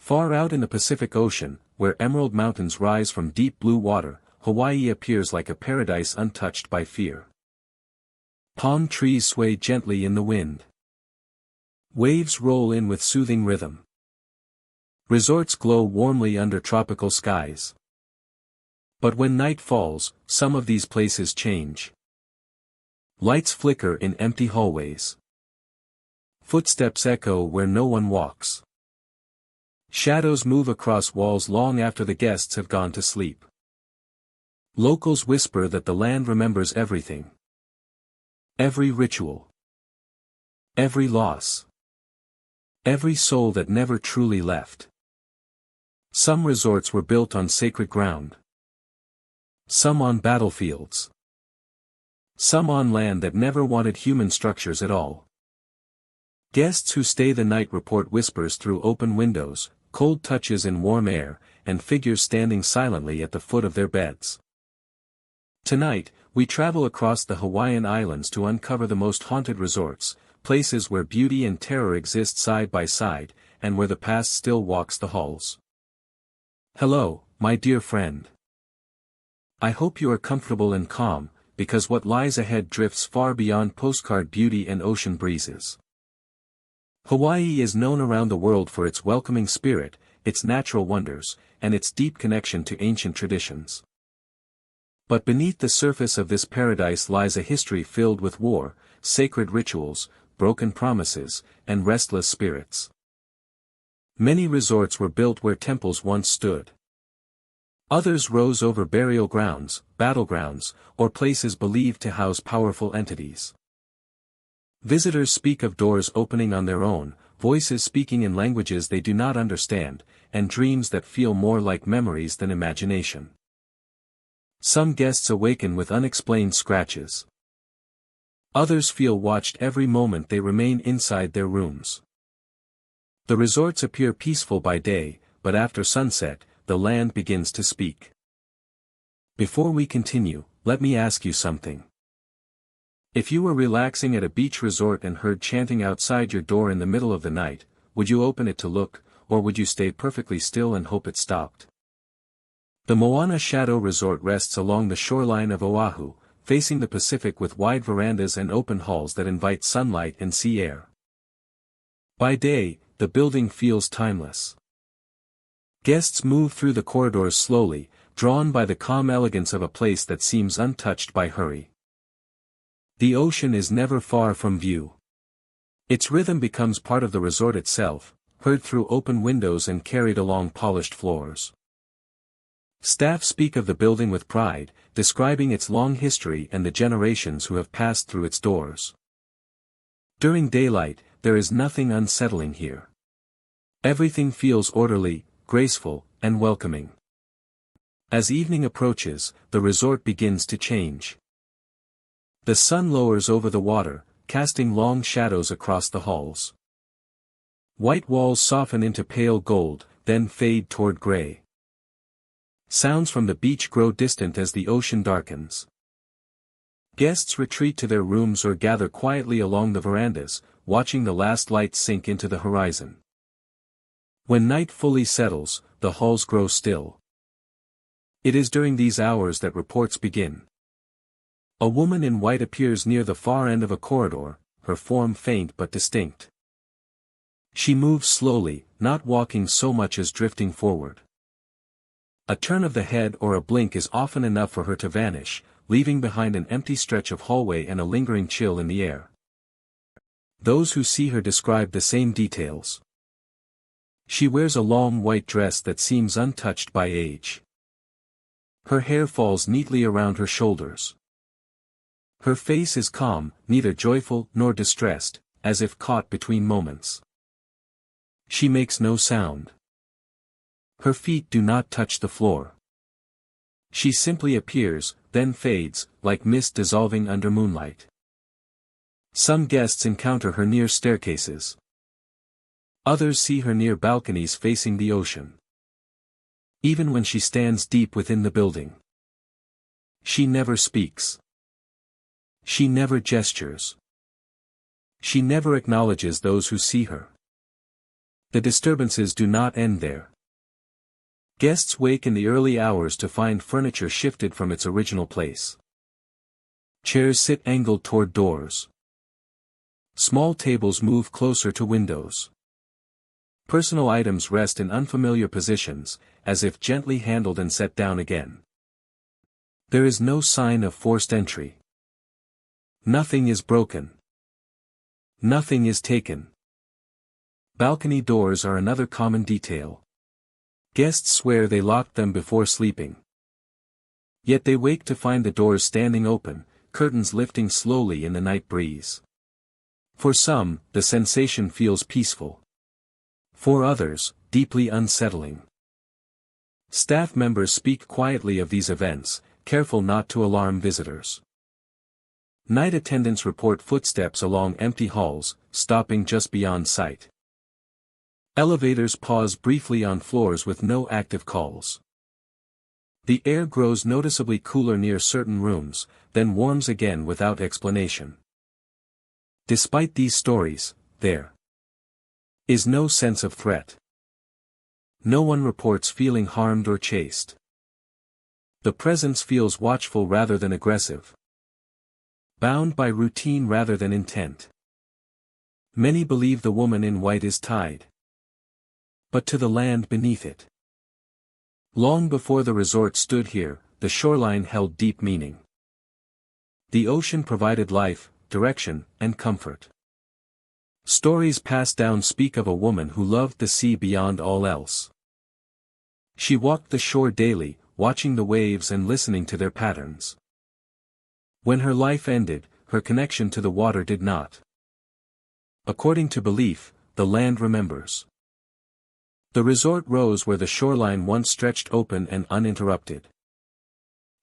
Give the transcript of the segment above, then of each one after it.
Far out in the Pacific Ocean, where emerald mountains rise from deep blue water, Hawaii appears like a paradise untouched by fear. Palm trees sway gently in the wind. Waves roll in with soothing rhythm. Resorts glow warmly under tropical skies. But when night falls, some of these places change. Lights flicker in empty hallways. Footsteps echo where no one walks. Shadows move across walls long after the guests have gone to sleep. Locals whisper that the land remembers everything. Every ritual. Every loss. Every soul that never truly left. Some resorts were built on sacred ground. Some on battlefields. Some on land that never wanted human structures at all. Guests who stay the night report whispers through open windows, cold touches in warm air, and figures standing silently at the foot of their beds. Tonight, we travel across the Hawaiian Islands to uncover the most haunted resorts, places where beauty and terror exist side by side, and where the past still walks the halls. Hello, my dear friend. I hope you are comfortable and calm, because what lies ahead drifts far beyond postcard beauty and ocean breezes. Hawaii is known around the world for its welcoming spirit, its natural wonders, and its deep connection to ancient traditions. But beneath the surface of this paradise lies a history filled with war, sacred rituals, broken promises, and restless spirits. Many resorts were built where temples once stood. Others rose over burial grounds, battlegrounds, or places believed to house powerful entities. Visitors speak of doors opening on their own, voices speaking in languages they do not understand, and dreams that feel more like memories than imagination. Some guests awaken with unexplained scratches. Others feel watched every moment they remain inside their rooms. The resorts appear peaceful by day, but after sunset, the land begins to speak. Before we continue, let me ask you something. If you were relaxing at a beach resort and heard chanting outside your door in the middle of the night, would you open it to look, or would you stay perfectly still and hope it stopped? The Moana Shadow Resort rests along the shoreline of Oahu, facing the Pacific with wide verandas and open halls that invite sunlight and sea air. By day, the building feels timeless. Guests move through the corridors slowly, drawn by the calm elegance of a place that seems untouched by hurry. The ocean is never far from view. Its rhythm becomes part of the resort itself, heard through open windows and carried along polished floors. Staff speak of the building with pride, describing its long history and the generations who have passed through its doors. During daylight, there is nothing unsettling here. Everything feels orderly, graceful, and welcoming. As evening approaches, the resort begins to change. The sun lowers over the water, casting long shadows across the halls. White walls soften into pale gold, then fade toward gray. Sounds from the beach grow distant as the ocean darkens. Guests retreat to their rooms or gather quietly along the verandas, watching the last lights sink into the horizon. When night fully settles, the halls grow still. It is during these hours that reports begin. A woman in white appears near the far end of a corridor, her form faint but distinct. She moves slowly, not walking so much as drifting forward. A turn of the head or a blink is often enough for her to vanish, leaving behind an empty stretch of hallway and a lingering chill in the air. Those who see her describe the same details. She wears a long white dress that seems untouched by age. Her hair falls neatly around her shoulders. Her face is calm, neither joyful nor distressed, as if caught between moments. She makes no sound. Her feet do not touch the floor. She simply appears, then fades, like mist dissolving under moonlight. Some guests encounter her near staircases. Others see her near balconies facing the ocean. Even when she stands deep within the building. She never speaks. She never gestures. She never acknowledges those who see her. The disturbances do not end there. Guests wake in the early hours to find furniture shifted from its original place. Chairs sit angled toward doors. Small tables move closer to windows. Personal items rest in unfamiliar positions, as if gently handled and set down again. There is no sign of forced entry. Nothing is broken. Nothing is taken. Balcony doors are another common detail. Guests swear they locked them before sleeping. Yet they wake to find the doors standing open, curtains lifting slowly in the night breeze. For some, the sensation feels peaceful. For others, deeply unsettling. Staff members speak quietly of these events, careful not to alarm visitors. Night attendants report footsteps along empty halls, stopping just beyond sight. Elevators pause briefly on floors with no active calls. The air grows noticeably cooler near certain rooms, then warms again without explanation. Despite these stories, there is no sense of threat. No one reports feeling harmed or chased. The presence feels watchful rather than aggressive. Bound by routine rather than intent. Many believe the woman in white is tied. But to the land beneath it. Long before the resort stood here, the shoreline held deep meaning. The ocean provided life, direction, and comfort. Stories passed down speak of a woman who loved the sea beyond all else. She walked the shore daily, watching the waves and listening to their patterns. When her life ended, her connection to the water did not. According to belief, the land remembers. The resort rose where the shoreline once stretched open and uninterrupted.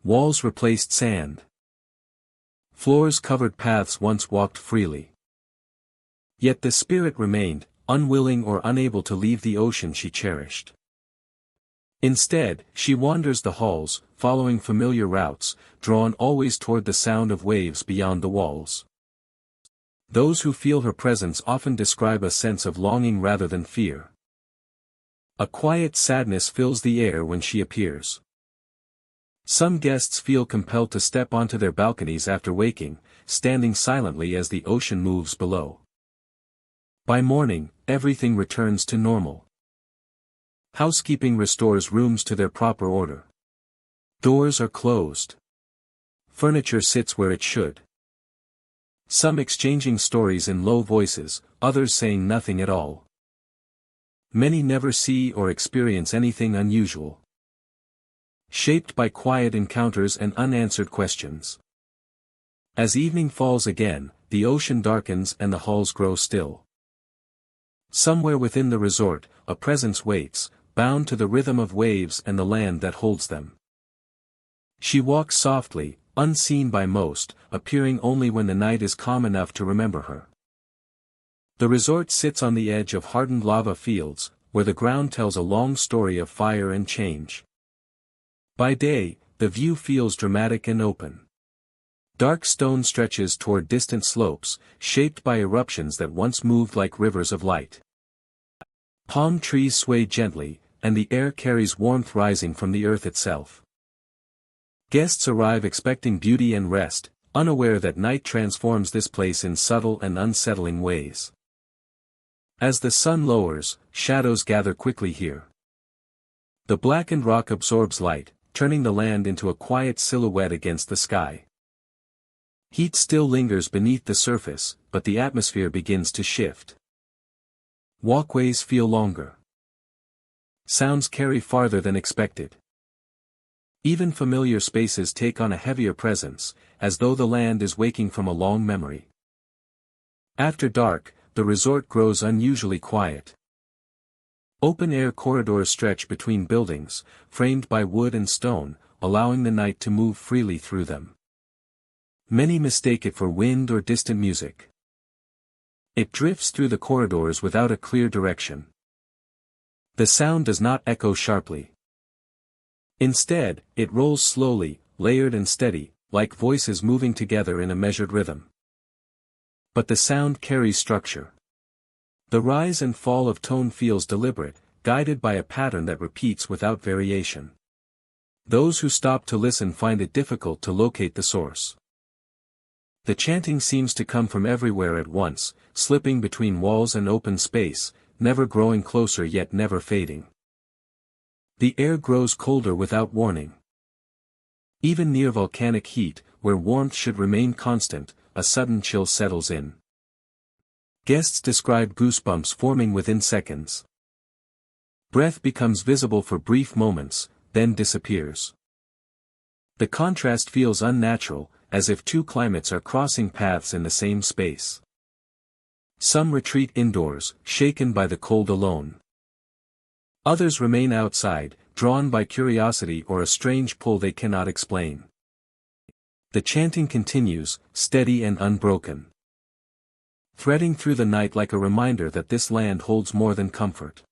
Walls replaced sand. Floors covered paths once walked freely. Yet the spirit remained, unwilling or unable to leave the ocean she cherished. Instead, she wanders the halls, following familiar routes, drawn always toward the sound of waves beyond the walls. Those who feel her presence often describe a sense of longing rather than fear. A quiet sadness fills the air when she appears. Some guests feel compelled to step onto their balconies after waking, standing silently as the ocean moves below. By morning, everything returns to normal. Housekeeping restores rooms to their proper order. Doors are closed. Furniture sits where it should. Some exchanging stories in low voices, others saying nothing at all. Many never see or experience anything unusual. Shaped by quiet encounters and unanswered questions. As evening falls again, the ocean darkens and the halls grow still. Somewhere within the resort, a presence waits, bound to the rhythm of waves and the land that holds them. She walks softly, unseen by most, appearing only when the night is calm enough to remember her. The resort sits on the edge of hardened lava fields, where the ground tells a long story of fire and change. By day, the view feels dramatic and open. Dark stone stretches toward distant slopes, shaped by eruptions that once moved like rivers of light. Palm trees sway gently, and the air carries warmth rising from the earth itself. Guests arrive expecting beauty and rest, unaware that night transforms this place in subtle and unsettling ways. As the sun lowers, shadows gather quickly here. The blackened rock absorbs light, turning the land into a quiet silhouette against the sky. Heat still lingers beneath the surface, but the atmosphere begins to shift. Walkways feel longer. Sounds carry farther than expected. Even familiar spaces take on a heavier presence, as though the land is waking from a long memory. After dark, the resort grows unusually quiet. Open-air corridors stretch between buildings, framed by wood and stone, allowing the night to move freely through them. Many mistake it for wind or distant music. It drifts through the corridors without a clear direction. The sound does not echo sharply. Instead, it rolls slowly, layered and steady, like voices moving together in a measured rhythm. But the sound carries structure. The rise and fall of tone feels deliberate, guided by a pattern that repeats without variation. Those who stop to listen find it difficult to locate the source. The chanting seems to come from everywhere at once, slipping between walls and open space, never growing closer yet never fading. The air grows colder without warning. Even near volcanic heat, where warmth should remain constant, a sudden chill settles in. Guests describe goosebumps forming within seconds. Breath becomes visible for brief moments, then disappears. The contrast feels unnatural, as if two climates are crossing paths in the same space. Some retreat indoors, shaken by the cold alone. Others remain outside, drawn by curiosity or a strange pull they cannot explain. The chanting continues, steady and unbroken. Threading through the night like a reminder that this land holds more than comfort.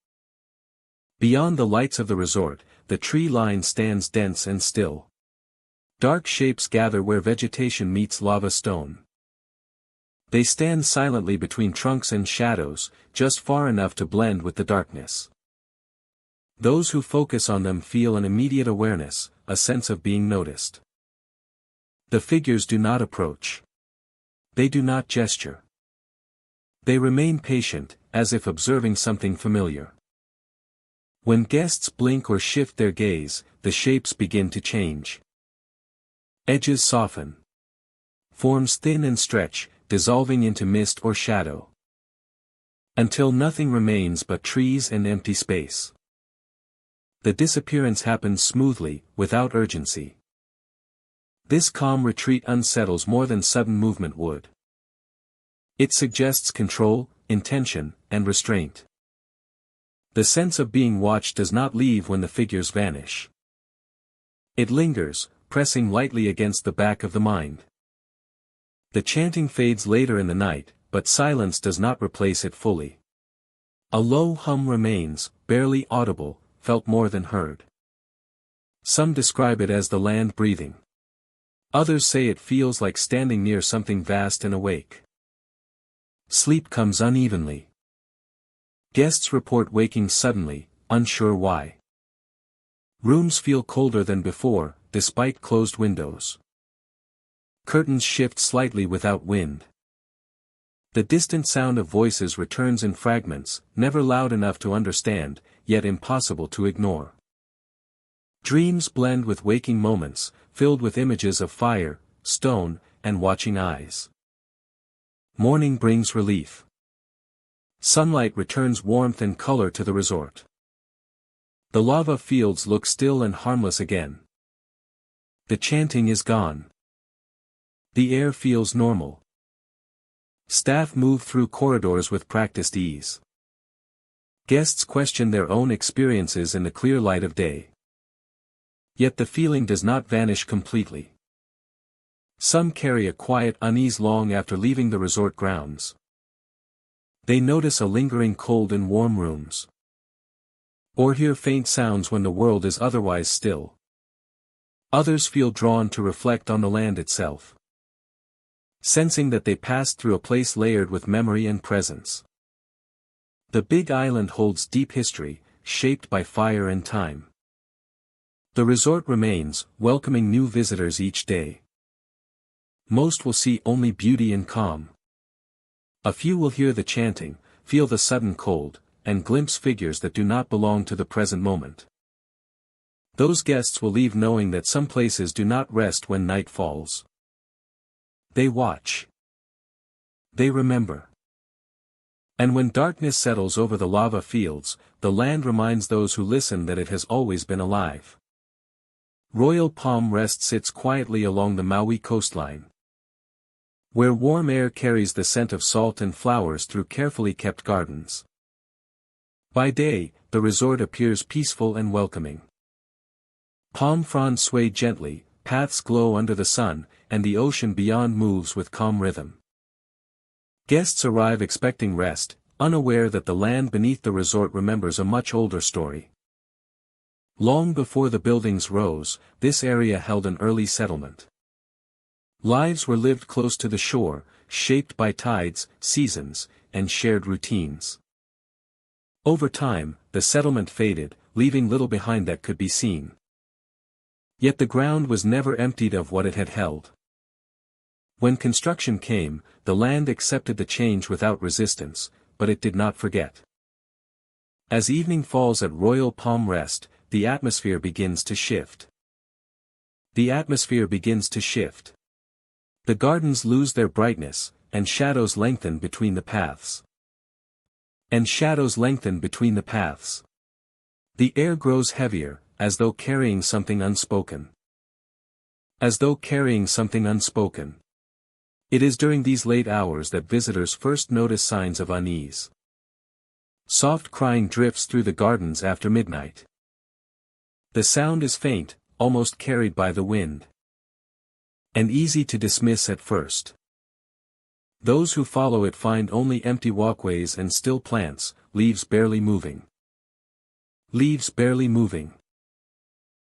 Beyond the lights of the resort, the tree line stands dense and still. Dark shapes gather where vegetation meets lava stone. They stand silently between trunks and shadows, just far enough to blend with the darkness. Those who focus on them feel an immediate awareness, a sense of being noticed. The figures do not approach. They do not gesture. They remain patient, as if observing something familiar. When guests blink or shift their gaze, the shapes begin to change. Edges soften. Forms thin and stretch, dissolving into mist or shadow. Until nothing remains but trees and empty space. The disappearance happens smoothly, without urgency. This calm retreat unsettles more than sudden movement would. It suggests control, intention, and restraint. The sense of being watched does not leave when the figures vanish. It lingers, pressing lightly against the back of the mind. The chanting fades later in the night, but silence does not replace it fully. A low hum remains, barely audible, felt more than heard. Some describe it as the land breathing. Others say it feels like standing near something vast and awake. Sleep comes unevenly. Guests report waking suddenly, unsure why. Rooms feel colder than before, despite closed windows. Curtains shift slightly without wind. The distant sound of voices returns in fragments, never loud enough to understand, yet impossible to ignore. Dreams blend with waking moments, filled with images of fire, stone, and watching eyes. Morning brings relief. Sunlight returns warmth and color to the resort. The lava fields look still and harmless again. The chanting is gone. The air feels normal. Staff move through corridors with practiced ease. Guests question their own experiences in the clear light of day. Yet the feeling does not vanish completely. Some carry a quiet unease long after leaving the resort grounds. They notice a lingering cold in warm rooms. Or hear faint sounds when the world is otherwise still. Others feel drawn to reflect on the land itself. Sensing that they passed through a place layered with memory and presence. The Big Island holds deep history, shaped by fire and time. The resort remains, welcoming new visitors each day. Most will see only beauty and calm. A few will hear the chanting, feel the sudden cold, and glimpse figures that do not belong to the present moment. Those guests will leave knowing that some places do not rest when night falls. They watch. They remember. And when darkness settles over the lava fields, the land reminds those who listen that it has always been alive. Royal Palm Rest sits quietly along the Maui coastline, where warm air carries the scent of salt and flowers through carefully kept gardens. By day, the resort appears peaceful and welcoming. Palm fronds sway gently, paths glow under the sun, and the ocean beyond moves with calm rhythm. Guests arrive expecting rest, unaware that the land beneath the resort remembers a much older story. Long before the buildings rose, this area held an early settlement. Lives were lived close to the shore, shaped by tides, seasons, and shared routines. Over time, the settlement faded, leaving little behind that could be seen. Yet the ground was never emptied of what it had held. When construction came, the land accepted the change without resistance, but it did not forget. As evening falls at Royal Palm Rest, the atmosphere begins to shift. The atmosphere begins to shift. The gardens lose their brightness, and shadows lengthen between the paths. And shadows lengthen between the paths. The air grows heavier, as though carrying something unspoken. As though carrying something unspoken. It is during these late hours that visitors first notice signs of unease. Soft crying drifts through the gardens after midnight. The sound is faint, almost carried by the wind. And easy to dismiss at first. Those who follow it find only empty walkways and still plants, leaves barely moving. Leaves barely moving.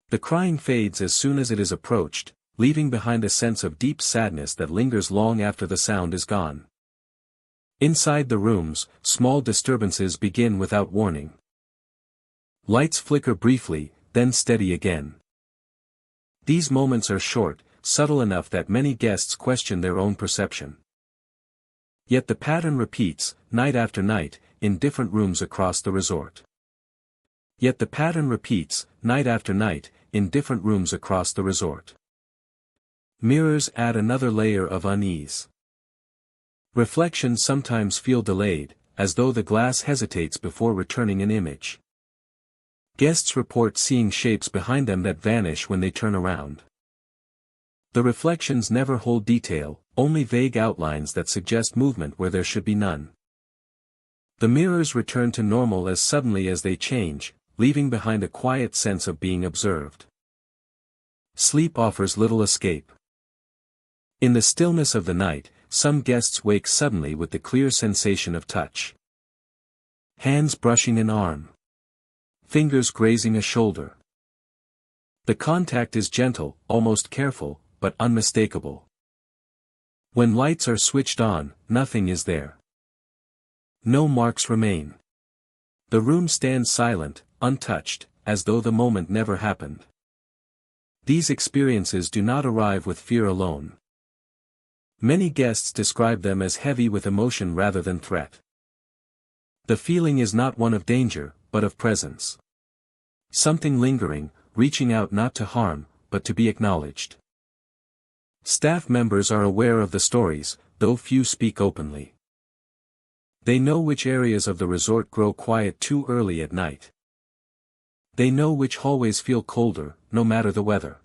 The crying fades as soon as it is approached, leaving behind a sense of deep sadness that lingers long after the sound is gone. Inside the rooms, small disturbances begin without warning. Lights flicker briefly, then steady again. These moments are short, subtle enough that many guests question their own perception. Yet the pattern repeats, night after night, in different rooms across the resort. Yet the pattern repeats, night after night, in different rooms across the resort. Mirrors add another layer of unease. Reflections sometimes feel delayed, as though the glass hesitates before returning an image. Guests report seeing shapes behind them that vanish when they turn around. The reflections never hold detail, only vague outlines that suggest movement where there should be none. The mirrors return to normal as suddenly as they change, leaving behind a quiet sense of being observed. Sleep offers little escape. In the stillness of the night, some guests wake suddenly with the clear sensation of touch. Hands brushing an arm. Fingers grazing a shoulder. The contact is gentle, almost careful, but unmistakable. When lights are switched on, nothing is there. No marks remain. The room stands silent, untouched, as though the moment never happened. These experiences do not arrive with fear alone. Many guests describe them as heavy with emotion rather than threat. The feeling is not one of danger, but of presence. Something lingering, reaching out not to harm, but to be acknowledged. Staff members are aware of the stories, though few speak openly. They know which areas of the resort grow quiet too early at night. They know which hallways feel colder, no matter the weather.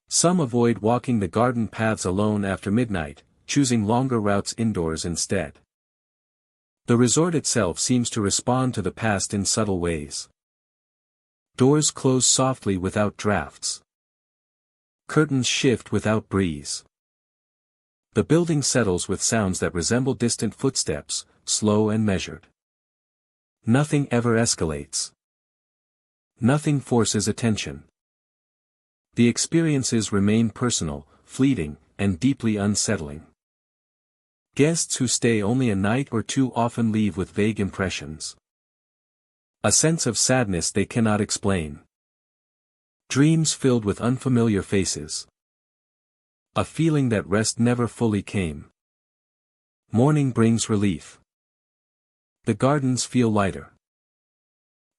Some avoid walking the garden paths alone after midnight, choosing longer routes indoors instead. The resort itself seems to respond to the past in subtle ways. Doors close softly without drafts. Curtains shift without breeze. The building settles with sounds that resemble distant footsteps, slow and measured. Nothing ever escalates. Nothing forces attention. The experiences remain personal, fleeting, and deeply unsettling. Guests who stay only a night or two often leave with vague impressions. A sense of sadness they cannot explain. Dreams filled with unfamiliar faces. A feeling that rest never fully came. Morning brings relief. The gardens feel lighter.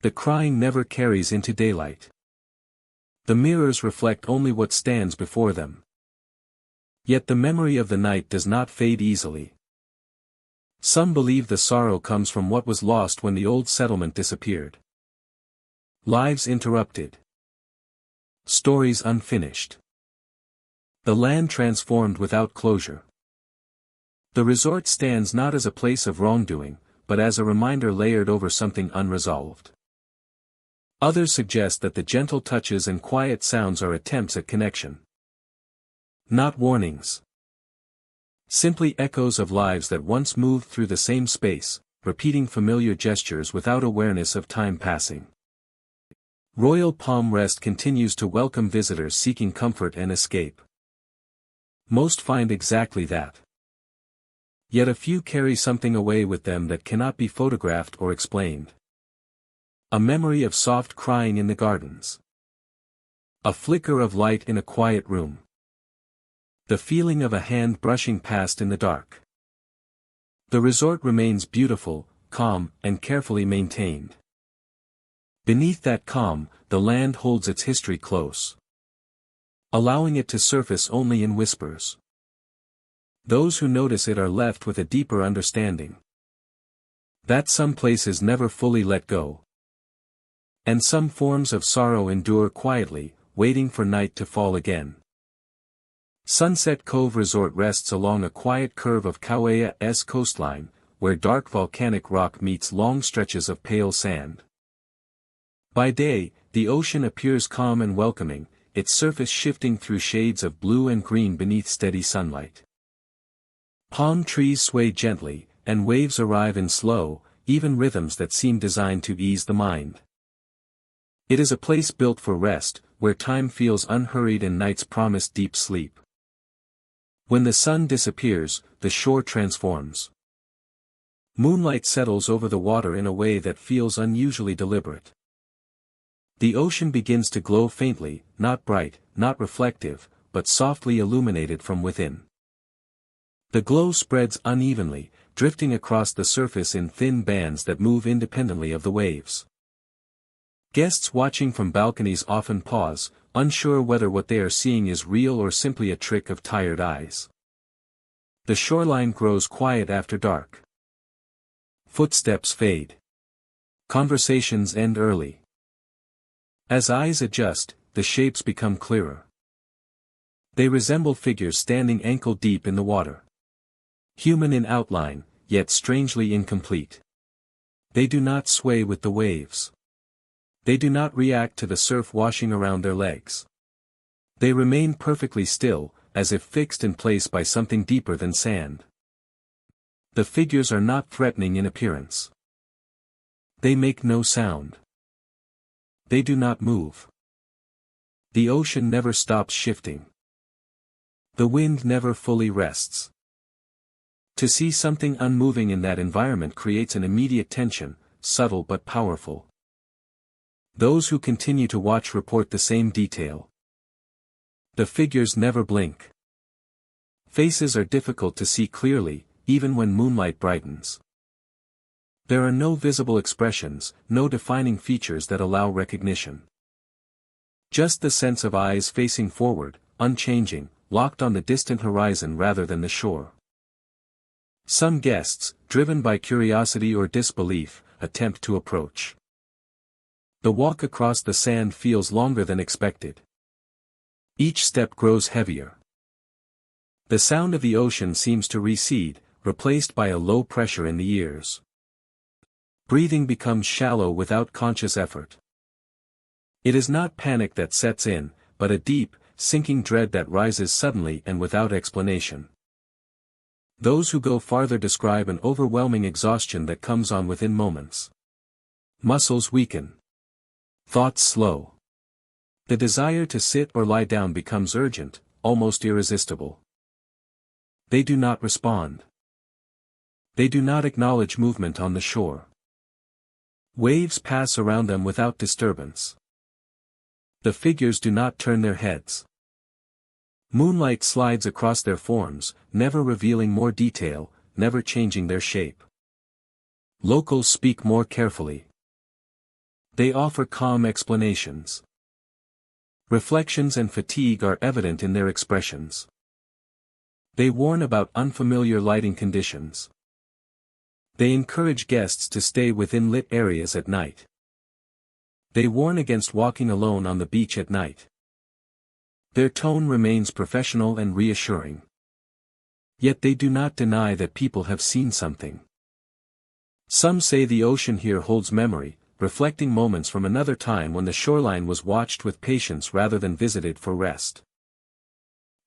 The crying never carries into daylight. The mirrors reflect only what stands before them. Yet the memory of the night does not fade easily. Some believe the sorrow comes from what was lost when the old settlement disappeared. Lives interrupted. Stories unfinished. The land transformed without closure. The resort stands not as a place of wrongdoing, but as a reminder layered over something unresolved. Others suggest that the gentle touches and quiet sounds are attempts at connection. Not warnings. Simply echoes of lives that once moved through the same space, repeating familiar gestures without awareness of time passing. Royal Palm Rest continues to welcome visitors seeking comfort and escape. Most find exactly that. Yet a few carry something away with them that cannot be photographed or explained. A memory of soft crying in the gardens. A flicker of light in a quiet room. The feeling of a hand brushing past in the dark. The resort remains beautiful, calm, and carefully maintained. Beneath that calm, the land holds its history close, allowing it to surface only in whispers. Those who notice it are left with a deeper understanding that some places never fully let go, and some forms of sorrow endure quietly, waiting for night to fall again. Sunset Cove Resort rests along a quiet curve of Kauai's coastline, where dark volcanic rock meets long stretches of pale sand. By day, the ocean appears calm and welcoming, its surface shifting through shades of blue and green beneath steady sunlight. Palm trees sway gently, and waves arrive in slow, even rhythms that seem designed to ease the mind. It is a place built for rest, where time feels unhurried and nights promise deep sleep. When the sun disappears, the shore transforms. Moonlight settles over the water in a way that feels unusually deliberate. The ocean begins to glow faintly, not bright, not reflective, but softly illuminated from within. The glow spreads unevenly, drifting across the surface in thin bands that move independently of the waves. Guests watching from balconies often pause, unsure whether what they are seeing is real or simply a trick of tired eyes. The shoreline grows quiet after dark. Footsteps fade. Conversations end early. As eyes adjust, the shapes become clearer. They resemble figures standing ankle-deep in the water. Human in outline, yet strangely incomplete. They do not sway with the waves. They do not react to the surf washing around their legs. They remain perfectly still, as if fixed in place by something deeper than sand. The figures are not threatening in appearance. They make no sound. They do not move. The ocean never stops shifting. The wind never fully rests. To see something unmoving in that environment creates an immediate tension, subtle but powerful. Those who continue to watch report the same detail. The figures never blink. Faces are difficult to see clearly, even when moonlight brightens. There are no visible expressions, no defining features that allow recognition. Just the sense of eyes facing forward, unchanging, locked on the distant horizon rather than the shore. Some guests, driven by curiosity or disbelief, attempt to approach. The walk across the sand feels longer than expected. Each step grows heavier. The sound of the ocean seems to recede, replaced by a low pressure in the ears. Breathing becomes shallow without conscious effort. It is not panic that sets in, but a deep, sinking dread that rises suddenly and without explanation. Those who go farther describe an overwhelming exhaustion that comes on within moments. Muscles weaken. Thoughts slow. The desire to sit or lie down becomes urgent, almost irresistible. They do not respond. They do not acknowledge movement on the shore. Waves pass around them without disturbance. The figures do not turn their heads. Moonlight slides across their forms, never revealing more detail, never changing their shape. Locals speak more carefully. They offer calm explanations. Reflections and fatigue are evident in their expressions. They warn about unfamiliar lighting conditions. They encourage guests to stay within lit areas at night. They warn against walking alone on the beach at night. Their tone remains professional and reassuring. Yet they do not deny that people have seen something. Some say the ocean here holds memory, reflecting moments from another time when the shoreline was watched with patience rather than visited for rest.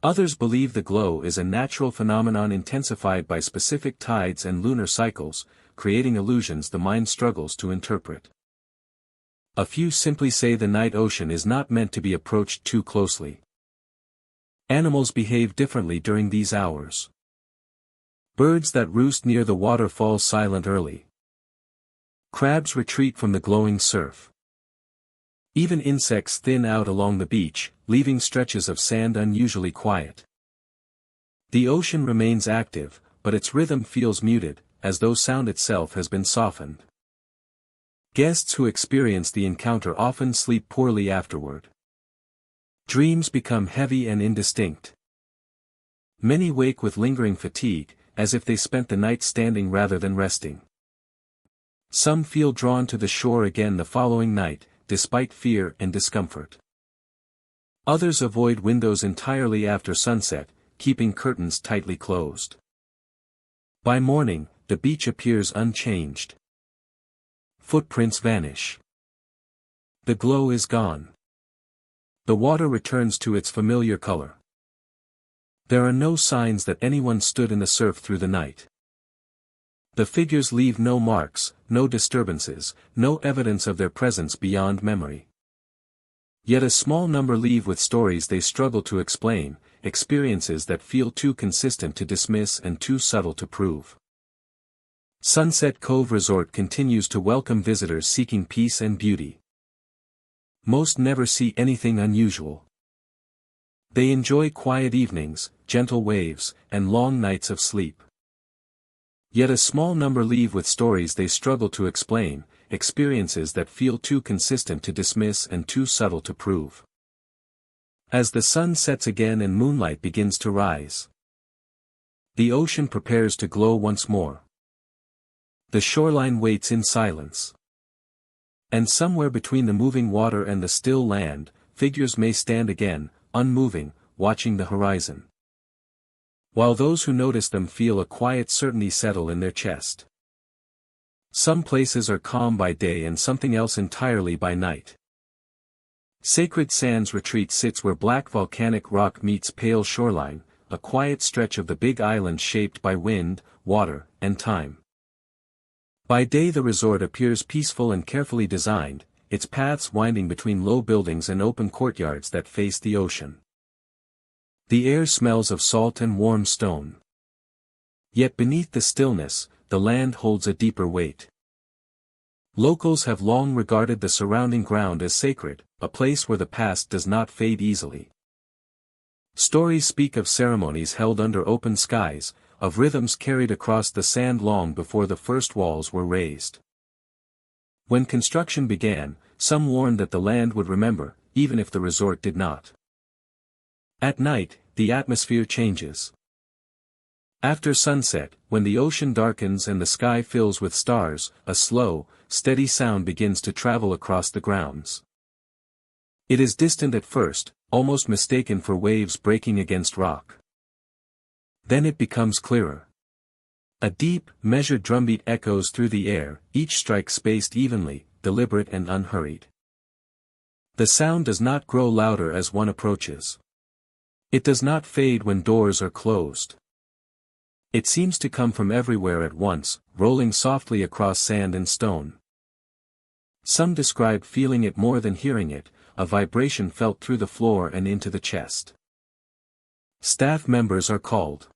Others believe the glow is a natural phenomenon intensified by specific tides and lunar cycles, creating illusions the mind struggles to interpret. A few simply say the night ocean is not meant to be approached too closely. Animals behave differently during these hours. Birds that roost near the water fall silent early. Crabs retreat from the glowing surf. Even insects thin out along the beach, leaving stretches of sand unusually quiet. The ocean remains active, but its rhythm feels muted, as though sound itself has been softened. Guests who experience the encounter often sleep poorly afterward. Dreams become heavy and indistinct. Many wake with lingering fatigue, as if they spent the night standing rather than resting. Some feel drawn to the shore again the following night, despite fear and discomfort. Others avoid windows entirely after sunset, keeping curtains tightly closed. By morning, the beach appears unchanged. Footprints vanish. The glow is gone. The water returns to its familiar color. There are no signs that anyone stood in the surf through the night. The figures leave no marks, no disturbances, no evidence of their presence beyond memory. Yet a small number leave with stories they struggle to explain, experiences that feel too consistent to dismiss and too subtle to prove. Sunset Cove Resort continues to welcome visitors seeking peace and beauty. Most never see anything unusual. They enjoy quiet evenings, gentle waves, and long nights of sleep. Yet a small number leave with stories they struggle to explain, experiences that feel too consistent to dismiss and too subtle to prove. As the sun sets again and moonlight begins to rise, the ocean prepares to glow once more. The shoreline waits in silence. And somewhere between the moving water and the still land, figures may stand again, unmoving, watching the horizon. While those who notice them feel a quiet certainty settle in their chest. Some places are calm by day and something else entirely by night. Sacred Sands Retreat sits where black volcanic rock meets pale shoreline, a quiet stretch of the Big Island shaped by wind, water, and time. By day the resort appears peaceful and carefully designed, its paths winding between low buildings and open courtyards that face the ocean. The air smells of salt and warm stone. Yet beneath the stillness, the land holds a deeper weight. Locals have long regarded the surrounding ground as sacred, a place where the past does not fade easily. Stories speak of ceremonies held under open skies, of rhythms carried across the sand long before the first walls were raised. When construction began, some warned that the land would remember, even if the resort did not. At night, the atmosphere changes. After sunset, when the ocean darkens and the sky fills with stars, a slow, steady sound begins to travel across the grounds. It is distant at first, almost mistaken for waves breaking against rock. Then it becomes clearer. A deep, measured drumbeat echoes through the air, each strike spaced evenly, deliberate and unhurried. The sound does not grow louder as one approaches. It does not fade when doors are closed. It seems to come from everywhere at once, rolling softly across sand and stone. Some describe feeling it more than hearing it, a vibration felt through the floor and into the chest. Staff members are called.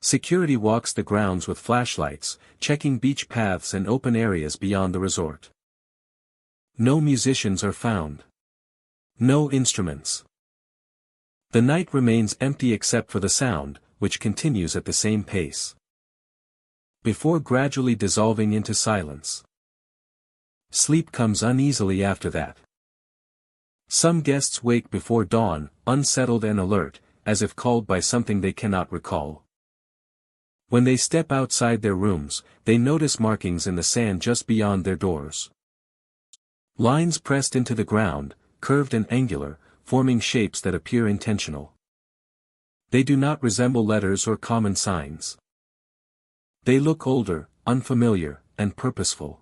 Security walks the grounds with flashlights, checking beach paths and open areas beyond the resort. No musicians are found. No instruments. The night remains empty except for the sound, which continues at the same pace, before gradually dissolving into silence. Sleep comes uneasily after that. Some guests wake before dawn, unsettled and alert, as if called by something they cannot recall. When they step outside their rooms, they notice markings in the sand just beyond their doors. Lines pressed into the ground, curved and angular, forming shapes that appear intentional. They do not resemble letters or common signs. They look older, unfamiliar, and purposeful.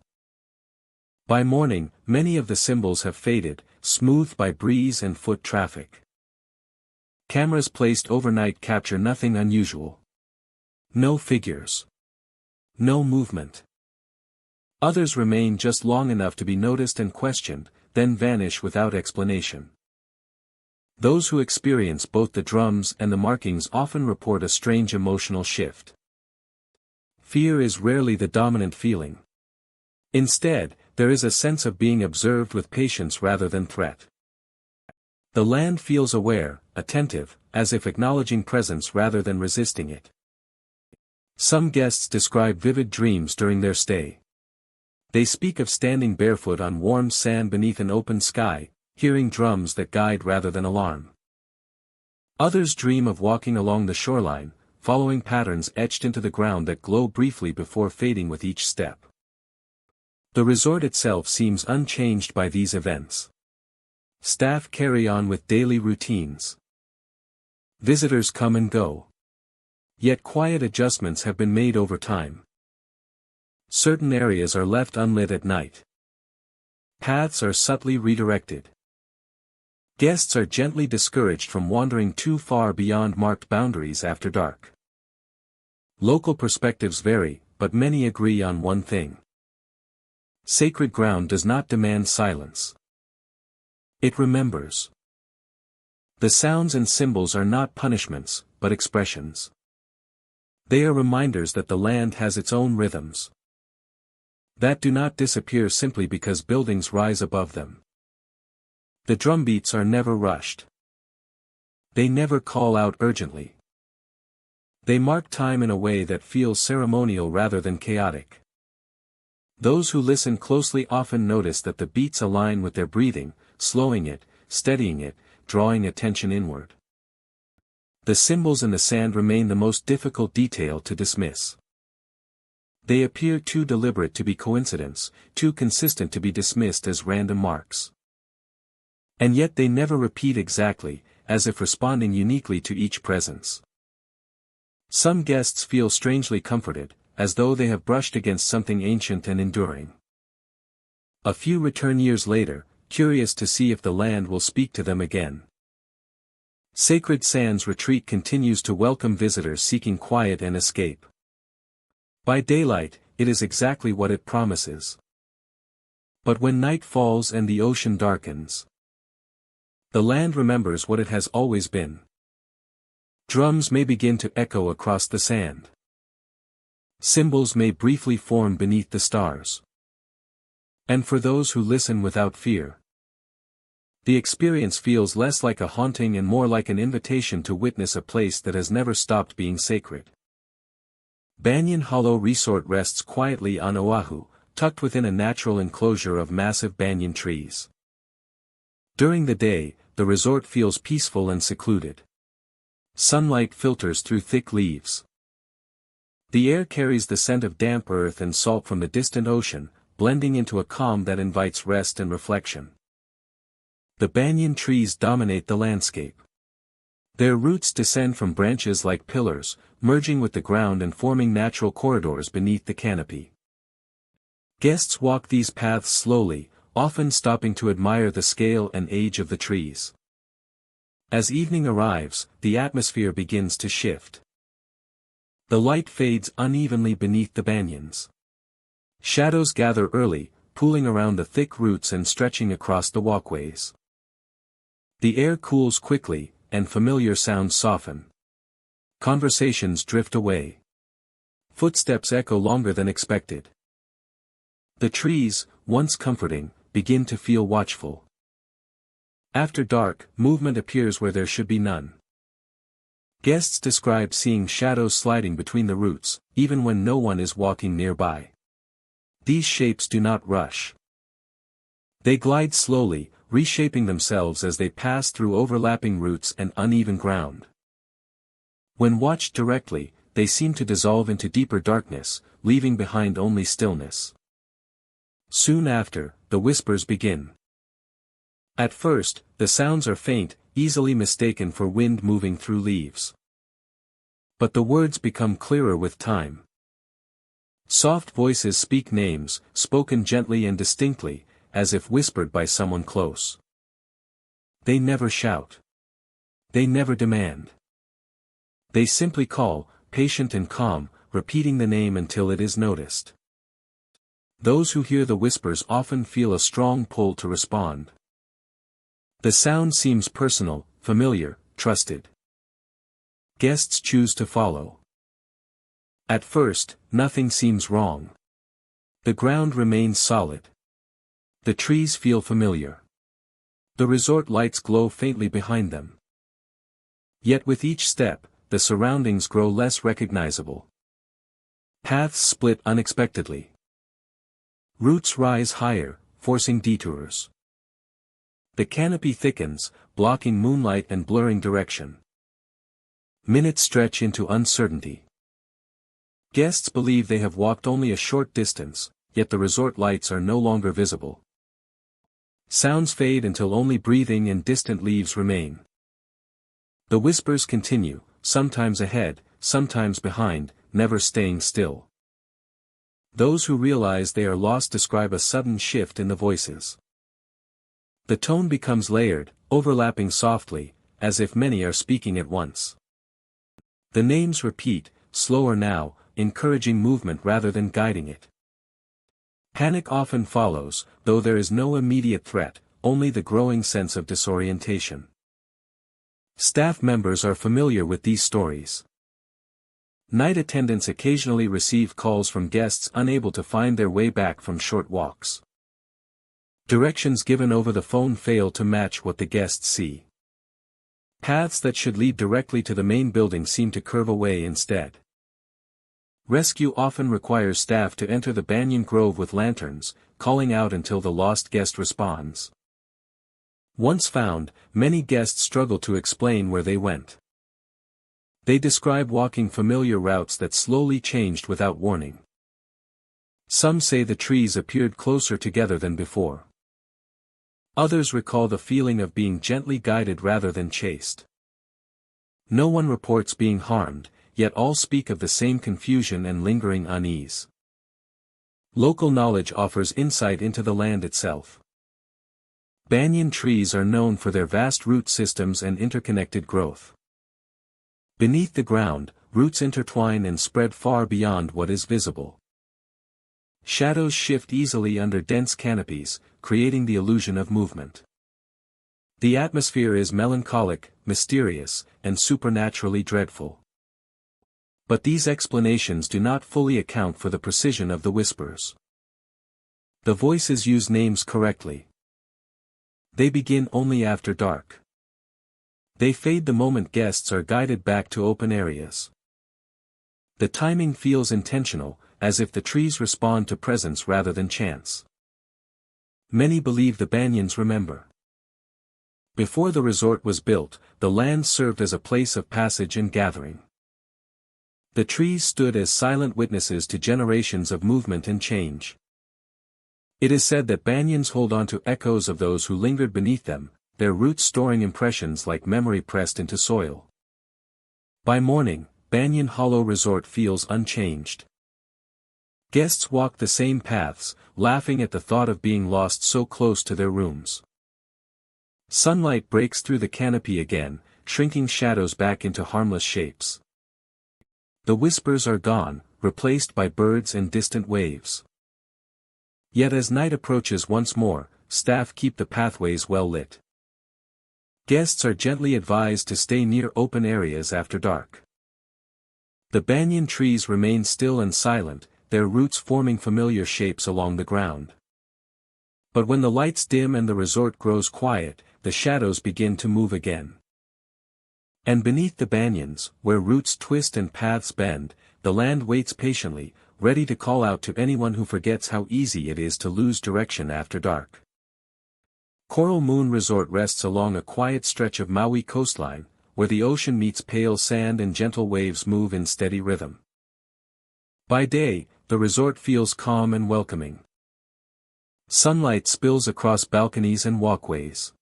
By morning, many of the symbols have faded, smoothed by breeze and foot traffic. Cameras placed overnight capture nothing unusual. No figures. No movement. Others remain just long enough to be noticed and questioned, then vanish without explanation. Those who experience both the drums and the markings often report a strange emotional shift. Fear is rarely the dominant feeling. Instead, there is a sense of being observed with patience rather than threat. The land feels aware, attentive, as if acknowledging presence rather than resisting it. Some guests describe vivid dreams during their stay. They speak of standing barefoot on warm sand beneath an open sky, hearing drums that guide rather than alarm. Others dream of walking along the shoreline, following patterns etched into the ground that glow briefly before fading with each step. The resort itself seems unchanged by these events. Staff carry on with daily routines. Visitors come and go. Yet quiet adjustments have been made over time. Certain areas are left unlit at night. Paths are subtly redirected. Guests are gently discouraged from wandering too far beyond marked boundaries after dark. Local perspectives vary, but many agree on one thing. Sacred ground does not demand silence. It remembers. The sounds and symbols are not punishments, but expressions. They are reminders that the land has its own rhythms, that do not disappear simply because buildings rise above them. The drumbeats are never rushed. They never call out urgently. They mark time in a way that feels ceremonial rather than chaotic. Those who listen closely often notice that the beats align with their breathing, slowing it, steadying it, drawing attention inward. The symbols in the sand remain the most difficult detail to dismiss. They appear too deliberate to be coincidence, too consistent to be dismissed as random marks. And yet they never repeat exactly, as if responding uniquely to each presence. Some guests feel strangely comforted, as though they have brushed against something ancient and enduring. A few return years later, curious to see if the land will speak to them again. Sacred Sands Retreat continues to welcome visitors seeking quiet and escape. By daylight, it is exactly what it promises. But when night falls and the ocean darkens, the land remembers what it has always been. Drums may begin to echo across the sand. Symbols may briefly form beneath the stars. And for those who listen without fear, the experience feels less like a haunting and more like an invitation to witness a place that has never stopped being sacred. Banyan Hollow Resort rests quietly on Oahu, tucked within a natural enclosure of massive banyan trees. During the day, the resort feels peaceful and secluded. Sunlight filters through thick leaves. The air carries the scent of damp earth and salt from the distant ocean, blending into a calm that invites rest and reflection. The banyan trees dominate the landscape. Their roots descend from branches like pillars, merging with the ground and forming natural corridors beneath the canopy. Guests walk these paths slowly, often stopping to admire the scale and age of the trees. As evening arrives, the atmosphere begins to shift. The light fades unevenly beneath the banyans. Shadows gather early, pooling around the thick roots and stretching across the walkways. The air cools quickly, and familiar sounds soften. Conversations drift away. Footsteps echo longer than expected. The trees, once comforting, begin to feel watchful. After dark, movement appears where there should be none. Guests describe seeing shadows sliding between the roots, even when no one is walking nearby. These shapes do not rush. They glide slowly, reshaping themselves as they pass through overlapping roots and uneven ground. When watched directly, they seem to dissolve into deeper darkness, leaving behind only stillness. Soon after, the whispers begin. At first, the sounds are faint, easily mistaken for wind moving through leaves. But the words become clearer with time. Soft voices speak names, spoken gently and distinctly, as if whispered by someone close. They never shout. They never demand. They simply call, patient and calm, repeating the name until it is noticed. Those who hear the whispers often feel a strong pull to respond. The sound seems personal, familiar, trusted. Guests choose to follow. At first, nothing seems wrong. The ground remains solid. The trees feel familiar. The resort lights glow faintly behind them. Yet with each step, the surroundings grow less recognizable. Paths split unexpectedly. Roots rise higher, forcing detours. The canopy thickens, blocking moonlight and blurring direction. Minutes stretch into uncertainty. Guests believe they have walked only a short distance, yet the resort lights are no longer visible. Sounds fade until only breathing and distant leaves remain. The whispers continue, sometimes ahead, sometimes behind, never staying still. Those who realize they are lost describe a sudden shift in the voices. The tone becomes layered, overlapping softly, as if many are speaking at once. The names repeat, slower now, encouraging movement rather than guiding it. Panic often follows, though there is no immediate threat, only the growing sense of disorientation. Staff members are familiar with these stories. Night attendants occasionally receive calls from guests unable to find their way back from short walks. Directions given over the phone fail to match what the guests see. Paths that should lead directly to the main building seem to curve away instead. Rescue often requires staff to enter the banyan grove with lanterns, calling out until the lost guest responds. Once found, many guests struggle to explain where they went. They describe walking familiar routes that slowly changed without warning. Some say the trees appeared closer together than before. Others recall the feeling of being gently guided rather than chased. No one reports being harmed, yet all speak of the same confusion and lingering unease. Local knowledge offers insight into the land itself. Banyan trees are known for their vast root systems and interconnected growth. Beneath the ground, roots intertwine and spread far beyond what is visible. Shadows shift easily under dense canopies, creating the illusion of movement. The atmosphere is melancholic, mysterious, and supernaturally dreadful. But these explanations do not fully account for the precision of the whispers. The voices use names correctly. They begin only after dark. They fade the moment guests are guided back to open areas. The timing feels intentional, as if the trees respond to presence rather than chance. Many believe the banyans remember. Before the resort was built, the land served as a place of passage and gathering. The trees stood as silent witnesses to generations of movement and change. It is said that banyans hold on to echoes of those who lingered beneath them, their roots storing impressions like memory pressed into soil. By morning, Banyan Hollow Resort feels unchanged. Guests walk the same paths, laughing at the thought of being lost so close to their rooms. Sunlight breaks through the canopy again, shrinking shadows back into harmless shapes. The whispers are gone, replaced by birds and distant waves. Yet as night approaches once more, staff keep the pathways well lit. Guests are gently advised to stay near open areas after dark. The banyan trees remain still and silent, their roots forming familiar shapes along the ground. But when the lights dim and the resort grows quiet, the shadows begin to move again. And beneath the banyans, where roots twist and paths bend, the land waits patiently, ready to call out to anyone who forgets how easy it is to lose direction after dark. Coral Moon Resort rests along a quiet stretch of Maui coastline, where the ocean meets pale sand and gentle waves move in steady rhythm. By day, the resort feels calm and welcoming. Sunlight spills across balconies and walkways.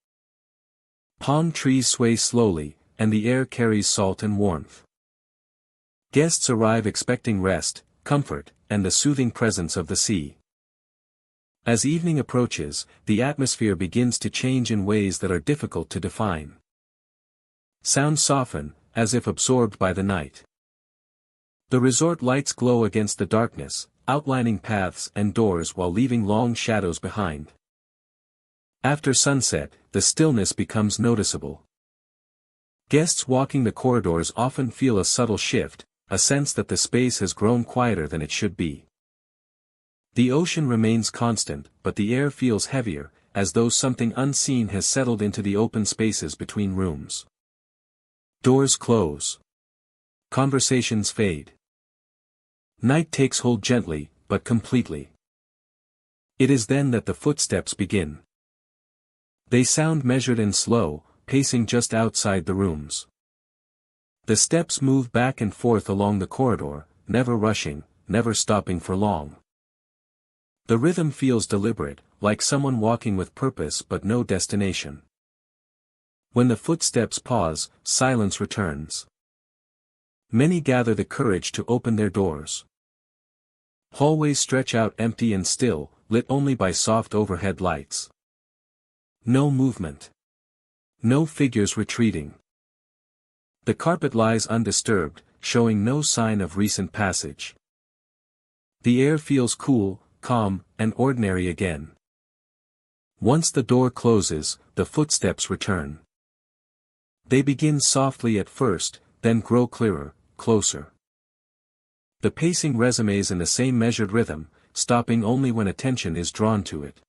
Palm trees sway slowly, and the air carries salt and warmth. Guests arrive expecting rest, comfort, and the soothing presence of the sea. As evening approaches, the atmosphere begins to change in ways that are difficult to define. Sounds soften, as if absorbed by the night. The resort lights glow against the darkness, outlining paths and doors while leaving long shadows behind. After sunset, the stillness becomes noticeable. Guests walking the corridors often feel a subtle shift, a sense that the space has grown quieter than it should be. The ocean remains constant, but the air feels heavier, as though something unseen has settled into the open spaces between rooms. Doors close. Conversations fade. Night takes hold gently, but completely. It is then that the footsteps begin. They sound measured and slow, pacing just outside the rooms. The steps move back and forth along the corridor, never rushing, never stopping for long. The rhythm feels deliberate, like someone walking with purpose but no destination. When the footsteps pause, silence returns. Many gather the courage to open their doors. Hallways stretch out empty and still, lit only by soft overhead lights. No movement. No figures retreating. The carpet lies undisturbed, showing no sign of recent passage. The air feels cool, calm, and ordinary again. Once the door closes, the footsteps return. They begin softly at first, then grow clearer, closer. The pacing resumes in the same measured rhythm, stopping only when attention is drawn to it.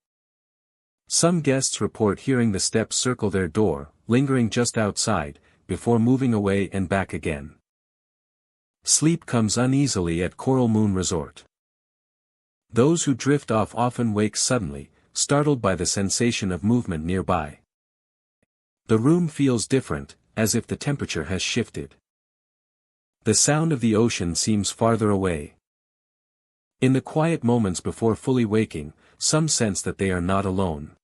Some guests report hearing the steps circle their door, lingering just outside, before moving away and back again. Sleep comes uneasily at Coral Moon Resort. Those who drift off often wake suddenly, startled by the sensation of movement nearby. The room feels different, as if the temperature has shifted. The sound of the ocean seems farther away. In the quiet moments before fully waking, some sense that they are not alone.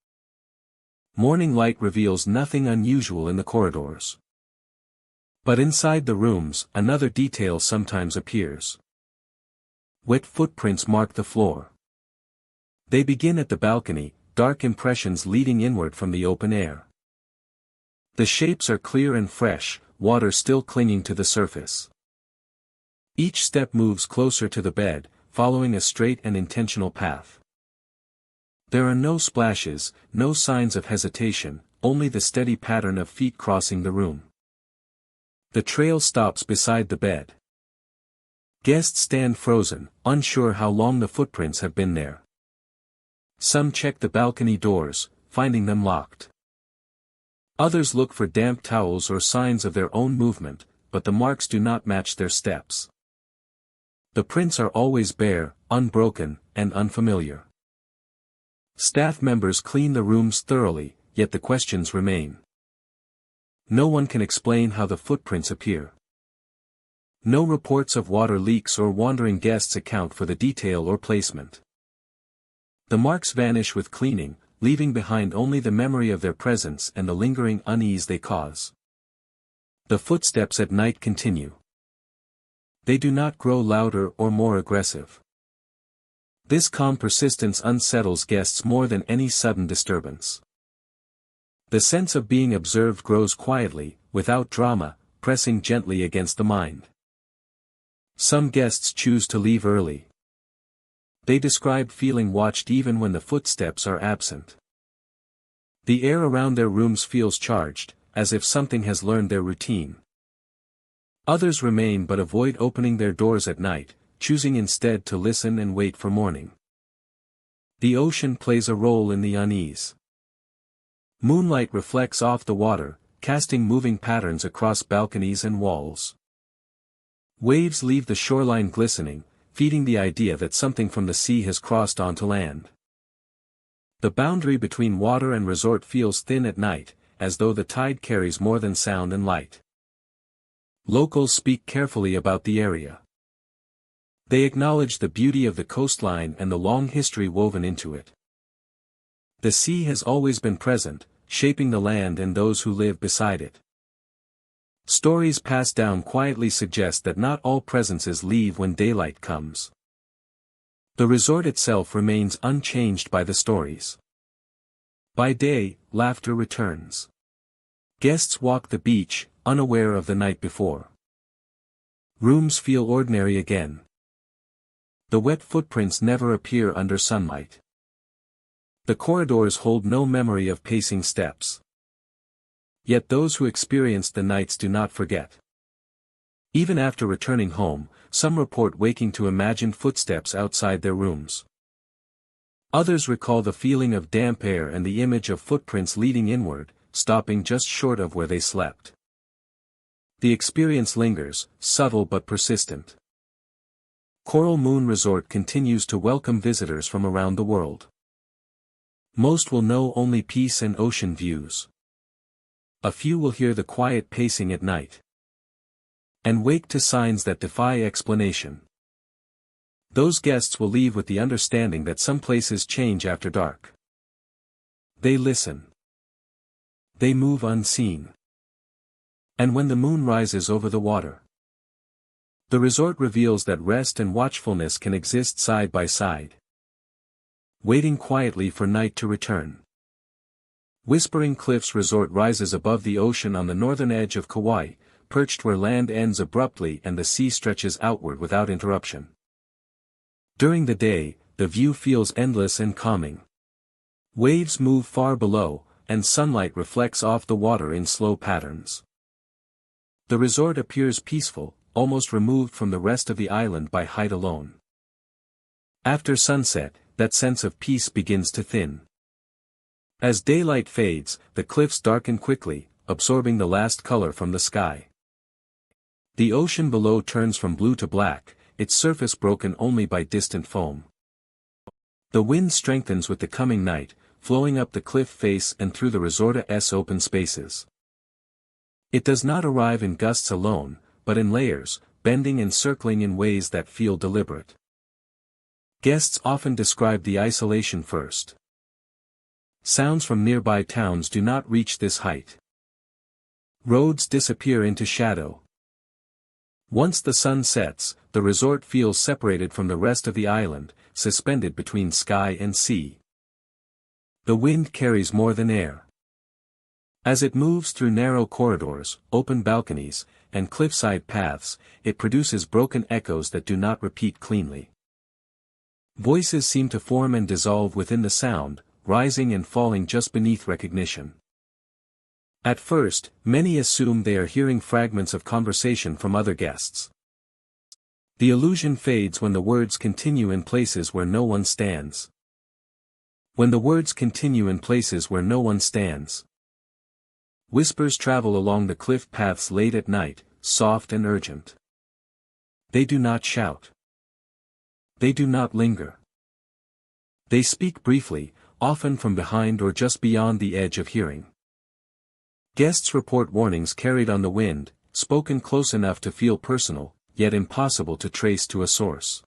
Morning light reveals nothing unusual in the corridors. But inside the rooms, another detail sometimes appears. Wet footprints mark the floor. They begin at the balcony, dark impressions leading inward from the open air. The shapes are clear and fresh, water still clinging to the surface. Each step moves closer to the bed, following a straight and intentional path. There are no splashes, no signs of hesitation, only the steady pattern of feet crossing the room. The trail stops beside the bed. Guests stand frozen, unsure how long the footprints have been there. Some check the balcony doors, finding them locked. Others look for damp towels or signs of their own movement, but the marks do not match their steps. The prints are always bare, unbroken, and unfamiliar. Staff members clean the rooms thoroughly, yet the questions remain. No one can explain how the footprints appear. No reports of water leaks or wandering guests account for the detail or placement. The marks vanish with cleaning, leaving behind only the memory of their presence and the lingering unease they cause. The footsteps at night continue. They do not grow louder or more aggressive. This calm persistence unsettles guests more than any sudden disturbance. The sense of being observed grows quietly, without drama, pressing gently against the mind. Some guests choose to leave early. They describe feeling watched even when the footsteps are absent. The air around their rooms feels charged, as if something has learned their routine. Others remain but avoid opening their doors at night, choosing instead to listen and wait for morning. The ocean plays a role in the unease. Moonlight reflects off the water, casting moving patterns across balconies and walls. Waves leave the shoreline glistening, feeding the idea that something from the sea has crossed onto land. The boundary between water and resort feels thin at night, as though the tide carries more than sound and light. Locals speak carefully about the area. They acknowledge the beauty of the coastline and the long history woven into it. The sea has always been present, shaping the land and those who live beside it. Stories passed down quietly suggest that not all presences leave when daylight comes. The resort itself remains unchanged by the stories. By day, laughter returns. Guests walk the beach, unaware of the night before. Rooms feel ordinary again. The wet footprints never appear under sunlight. The corridors hold no memory of pacing steps. Yet those who experienced the nights do not forget. Even after returning home, some report waking to imagined footsteps outside their rooms. Others recall the feeling of damp air and the image of footprints leading inward, stopping just short of where they slept. The experience lingers, subtle but persistent. Coral Moon Resort continues to welcome visitors from around the world. Most will know only peace and ocean views. A few will hear the quiet pacing at night and wake to signs that defy explanation. Those guests will leave with the understanding that some places change after dark. They listen. They move unseen. And when the moon rises over the water, the resort reveals that rest and watchfulness can exist side by side, waiting quietly for night to return. Whispering Cliffs Resort rises above the ocean on the northern edge of Kauai, perched where land ends abruptly and the sea stretches outward without interruption. During the day, the view feels endless and calming. Waves move far below, and sunlight reflects off the water in slow patterns. The resort appears peaceful, almost removed from the rest of the island by height alone. After sunset, that sense of peace begins to thin. As daylight fades, the cliffs darken quickly, absorbing the last color from the sky. The ocean below turns from blue to black, its surface broken only by distant foam. The wind strengthens with the coming night, flowing up the cliff face and through the resort's open spaces. It does not arrive in gusts alone, but in layers, bending and circling in ways that feel deliberate. Guests often describe the isolation first. Sounds from nearby towns do not reach this height. Roads disappear into shadow. Once the sun sets, the resort feels separated from the rest of the island, suspended between sky and sea. The wind carries more than air. As it moves through narrow corridors, open balconies, and cliffside paths, it produces broken echoes that do not repeat cleanly. Voices seem to form and dissolve within the sound, rising and falling just beneath recognition. At first, many assume they are hearing fragments of conversation from other guests. The illusion fades when the words continue in places where no one stands. When the words continue in places where no one stands. Whispers travel along the cliff paths late at night, soft and urgent. They do not shout. They do not linger. They speak briefly, often from behind or just beyond the edge of hearing. Guests report warnings carried on the wind, spoken close enough to feel personal, yet impossible to trace to a source.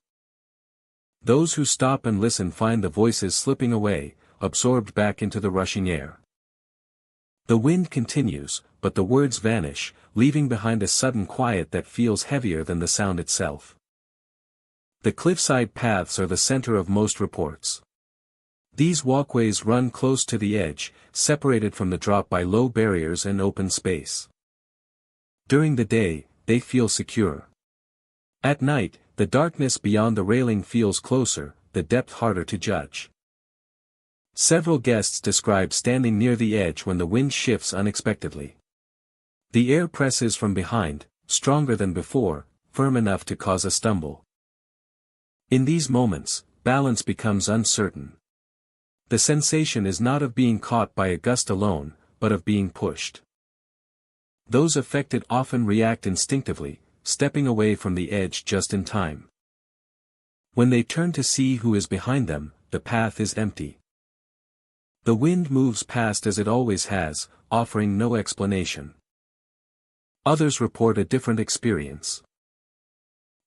Those who stop and listen find the voices slipping away, absorbed back into the rushing air. The wind continues, but the words vanish, leaving behind a sudden quiet that feels heavier than the sound itself. The cliffside paths are the center of most reports. These walkways run close to the edge, separated from the drop by low barriers and open space. During the day, they feel secure. At night, the darkness beyond the railing feels closer, the depth harder to judge. Several guests describe standing near the edge when the wind shifts unexpectedly. The air presses from behind, stronger than before, firm enough to cause a stumble. In these moments, balance becomes uncertain. The sensation is not of being caught by a gust alone, but of being pushed. Those affected often react instinctively, stepping away from the edge just in time. When they turn to see who is behind them, the path is empty. The wind moves past as it always has, offering no explanation. Others report a different experience.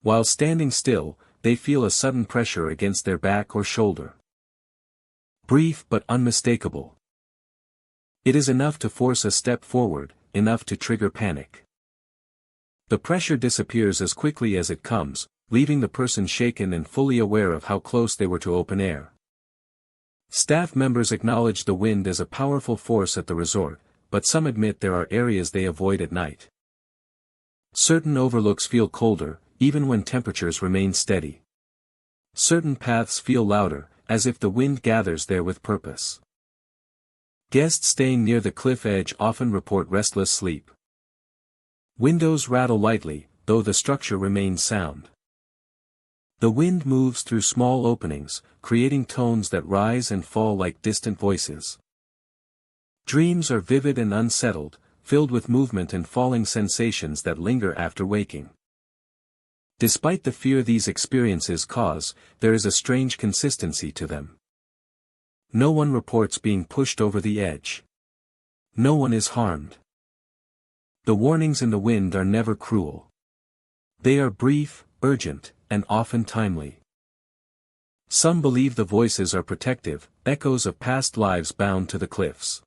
While standing still, they feel a sudden pressure against their back or shoulder. Brief but unmistakable. It is enough to force a step forward, enough to trigger panic. The pressure disappears as quickly as it comes, leaving the person shaken and fully aware of how close they were to open air. Staff members acknowledge the wind as a powerful force at the resort, but some admit there are areas they avoid at night. Certain overlooks feel colder, even when temperatures remain steady. Certain paths feel louder, as if the wind gathers there with purpose. Guests staying near the cliff edge often report restless sleep. Windows rattle lightly, though the structure remains sound. The wind moves through small openings, creating tones that rise and fall like distant voices. Dreams are vivid and unsettled, filled with movement and falling sensations that linger after waking. Despite the fear these experiences cause, there is a strange consistency to them. No one reports being pushed over the edge. No one is harmed. The warnings in the wind are never cruel. They are brief, urgent, and often timely. Some believe the voices are protective, echoes of past lives bound to the cliffs.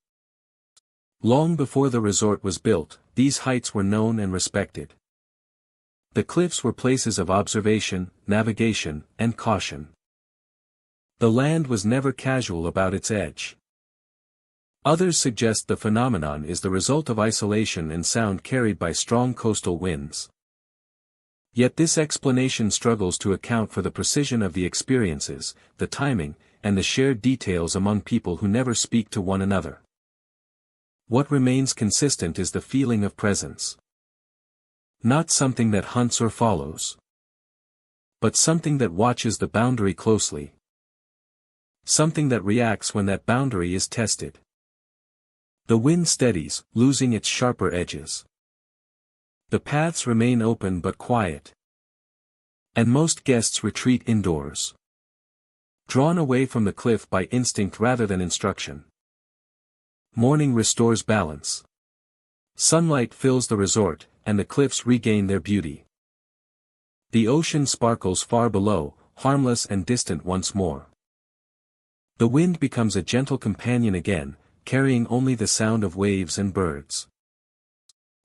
Long before the resort was built, these heights were known and respected. The cliffs were places of observation, navigation, and caution. The land was never casual about its edge. Others suggest the phenomenon is the result of isolation and sound carried by strong coastal winds. Yet this explanation struggles to account for the precision of the experiences, the timing, and the shared details among people who never speak to one another. What remains consistent is the feeling of presence. Not something that hunts or follows, but something that watches the boundary closely. Something that reacts when that boundary is tested. The wind steadies, losing its sharper edges. The paths remain open but quiet. And most guests retreat indoors. Drawn away from the cliff by instinct rather than instruction. Morning restores balance. Sunlight fills the resort, and the cliffs regain their beauty. The ocean sparkles far below, harmless and distant once more. The wind becomes a gentle companion again, carrying only the sound of waves and birds.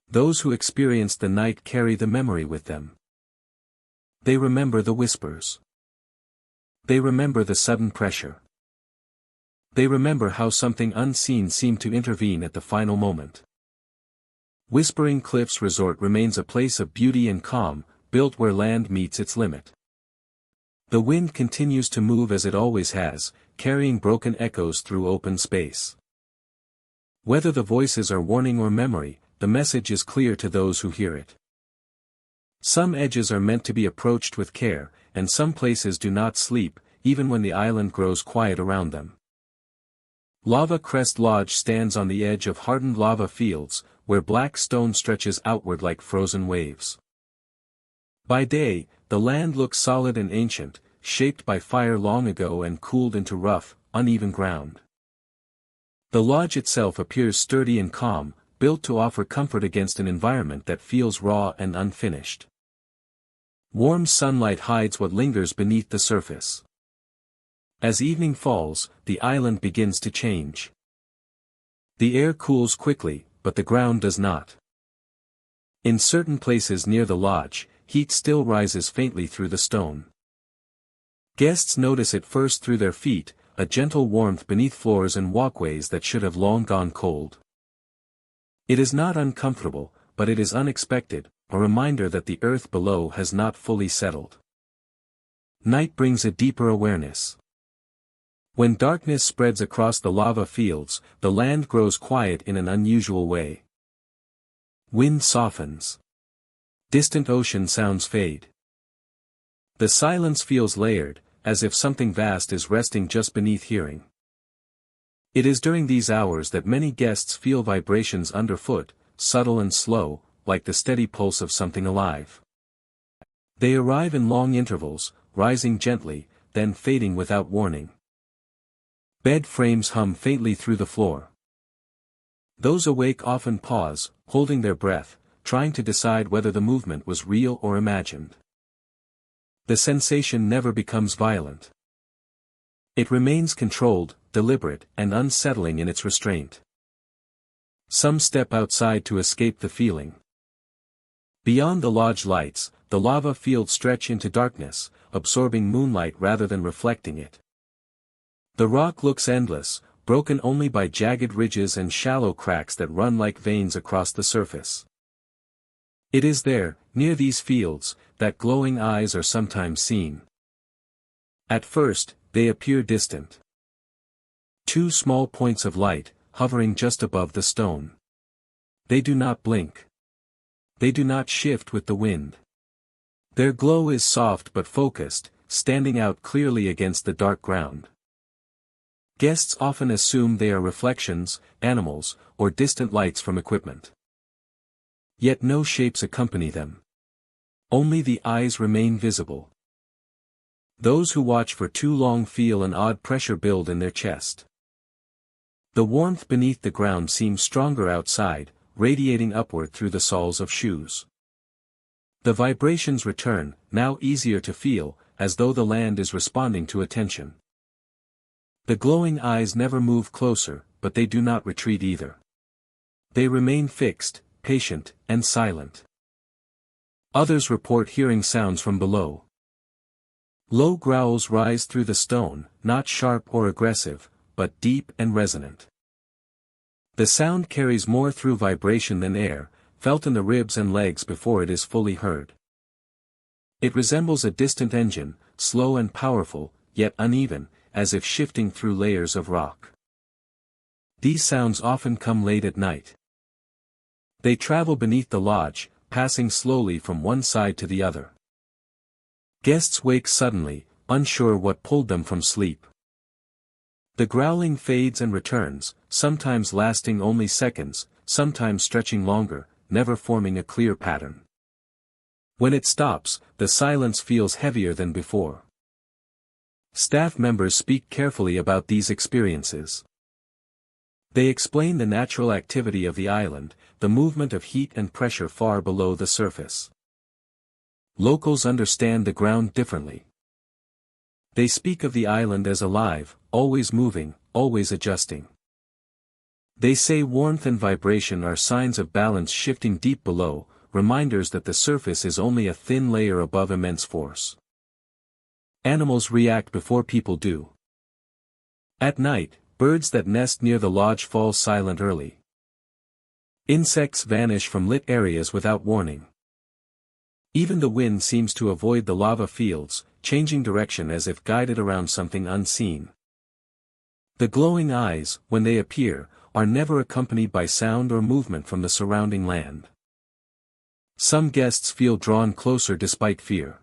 Those who experienced the night carry the memory with them. They remember the whispers. They remember the sudden pressure. They remember how something unseen seemed to intervene at the final moment. Whispering Cliffs Resort remains a place of beauty and calm, built where land meets its limit. The wind continues to move as it always has, carrying broken echoes through open space. Whether the voices are warning or memory, the message is clear to those who hear it. Some edges are meant to be approached with care, and some places do not sleep, even when the island grows quiet around them. Lava Crest Lodge stands on the edge of hardened lava fields, where black stone stretches outward like frozen waves. By day, the land looks solid and ancient, shaped by fire long ago and cooled into rough, uneven ground. The lodge itself appears sturdy and calm, built to offer comfort against an environment that feels raw and unfinished. Warm sunlight hides what lingers beneath the surface. As evening falls, the island begins to change. The air cools quickly, but the ground does not. In certain places near the lodge, heat still rises faintly through the stone. Guests notice it first through their feet, a gentle warmth beneath floors and walkways that should have long gone cold. It is not uncomfortable, but it is unexpected, a reminder that the earth below has not fully settled. Night brings a deeper awareness. When darkness spreads across the lava fields, the land grows quiet in an unusual way. Wind softens. Distant ocean sounds fade. The silence feels layered, as if something vast is resting just beneath hearing. It is during these hours that many guests feel vibrations underfoot, subtle and slow, like the steady pulse of something alive. They arrive in long intervals, rising gently, then fading without warning. Bed frames hum faintly through the floor. Those awake often pause, holding their breath, trying to decide whether the movement was real or imagined. The sensation never becomes violent. It remains controlled, deliberate, and unsettling in its restraint. Some step outside to escape the feeling. Beyond the lodge lights, the lava fields stretch into darkness, absorbing moonlight rather than reflecting it. The rock looks endless, broken only by jagged ridges and shallow cracks that run like veins across the surface. It is there, near these fields, that glowing eyes are sometimes seen. At first, they appear distant. Two small points of light, hovering just above the stone. They do not blink. they do not shift with the wind. Their glow is soft but focused, standing out clearly against the dark ground. Guests often assume they are reflections, animals, or distant lights from equipment. Yet no shapes accompany them. Only the eyes remain visible. Those who watch for too long feel an odd pressure build in their chest. The warmth beneath the ground seems stronger outside, radiating upward through the soles of shoes. The vibrations return, now easier to feel, as though the land is responding to attention. The glowing eyes never move closer, but they do not retreat either. They remain fixed, patient, and silent. Others report hearing sounds from below. Low growls rise through the stone, not sharp or aggressive, but deep and resonant. The sound carries more through vibration than air, felt in the ribs and legs before it is fully heard. It resembles a distant engine, slow and powerful, yet uneven, as if shifting through layers of rock. These sounds often come late at night. They travel beneath the lodge, passing slowly from one side to the other. Guests wake suddenly, unsure what pulled them from sleep. The growling fades and returns, sometimes lasting only seconds, sometimes stretching longer, never forming a clear pattern. When it stops, the silence feels heavier than before. Staff members speak carefully about these experiences. They explain the natural activity of the island, the movement of heat and pressure far below the surface. Locals understand the ground differently. They speak of the island as alive, always moving, always adjusting. They say warmth and vibration are signs of balance shifting deep below, reminders that the surface is only a thin layer above immense force. Animals react before people do. At night, birds that nest near the lodge fall silent early. Insects vanish from lit areas without warning. Even the wind seems to avoid the lava fields, changing direction as if guided around something unseen. The glowing eyes, when they appear, are never accompanied by sound or movement from the surrounding land. Some guests feel drawn closer despite fear.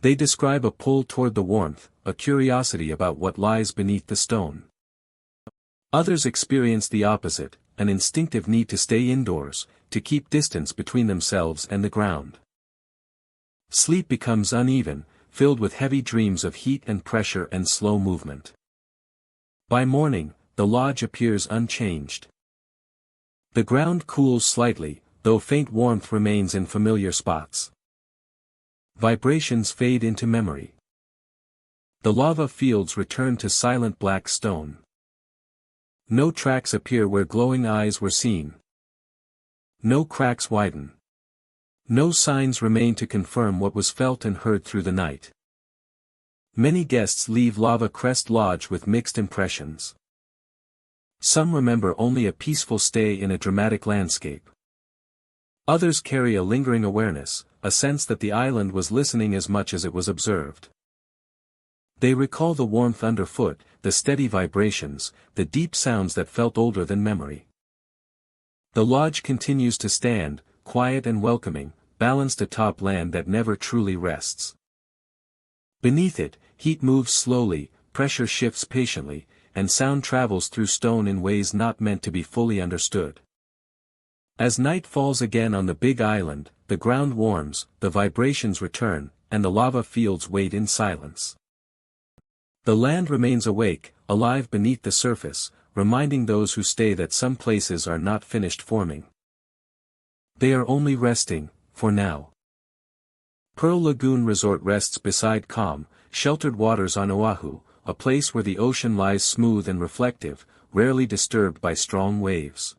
They describe a pull toward the warmth, a curiosity about what lies beneath the stone. Others experience the opposite, an instinctive need to stay indoors, to keep distance between themselves and the ground. Sleep becomes uneven, filled with heavy dreams of heat and pressure and slow movement. By morning, the lodge appears unchanged. The ground cools slightly, though faint warmth remains in familiar spots. Vibrations fade into memory. The lava fields return to silent black stone. No tracks appear where glowing eyes were seen. No cracks widen. No signs remain to confirm what was felt and heard through the night. Many guests leave Lava Crest Lodge with mixed impressions. Some remember only a peaceful stay in a dramatic landscape. Others carry a lingering awareness, a sense that the island was listening as much as it was observed. They recall the warmth underfoot, the steady vibrations, the deep sounds that felt older than memory. The lodge continues to stand, quiet and welcoming, balanced atop land that never truly rests. Beneath it, heat moves slowly, pressure shifts patiently, and sound travels through stone in ways not meant to be fully understood. As night falls again on the Big Island, the ground warms, the vibrations return, and the lava fields wait in silence. The land remains awake, alive beneath the surface, reminding those who stay that some places are not finished forming. They are only resting, for now. Pearl Lagoon Resort rests beside calm, sheltered waters on Oahu, a place where the ocean lies smooth and reflective, rarely disturbed by strong waves.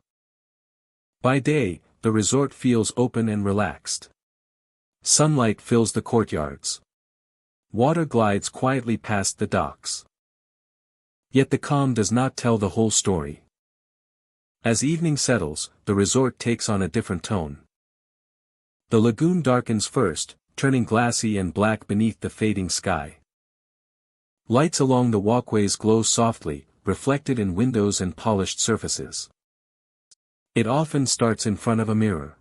By day, the resort feels open and relaxed. Sunlight fills the courtyards. Water glides quietly past the docks. Yet the calm does not tell the whole story. As evening settles, the resort takes on a different tone. The lagoon darkens first, turning glassy and black beneath the fading sky. Lights along the walkways glow softly, reflected in windows and polished surfaces. It often starts in front of a mirror.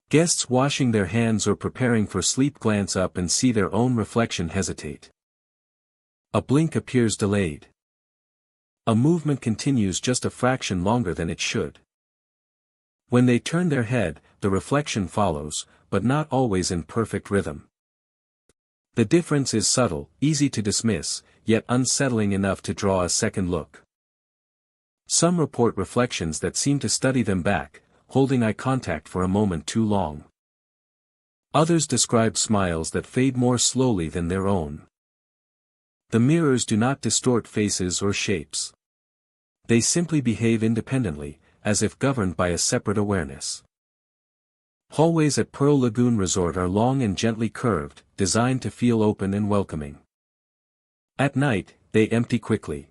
Guests washing their hands or preparing for sleep glance up and see their own reflection hesitate. A blink appears delayed. A movement continues just a fraction longer than it should. When they turn their head, the reflection follows, but not always in perfect rhythm. The difference is subtle, easy to dismiss, yet unsettling enough to draw a second look. Some report reflections that seem to study them back, holding eye contact for a moment too long. Others describe smiles that fade more slowly than their own. The mirrors do not distort faces or shapes. They simply behave independently, as if governed by a separate awareness. Hallways at Pearl Lagoon Resort are long and gently curved, designed to feel open and welcoming. At night, they empty quickly.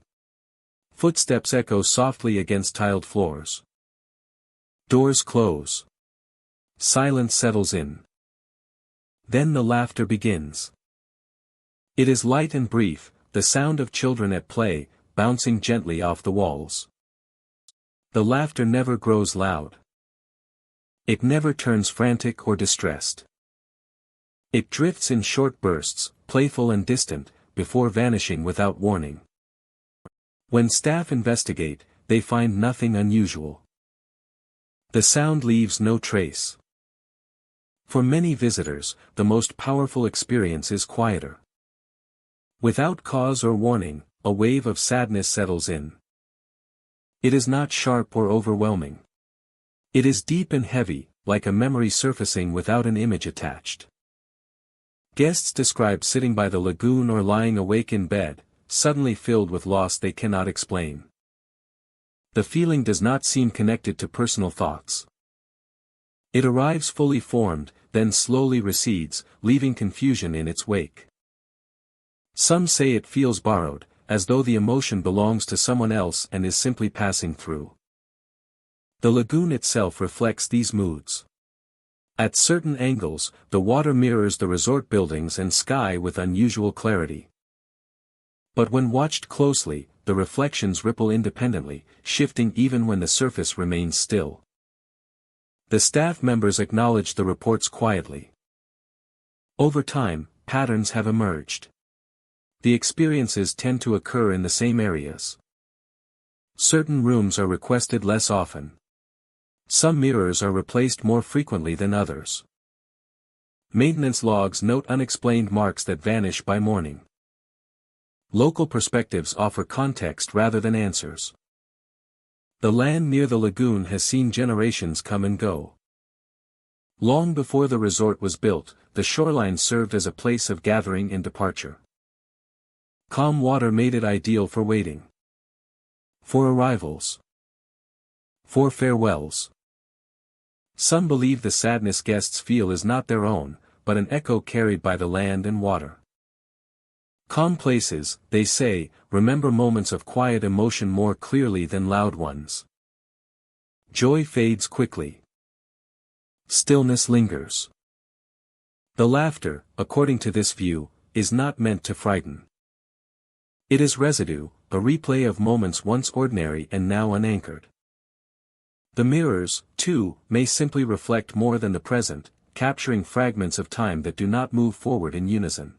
Footsteps echo softly against tiled floors. Doors close. Silence settles in. Then the laughter begins. It is light and brief, the sound of children at play, bouncing gently off the walls. The laughter never grows loud. It never turns frantic or distressed. It drifts in short bursts, playful and distant, before vanishing without warning. When staff investigate, they find nothing unusual. The sound leaves no trace. For many visitors, the most powerful experience is quieter. Without cause or warning, a wave of sadness settles in. It is not sharp or overwhelming. It is deep and heavy, like a memory surfacing without an image attached. Guests describe sitting by the lagoon or lying awake in bed, suddenly filled with loss they cannot explain. The feeling does not seem connected to personal thoughts. It arrives fully formed, then slowly recedes, leaving confusion in its wake. Some say it feels borrowed, as though the emotion belongs to someone else and is simply passing through. The lagoon itself reflects these moods. At certain angles, the water mirrors the resort buildings and sky with unusual clarity. But when watched closely, the reflections ripple independently, shifting even when the surface remains still. The staff members acknowledge the reports quietly. Over time, patterns have emerged. The experiences tend to occur in the same areas. Certain rooms are requested less often. Some mirrors are replaced more frequently than others. Maintenance logs note unexplained marks that vanish by morning. Local perspectives offer context rather than answers. The land near the lagoon has seen generations come and go. Long before the resort was built, the shoreline served as a place of gathering and departure. Calm water made it ideal for waiting. For arrivals. For farewells. Some believe the sadness guests feel is not their own, but an echo carried by the land and water. Calm places, they say, remember moments of quiet emotion more clearly than loud ones. Joy fades quickly. Stillness lingers. The laughter, according to this view, is not meant to frighten. It is residue, a replay of moments once ordinary and now unanchored. The mirrors, too, may simply reflect more than the present, capturing fragments of time that do not move forward in unison.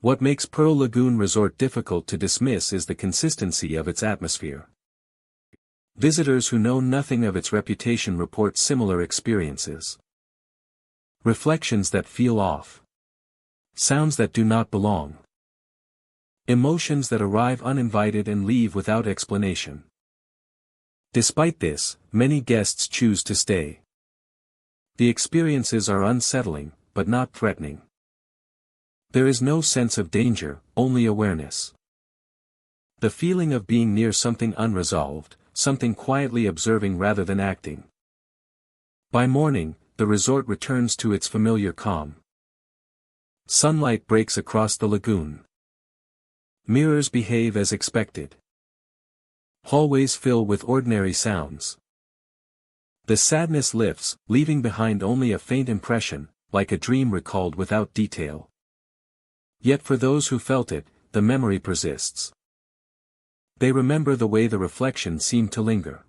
What makes Pearl Lagoon Resort difficult to dismiss is the consistency of its atmosphere. Visitors who know nothing of its reputation report similar experiences. Reflections that feel off. Sounds that do not belong. Emotions that arrive uninvited and leave without explanation. Despite this, many guests choose to stay. The experiences are unsettling, but not threatening. There is no sense of danger, only awareness. The feeling of being near something unresolved, something quietly observing rather than acting. By morning, the resort returns to its familiar calm. Sunlight breaks across the lagoon. Mirrors behave as expected. Hallways fill with ordinary sounds. The sadness lifts, leaving behind only a faint impression, like a dream recalled without detail. Yet for those who felt it, the memory persists. They remember the way the reflection seemed to linger.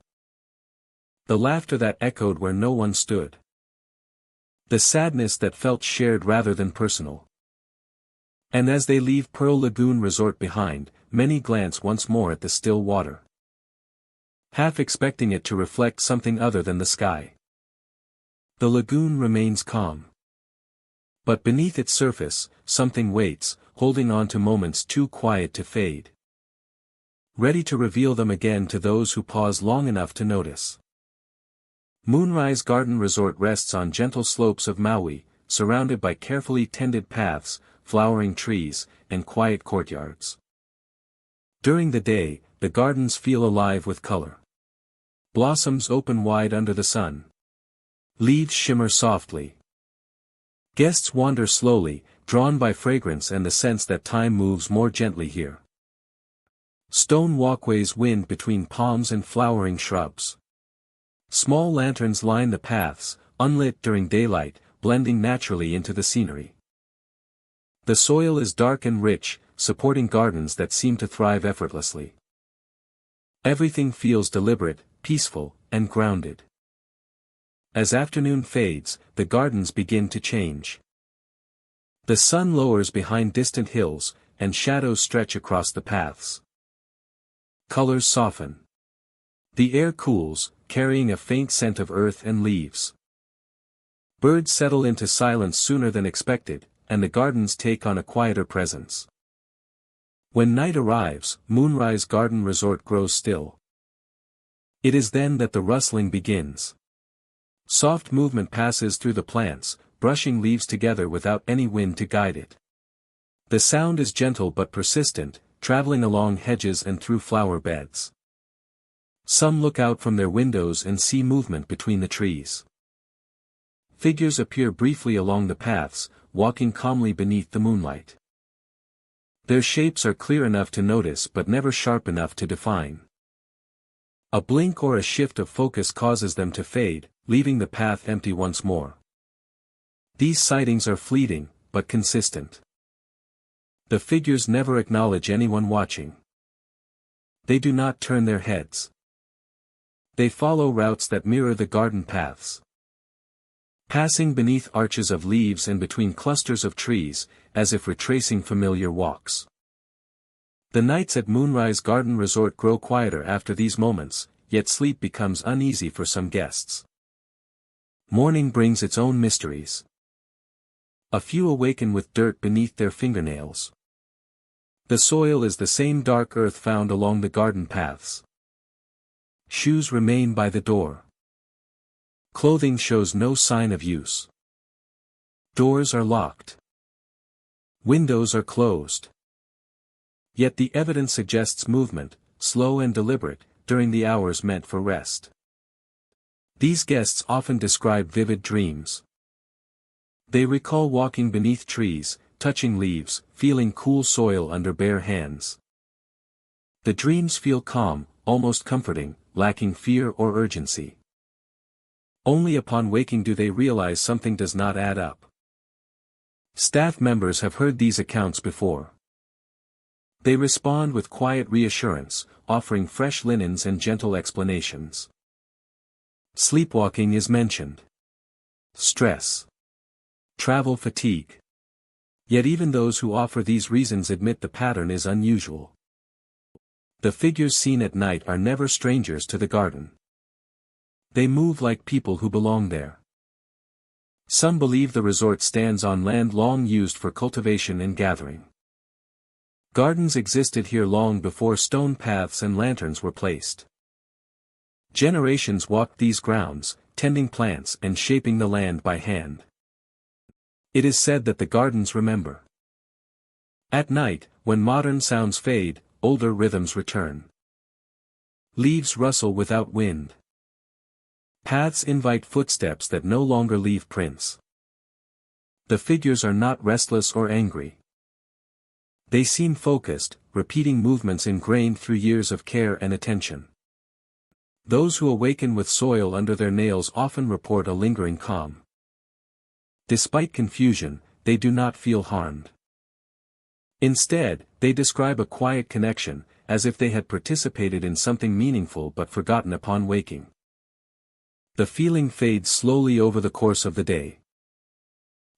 The laughter that echoed where no one stood. The sadness that felt shared rather than personal. And as they leave Pearl Lagoon Resort behind, many glance once more at the still water, half expecting it to reflect something other than the sky. The lagoon remains calm. But beneath its surface, something waits, holding on to moments too quiet to fade, ready to reveal them again to those who pause long enough to notice. Moonrise Garden Resort rests on gentle slopes of Maui, surrounded by carefully tended paths, flowering trees, and quiet courtyards. During the day, the gardens feel alive with color. Blossoms open wide under the sun. Leaves shimmer softly. Guests wander slowly, drawn by fragrance and the sense that time moves more gently here. Stone walkways wind between palms and flowering shrubs. Small lanterns line the paths, unlit during daylight, blending naturally into the scenery. The soil is dark and rich, supporting gardens that seem to thrive effortlessly. Everything feels deliberate, peaceful, and grounded. As afternoon fades, the gardens begin to change. The sun lowers behind distant hills, and shadows stretch across the paths. Colors soften. The air cools, carrying a faint scent of earth and leaves. Birds settle into silence sooner than expected, and the gardens take on a quieter presence. When night arrives, Moonrise Garden Resort grows still. It is then that the rustling begins. Soft movement passes through the plants, brushing leaves together without any wind to guide it. The sound is gentle but persistent, traveling along hedges and through flower beds. Some look out from their windows and see movement between the trees. Figures appear briefly along the paths, walking calmly beneath the moonlight. Their shapes are clear enough to notice but never sharp enough to define. A blink or a shift of focus causes them to fade, leaving the path empty once more. These sightings are fleeting, but consistent. The figures never acknowledge anyone watching. They do not turn their heads. They follow routes that mirror the garden paths. Passing beneath arches of leaves and between clusters of trees, as if retracing familiar walks. The nights at Moonrise Garden Resort grow quieter after these moments, yet sleep becomes uneasy for some guests. Morning brings its own mysteries. A few awaken with dirt beneath their fingernails. The soil is the same dark earth found along the garden paths. Shoes remain by the door. Clothing shows no sign of use. Doors are locked. Windows are closed. Yet the evidence suggests movement, slow and deliberate, during the hours meant for rest. These guests often describe vivid dreams. They recall walking beneath trees, touching leaves, feeling cool soil under bare hands. The dreams feel calm, almost comforting, lacking fear or urgency. Only upon waking do they realize something does not add up. Staff members have heard these accounts before. They respond with quiet reassurance, offering fresh linens and gentle explanations. Sleepwalking is mentioned. Stress. Travel fatigue. Yet even those who offer these reasons admit the pattern is unusual. The figures seen at night are never strangers to the garden. They move like people who belong there. Some believe the resort stands on land long used for cultivation and gathering. Gardens existed here long before stone paths and lanterns were placed. Generations walked these grounds, tending plants and shaping the land by hand. It is said that the gardens remember. At night, when modern sounds fade, older rhythms return. Leaves rustle without wind. Paths invite footsteps that no longer leave prints. The figures are not restless or angry. They seem focused, repeating movements ingrained through years of care and attention. Those who awaken with soil under their nails often report a lingering calm. Despite confusion, they do not feel harmed. Instead, they describe a quiet connection, as if they had participated in something meaningful but forgotten upon waking. The feeling fades slowly over the course of the day.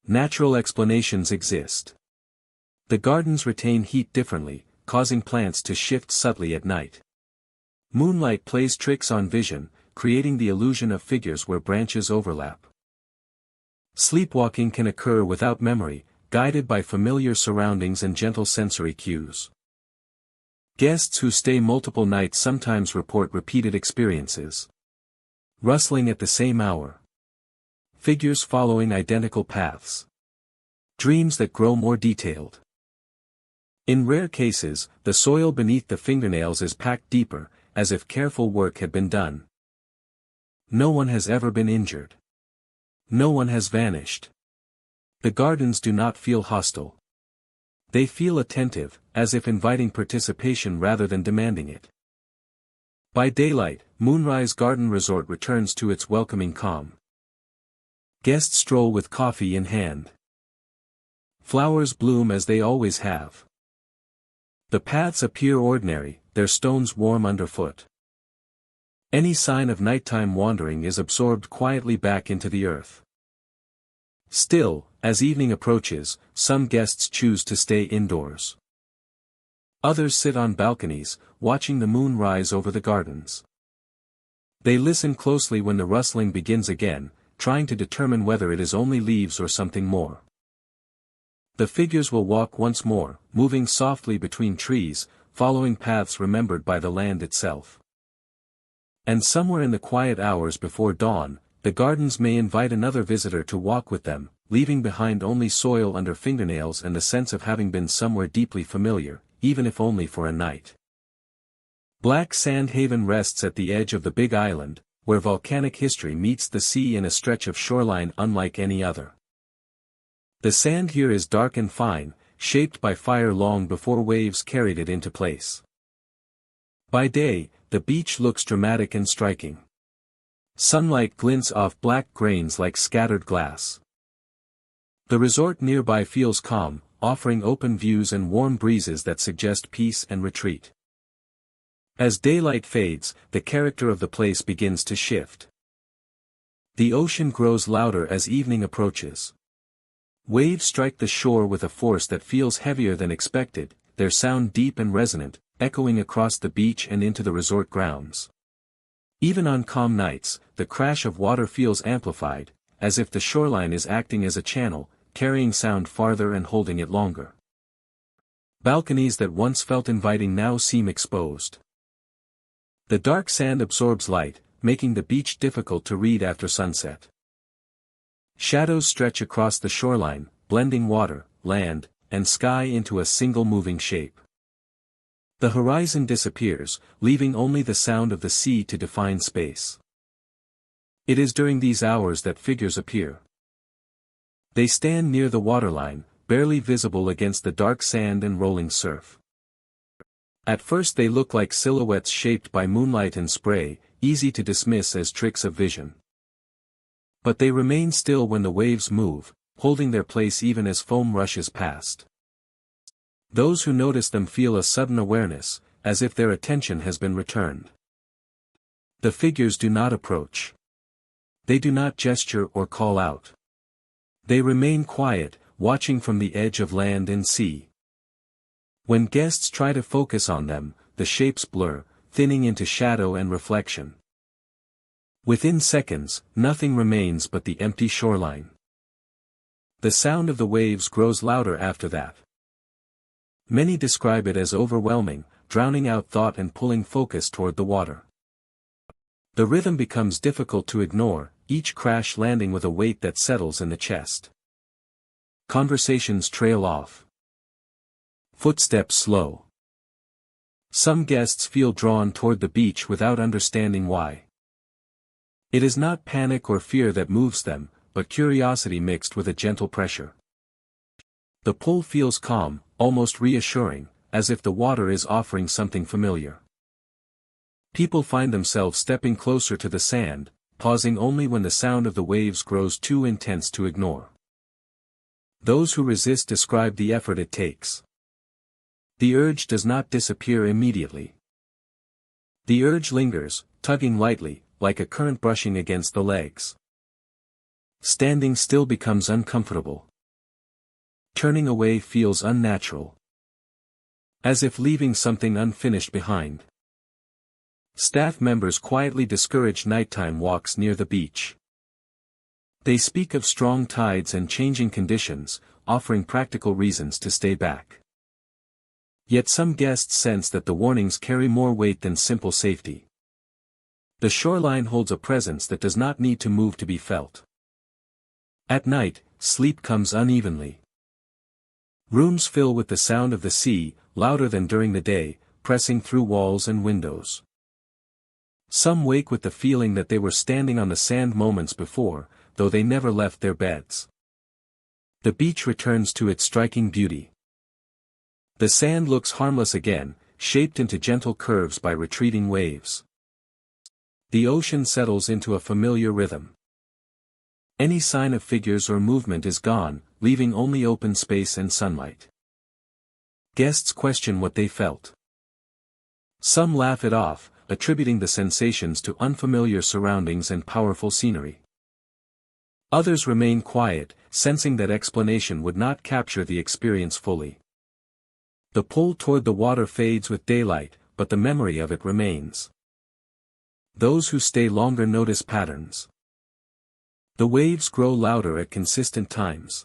Natural explanations exist. The gardens retain heat differently, causing plants to shift subtly at night. Moonlight plays tricks on vision, creating the illusion of figures where branches overlap. Sleepwalking can occur without memory, guided by familiar surroundings and gentle sensory cues. Guests who stay multiple nights sometimes report repeated experiences. Rustling at the same hour. Figures following identical paths. Dreams that grow more detailed. In rare cases, the soil beneath the fingernails is packed deeper, as if careful work had been done. No one has ever been injured. No one has vanished. The gardens do not feel hostile. They feel attentive, as if inviting participation rather than demanding it. By daylight, Moonrise Garden Resort returns to its welcoming calm. Guests stroll with coffee in hand. Flowers bloom as they always have. The paths appear ordinary, their stones warm underfoot. Any sign of nighttime wandering is absorbed quietly back into the earth. Still, as evening approaches, some guests choose to stay indoors. Others sit on balconies, watching the moon rise over the gardens. They listen closely when the rustling begins again, trying to determine whether it is only leaves or something more. The figures will walk once more, moving softly between trees, following paths remembered by the land itself. And somewhere in the quiet hours before dawn, the gardens may invite another visitor to walk with them, leaving behind only soil under fingernails and the sense of having been somewhere deeply familiar, even if only for a night. Black Sand Haven rests at the edge of the Big Island, where volcanic history meets the sea in a stretch of shoreline unlike any other. The sand here is dark and fine, shaped by fire long before waves carried it into place. By day, the beach looks dramatic and striking. Sunlight glints off black grains like scattered glass. The resort nearby feels calm, offering open views and warm breezes that suggest peace and retreat. As daylight fades, the character of the place begins to shift. The ocean grows louder as evening approaches. Waves strike the shore with a force that feels heavier than expected, their sound deep and resonant, echoing across the beach and into the resort grounds. Even on calm nights, the crash of water feels amplified, as if the shoreline is acting as a channel, carrying sound farther and holding it longer. Balconies that once felt inviting now seem exposed. The dark sand absorbs light, making the beach difficult to read after sunset. Shadows stretch across the shoreline, blending water, land, and sky into a single moving shape. The horizon disappears, leaving only the sound of the sea to define space. It is during these hours that figures appear. They stand near the waterline, barely visible against the dark sand and rolling surf. At first they look like silhouettes shaped by moonlight and spray, easy to dismiss as tricks of vision. But they remain still when the waves move, holding their place even as foam rushes past. Those who notice them feel a sudden awareness, as if their attention has been returned. The figures do not approach. They do not gesture or call out. They remain quiet, watching from the edge of land and sea. When guests try to focus on them, the shapes blur, thinning into shadow and reflection. Within seconds, nothing remains but the empty shoreline. The sound of the waves grows louder after that. Many describe it as overwhelming, drowning out thought and pulling focus toward the water. The rhythm becomes difficult to ignore, each crash landing with a weight that settles in the chest. Conversations trail off. Footsteps slow. Some guests feel drawn toward the beach without understanding why. It is not panic or fear that moves them, but curiosity mixed with a gentle pressure. The pull feels calm, almost reassuring, as if the water is offering something familiar. People find themselves stepping closer to the sand, pausing only when the sound of the waves grows too intense to ignore. Those who resist describe the effort it takes. The urge does not disappear immediately. The urge lingers, tugging lightly, like a current brushing against the legs. Standing still becomes uncomfortable. Turning away feels unnatural. As if leaving something unfinished behind. Staff members quietly discourage nighttime walks near the beach. They speak of strong tides and changing conditions, offering practical reasons to stay back. Yet some guests sense that the warnings carry more weight than simple safety. The shoreline holds a presence that does not need to move to be felt. At night, sleep comes unevenly. Rooms fill with the sound of the sea, louder than during the day, pressing through walls and windows. Some wake with the feeling that they were standing on the sand moments before, though they never left their beds. The beach returns to its striking beauty. The sand looks harmless again, shaped into gentle curves by retreating waves. The ocean settles into a familiar rhythm. Any sign of figures or movement is gone, leaving only open space and sunlight. Guests question what they felt. Some laugh it off, attributing the sensations to unfamiliar surroundings and powerful scenery. Others remain quiet, sensing that explanation would not capture the experience fully. The pull toward the water fades with daylight, but the memory of it remains. Those who stay longer notice patterns. The waves grow louder at consistent times.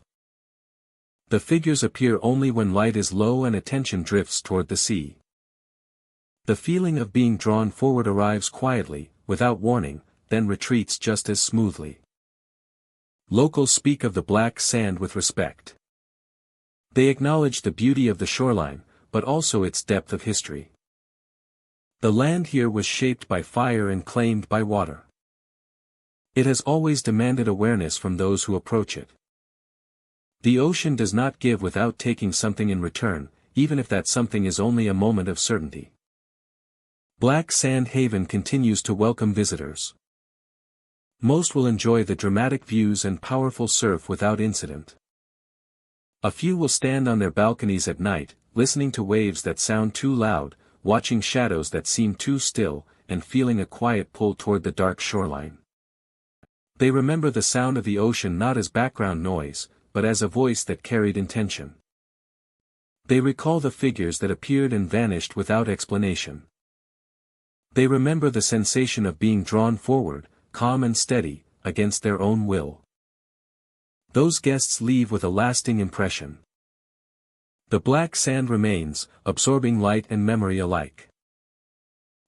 The figures appear only when light is low and attention drifts toward the sea. The feeling of being drawn forward arrives quietly, without warning, then retreats just as smoothly. Locals speak of the black sand with respect. They acknowledge the beauty of the shoreline, but also its depth of history. The land here was shaped by fire and claimed by water. It has always demanded awareness from those who approach it. The ocean does not give without taking something in return, even if that something is only a moment of certainty. Black Sand Haven continues to welcome visitors. Most will enjoy the dramatic views and powerful surf without incident. A few will stand on their balconies at night, listening to waves that sound too loud, watching shadows that seem too still, and feeling a quiet pull toward the dark shoreline. They remember the sound of the ocean not as background noise, but as a voice that carried intention. They recall the figures that appeared and vanished without explanation. They remember the sensation of being drawn forward, calm and steady, against their own will. Those guests leave with a lasting impression. The black sand remains, absorbing light and memory alike.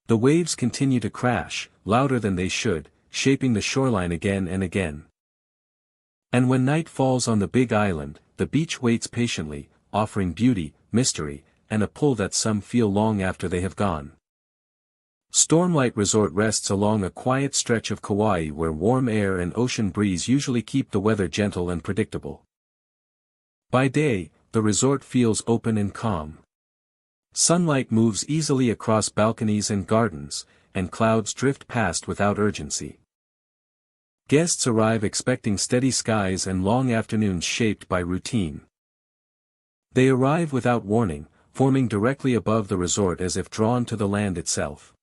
The waves continue to crash, louder than they should, shaping the shoreline again and again. And when night falls on the big island, the beach waits patiently, offering beauty, mystery, and a pull that some feel long after they have gone. Stormlight Resort rests along a quiet stretch of Kauai where warm air and ocean breeze usually keep the weather gentle and predictable. By day, the resort feels open and calm. Sunlight moves easily across balconies and gardens, and clouds drift past without urgency. Guests arrive expecting steady skies and long afternoons shaped by routine. They arrive without warning, forming directly above the resort as if drawn to the land itself.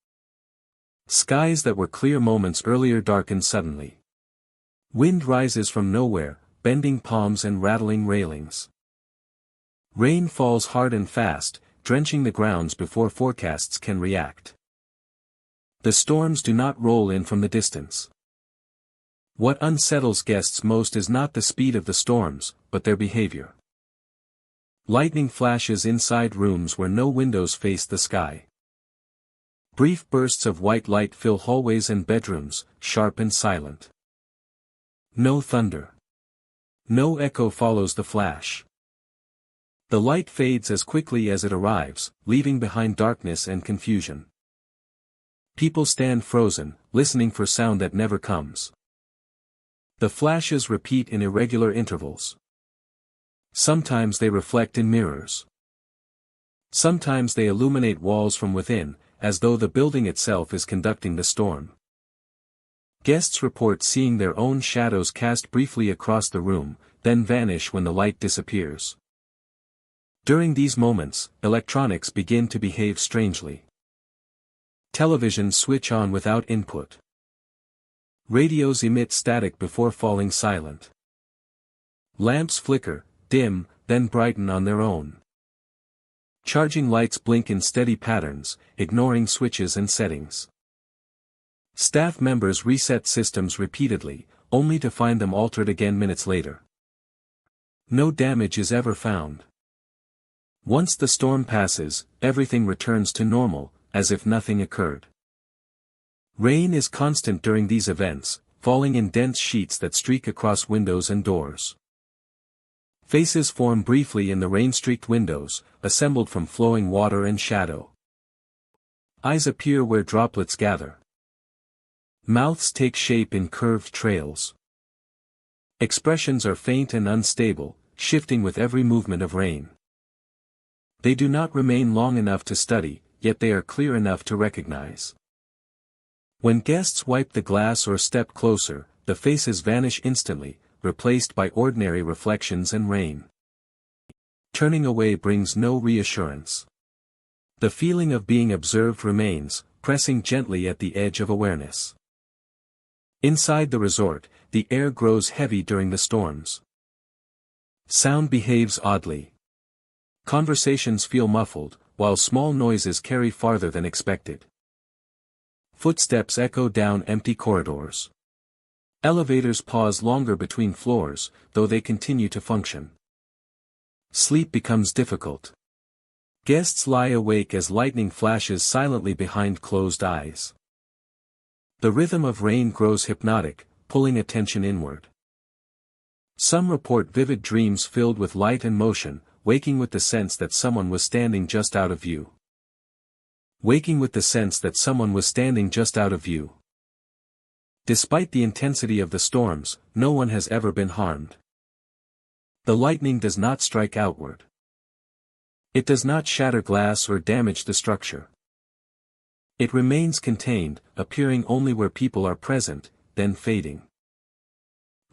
Skies that were clear moments earlier darken suddenly. Wind rises from nowhere, bending palms and rattling railings. Rain falls hard and fast, drenching the grounds before forecasts can react. The storms do not roll in from the distance. What unsettles guests most is not the speed of the storms, but their behavior. Lightning flashes inside rooms where no windows face the sky. Brief bursts of white light fill hallways and bedrooms, sharp and silent. No thunder. No echo follows the flash. The light fades as quickly as it arrives, leaving behind darkness and confusion. People stand frozen, listening for sound that never comes. The flashes repeat in irregular intervals. Sometimes they reflect in mirrors. Sometimes they illuminate walls from within, as though the building itself is conducting the storm. Guests report seeing their own shadows cast briefly across the room, then vanish when the light disappears. During these moments, electronics begin to behave strangely. Televisions switch on without input. Radios emit static before falling silent. Lamps flicker, dim, then brighten on their own. Charging lights blink in steady patterns, ignoring switches and settings. Staff members reset systems repeatedly, only to find them altered again minutes later. No damage is ever found. Once the storm passes, everything returns to normal, as if nothing occurred. Rain is constant during these events, falling in dense sheets that streak across windows and doors. Faces form briefly in the rain-streaked windows, assembled from flowing water and shadow. Eyes appear where droplets gather. Mouths take shape in curved trails. Expressions are faint and unstable, shifting with every movement of rain. They do not remain long enough to study, yet they are clear enough to recognize. When guests wipe the glass or step closer, the faces vanish instantly, replaced by ordinary reflections and rain. Turning away brings no reassurance. The feeling of being observed remains, pressing gently at the edge of awareness. Inside the resort, the air grows heavy during the storms. Sound behaves oddly. Conversations feel muffled, while small noises carry farther than expected. Footsteps echo down empty corridors. Elevators pause longer between floors, though they continue to function. Sleep becomes difficult. Guests lie awake as lightning flashes silently behind closed eyes. The rhythm of rain grows hypnotic, pulling attention inward. Some report vivid dreams filled with light and motion, waking with the sense that someone was standing just out of view. Despite the intensity of the storms, no one has ever been harmed. The lightning does not strike outward. It does not shatter glass or damage the structure. It remains contained, appearing only where people are present, then fading.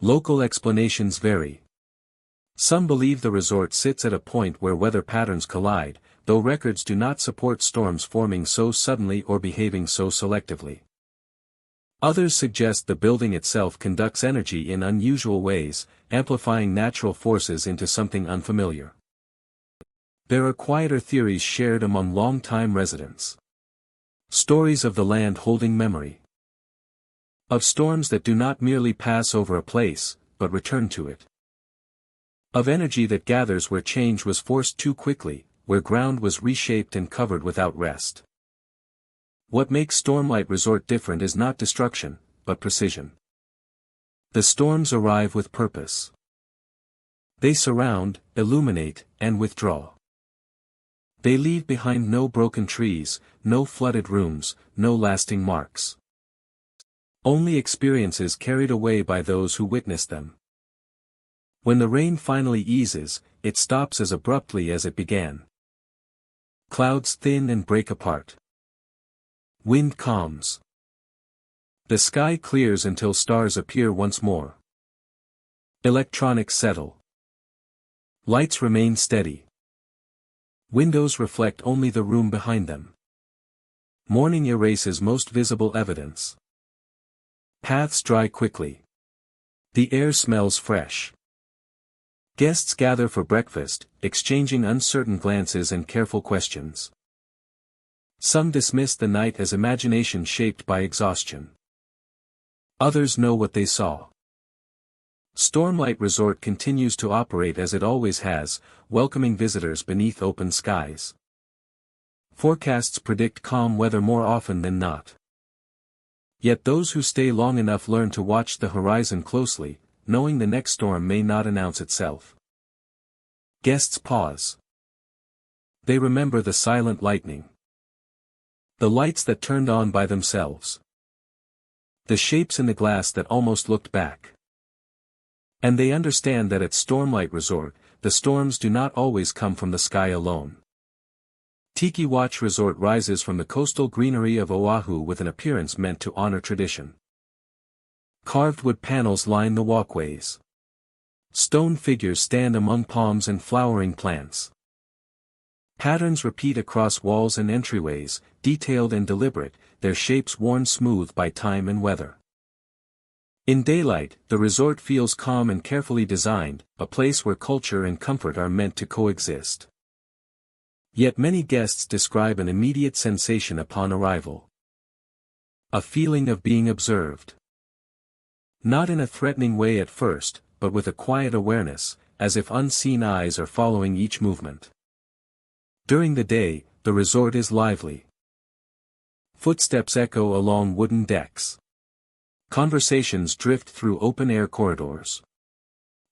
Local explanations vary. Some believe the resort sits at a point where weather patterns collide, though records do not support storms forming so suddenly or behaving so selectively. Others suggest the building itself conducts energy in unusual ways, amplifying natural forces into something unfamiliar. There are quieter theories shared among long-time residents. Stories of the land holding memory. Of storms that do not merely pass over a place, but return to it. Of energy that gathers where change was forced too quickly, where ground was reshaped and covered without rest. What makes Stormlight Resort different is not destruction, but precision. The storms arrive with purpose. They surround, illuminate, and withdraw. They leave behind no broken trees, no flooded rooms, no lasting marks. Only experiences carried away by those who witnessed them. When the rain finally eases, it stops as abruptly as it began. Clouds thin and break apart. Wind calms. The sky clears until stars appear once more. Electronics settle. Lights remain steady. Windows reflect only the room behind them. Morning erases most visible evidence. Paths dry quickly. The air smells fresh. Guests gather for breakfast, exchanging uncertain glances and careful questions. Some dismiss the night as imagination shaped by exhaustion. Others know what they saw. Stormlight Resort continues to operate as it always has, welcoming visitors beneath open skies. Forecasts predict calm weather more often than not. Yet those who stay long enough learn to watch the horizon closely, knowing the next storm may not announce itself. Guests pause. They remember the silent lightning. The lights that turned on by themselves. The shapes in the glass that almost looked back. And they understand that at Stormlight Resort, the storms do not always come from the sky alone. Tiki Watch Resort rises from the coastal greenery of Oahu with an appearance meant to honor tradition. Carved wood panels line the walkways. Stone figures stand among palms and flowering plants. Patterns repeat across walls and entryways, detailed and deliberate, their shapes worn smooth by time and weather. In daylight, the resort feels calm and carefully designed, a place where culture and comfort are meant to coexist. Yet many guests describe an immediate sensation upon arrival. A feeling of being observed. Not in a threatening way at first, but with a quiet awareness, as if unseen eyes are following each movement. During the day, the resort is lively. Footsteps echo along wooden decks. Conversations drift through open-air corridors.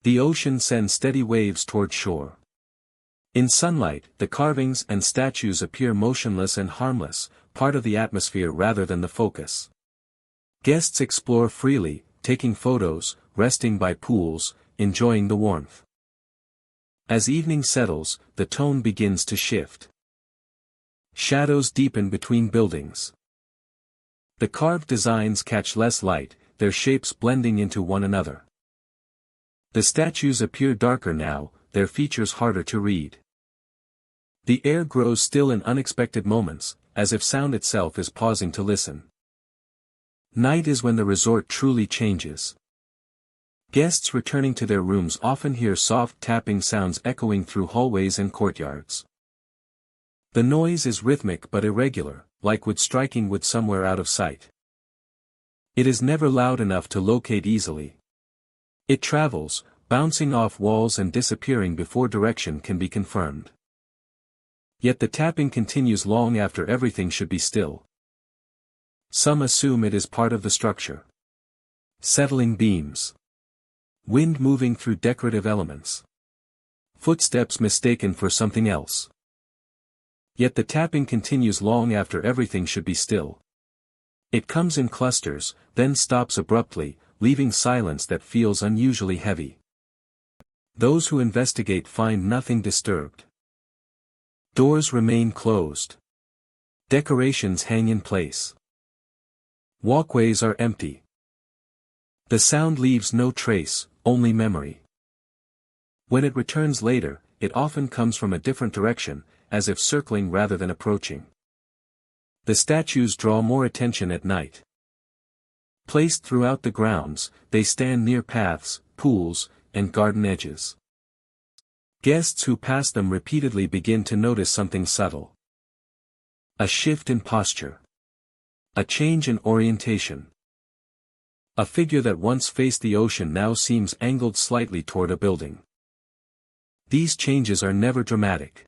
The ocean sends steady waves toward shore. In sunlight, the carvings and statues appear motionless and harmless, part of the atmosphere rather than the focus. Guests explore freely, taking photos, resting by pools, enjoying the warmth. As evening settles, the tone begins to shift. Shadows deepen between buildings. The carved designs catch less light, their shapes blending into one another. The statues appear darker now, their features harder to read. The air grows still in unexpected moments, as if sound itself is pausing to listen. Night is when the resort truly changes. Guests returning to their rooms often hear soft tapping sounds echoing through hallways and courtyards. The noise is rhythmic but irregular, like wood striking wood somewhere out of sight. It is never loud enough to locate easily. It travels, bouncing off walls and disappearing before direction can be confirmed. Yet the tapping continues long after everything should be still. Some assume it is part of the structure. Settling beams. Wind moving through decorative elements. Footsteps mistaken for something else. Yet the tapping continues long after everything should be still. It comes in clusters, then stops abruptly, leaving silence that feels unusually heavy. Those who investigate find nothing disturbed. Doors remain closed. Decorations hang in place. Walkways are empty. The sound leaves no trace, only memory. When it returns later, it often comes from a different direction, as if circling rather than approaching. The statues draw more attention at night. Placed throughout the grounds, they stand near paths, pools, and garden edges. Guests who pass them repeatedly begin to notice something subtle. A shift in posture. A change in orientation. A figure that once faced the ocean now seems angled slightly toward a building. These changes are never dramatic.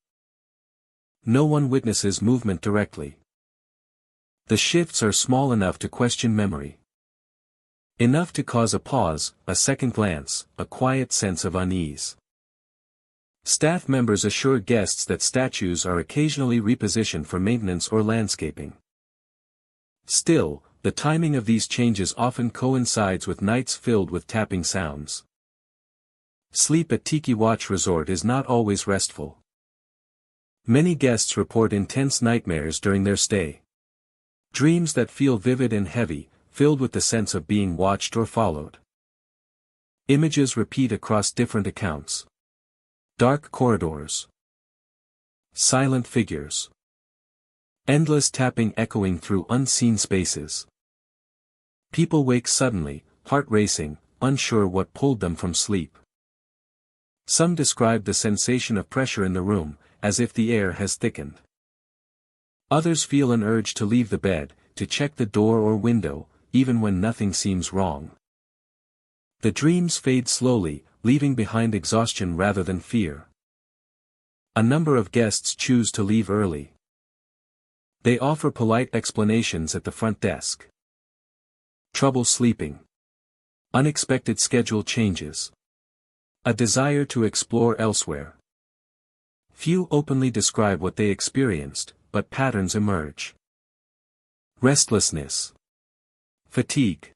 No one witnesses movement directly. The shifts are small enough to question memory. Enough to cause a pause, a second glance, a quiet sense of unease. Staff members assure guests that statues are occasionally repositioned for maintenance or landscaping. Still, the timing of these changes often coincides with nights filled with tapping sounds. Sleep at Tiki Watch Resort is not always restful. Many guests report intense nightmares during their stay. Dreams that feel vivid and heavy, filled with the sense of being watched or followed. Images repeat across different accounts. Dark corridors. Silent figures. Endless tapping echoing through unseen spaces. People wake suddenly, heart racing, unsure what pulled them from sleep. Some describe the sensation of pressure in the room, as if the air has thickened. Others feel an urge to leave the bed, to check the door or window, even when nothing seems wrong. The dreams fade slowly, leaving behind exhaustion rather than fear. A number of guests choose to leave early. They offer polite explanations at the front desk. Trouble sleeping. Unexpected schedule changes. A desire to explore elsewhere. Few openly describe what they experienced, but patterns emerge. Restlessness. Fatigue.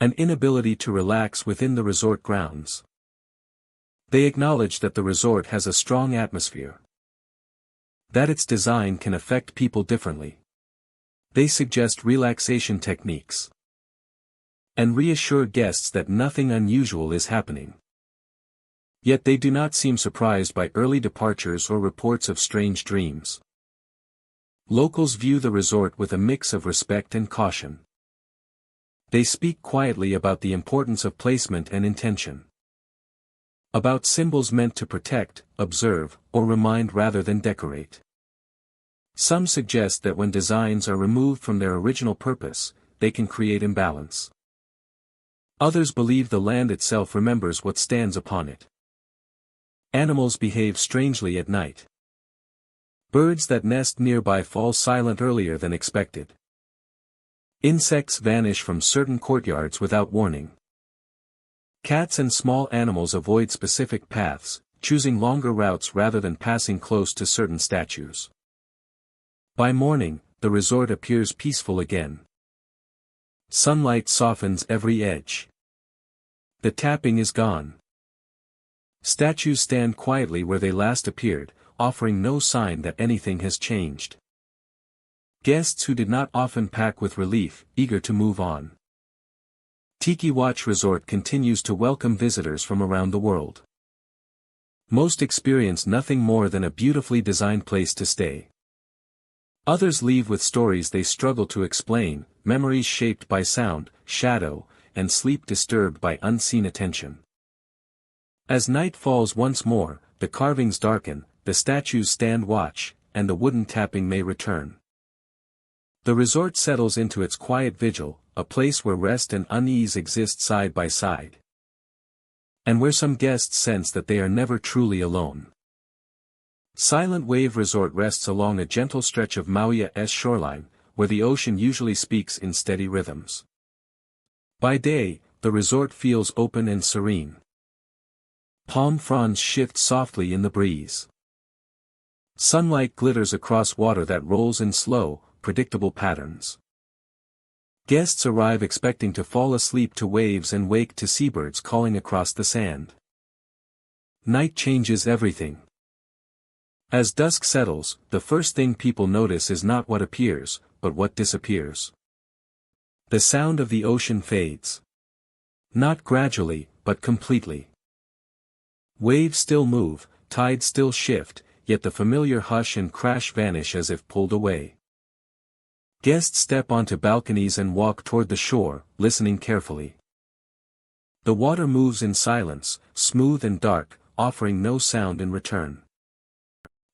An inability to relax within the resort grounds. They acknowledge that the resort has a strong atmosphere. That its design can affect people differently. They suggest relaxation techniques. And reassure guests that nothing unusual is happening. Yet they do not seem surprised by early departures or reports of strange dreams. Locals view the resort with a mix of respect and caution. They speak quietly about the importance of placement and intention. About symbols meant to protect, observe, or remind rather than decorate. Some suggest that when designs are removed from their original purpose, they can create imbalance. Others believe the land itself remembers what stands upon it. Animals behave strangely at night. Birds that nest nearby fall silent earlier than expected. Insects vanish from certain courtyards without warning. Cats and small animals avoid specific paths, choosing longer routes rather than passing close to certain statues. By morning, the resort appears peaceful again. Sunlight softens every edge. The tapping is gone. Statues stand quietly where they last appeared, offering no sign that anything has changed. Guests who did not often pack with relief, eager to move on. Tiki Watch Resort continues to welcome visitors from around the world. Most experience nothing more than a beautifully designed place to stay. Others leave with stories they struggle to explain, memories shaped by sound, shadow, and sleep disturbed by unseen attention. As night falls once more, the carvings darken, the statues stand watch, and the wooden tapping may return. The resort settles into its quiet vigil, a place where rest and unease exist side by side. And where some guests sense that they are never truly alone. Silent Wave Resort rests along a gentle stretch of Mauia's shoreline, where the ocean usually speaks in steady rhythms. By day, the resort feels open and serene. Palm fronds shift softly in the breeze. Sunlight glitters across water that rolls in slow, predictable patterns. Guests arrive expecting to fall asleep to waves and wake to seabirds calling across the sand. Night changes everything. As dusk settles, the first thing people notice is not what appears, but what disappears. The sound of the ocean fades. Not gradually, but completely. Waves still move, tides still shift, yet the familiar hush and crash vanish as if pulled away. Guests step onto balconies and walk toward the shore, listening carefully. The water moves in silence, smooth and dark, offering no sound in return.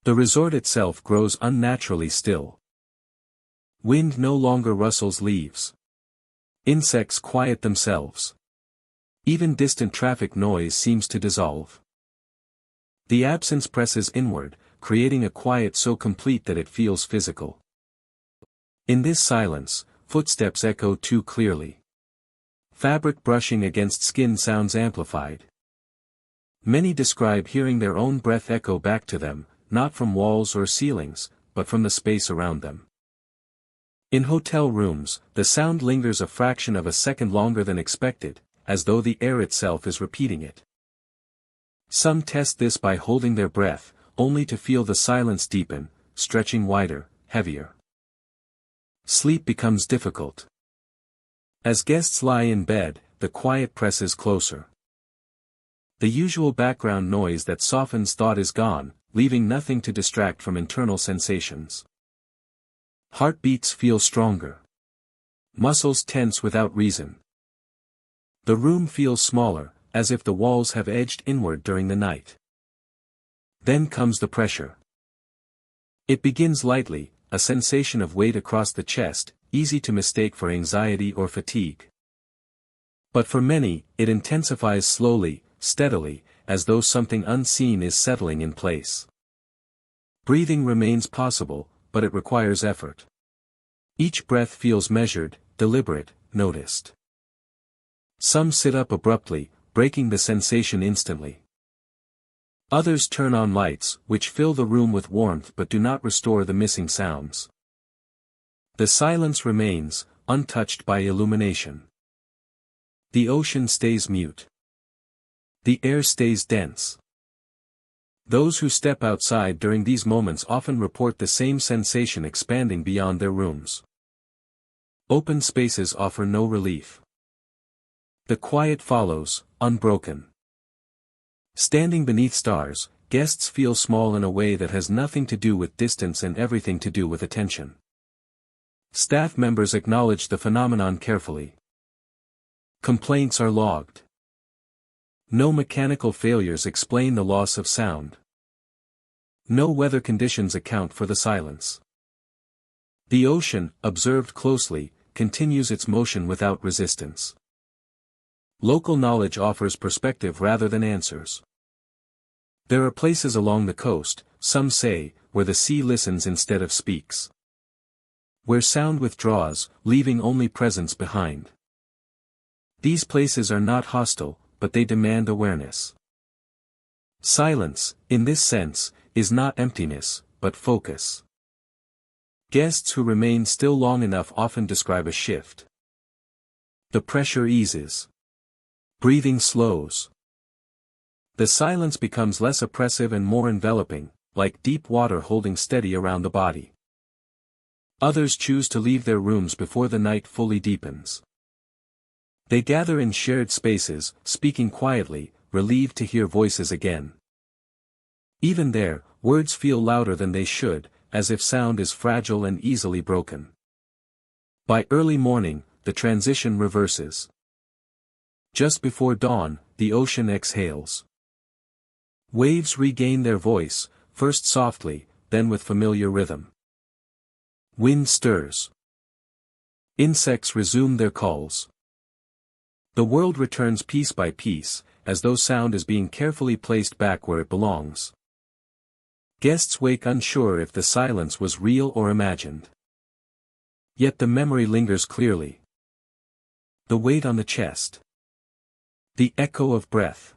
The resort itself grows unnaturally still. Wind no longer rustles leaves. Insects quiet themselves. Even distant traffic noise seems to dissolve. The absence presses inward, creating a quiet so complete that it feels physical. In this silence, footsteps echo too clearly. Fabric brushing against skin sounds amplified. Many describe hearing their own breath echo back to them, not from walls or ceilings, but from the space around them. In hotel rooms, the sound lingers a fraction of a second longer than expected, as though the air itself is repeating it. Some test this by holding their breath, only to feel the silence deepen, stretching wider, heavier. Sleep becomes difficult. As guests lie in bed, the quiet presses closer. The usual background noise that softens thought is gone, leaving nothing to distract from internal sensations. Heartbeats feel stronger. Muscles tense without reason. The room feels smaller, as if the walls have edged inward during the night. Then comes the pressure. It begins lightly, a sensation of weight across the chest, easy to mistake for anxiety or fatigue. But for many, it intensifies slowly, steadily, as though something unseen is settling in place. Breathing remains possible, but it requires effort. Each breath feels measured, deliberate, noticed. Some sit up abruptly, breaking the sensation instantly. Others turn on lights, which fill the room with warmth but do not restore the missing sounds. The silence remains, untouched by illumination. The ocean stays mute. The air stays dense. Those who step outside during these moments often report the same sensation expanding beyond their rooms. Open spaces offer no relief. The quiet follows, unbroken. Standing beneath stars, guests feel small in a way that has nothing to do with distance and everything to do with attention. Staff members acknowledge the phenomenon carefully. Complaints are logged. No mechanical failures explain the loss of sound. No weather conditions account for the silence. The ocean, observed closely, continues its motion without resistance. Local knowledge offers perspective rather than answers. There are places along the coast, some say, where the sea listens instead of speaks. Where sound withdraws, leaving only presence behind. These places are not hostile, but they demand awareness. Silence, in this sense, is not emptiness, but focus. Guests who remain still long enough often describe a shift. The pressure eases. Breathing slows. The silence becomes less oppressive and more enveloping, like deep water holding steady around the body. Others choose to leave their rooms before the night fully deepens. They gather in shared spaces, speaking quietly, relieved to hear voices again. Even there, words feel louder than they should, as if sound is fragile and easily broken. By early morning, the transition reverses. Just before dawn, the ocean exhales. Waves regain their voice, first softly, then with familiar rhythm. Wind stirs. Insects resume their calls. The world returns piece by piece, as though sound is being carefully placed back where it belongs. Guests wake unsure if the silence was real or imagined. Yet the memory lingers clearly. The weight on the chest. The echo of breath.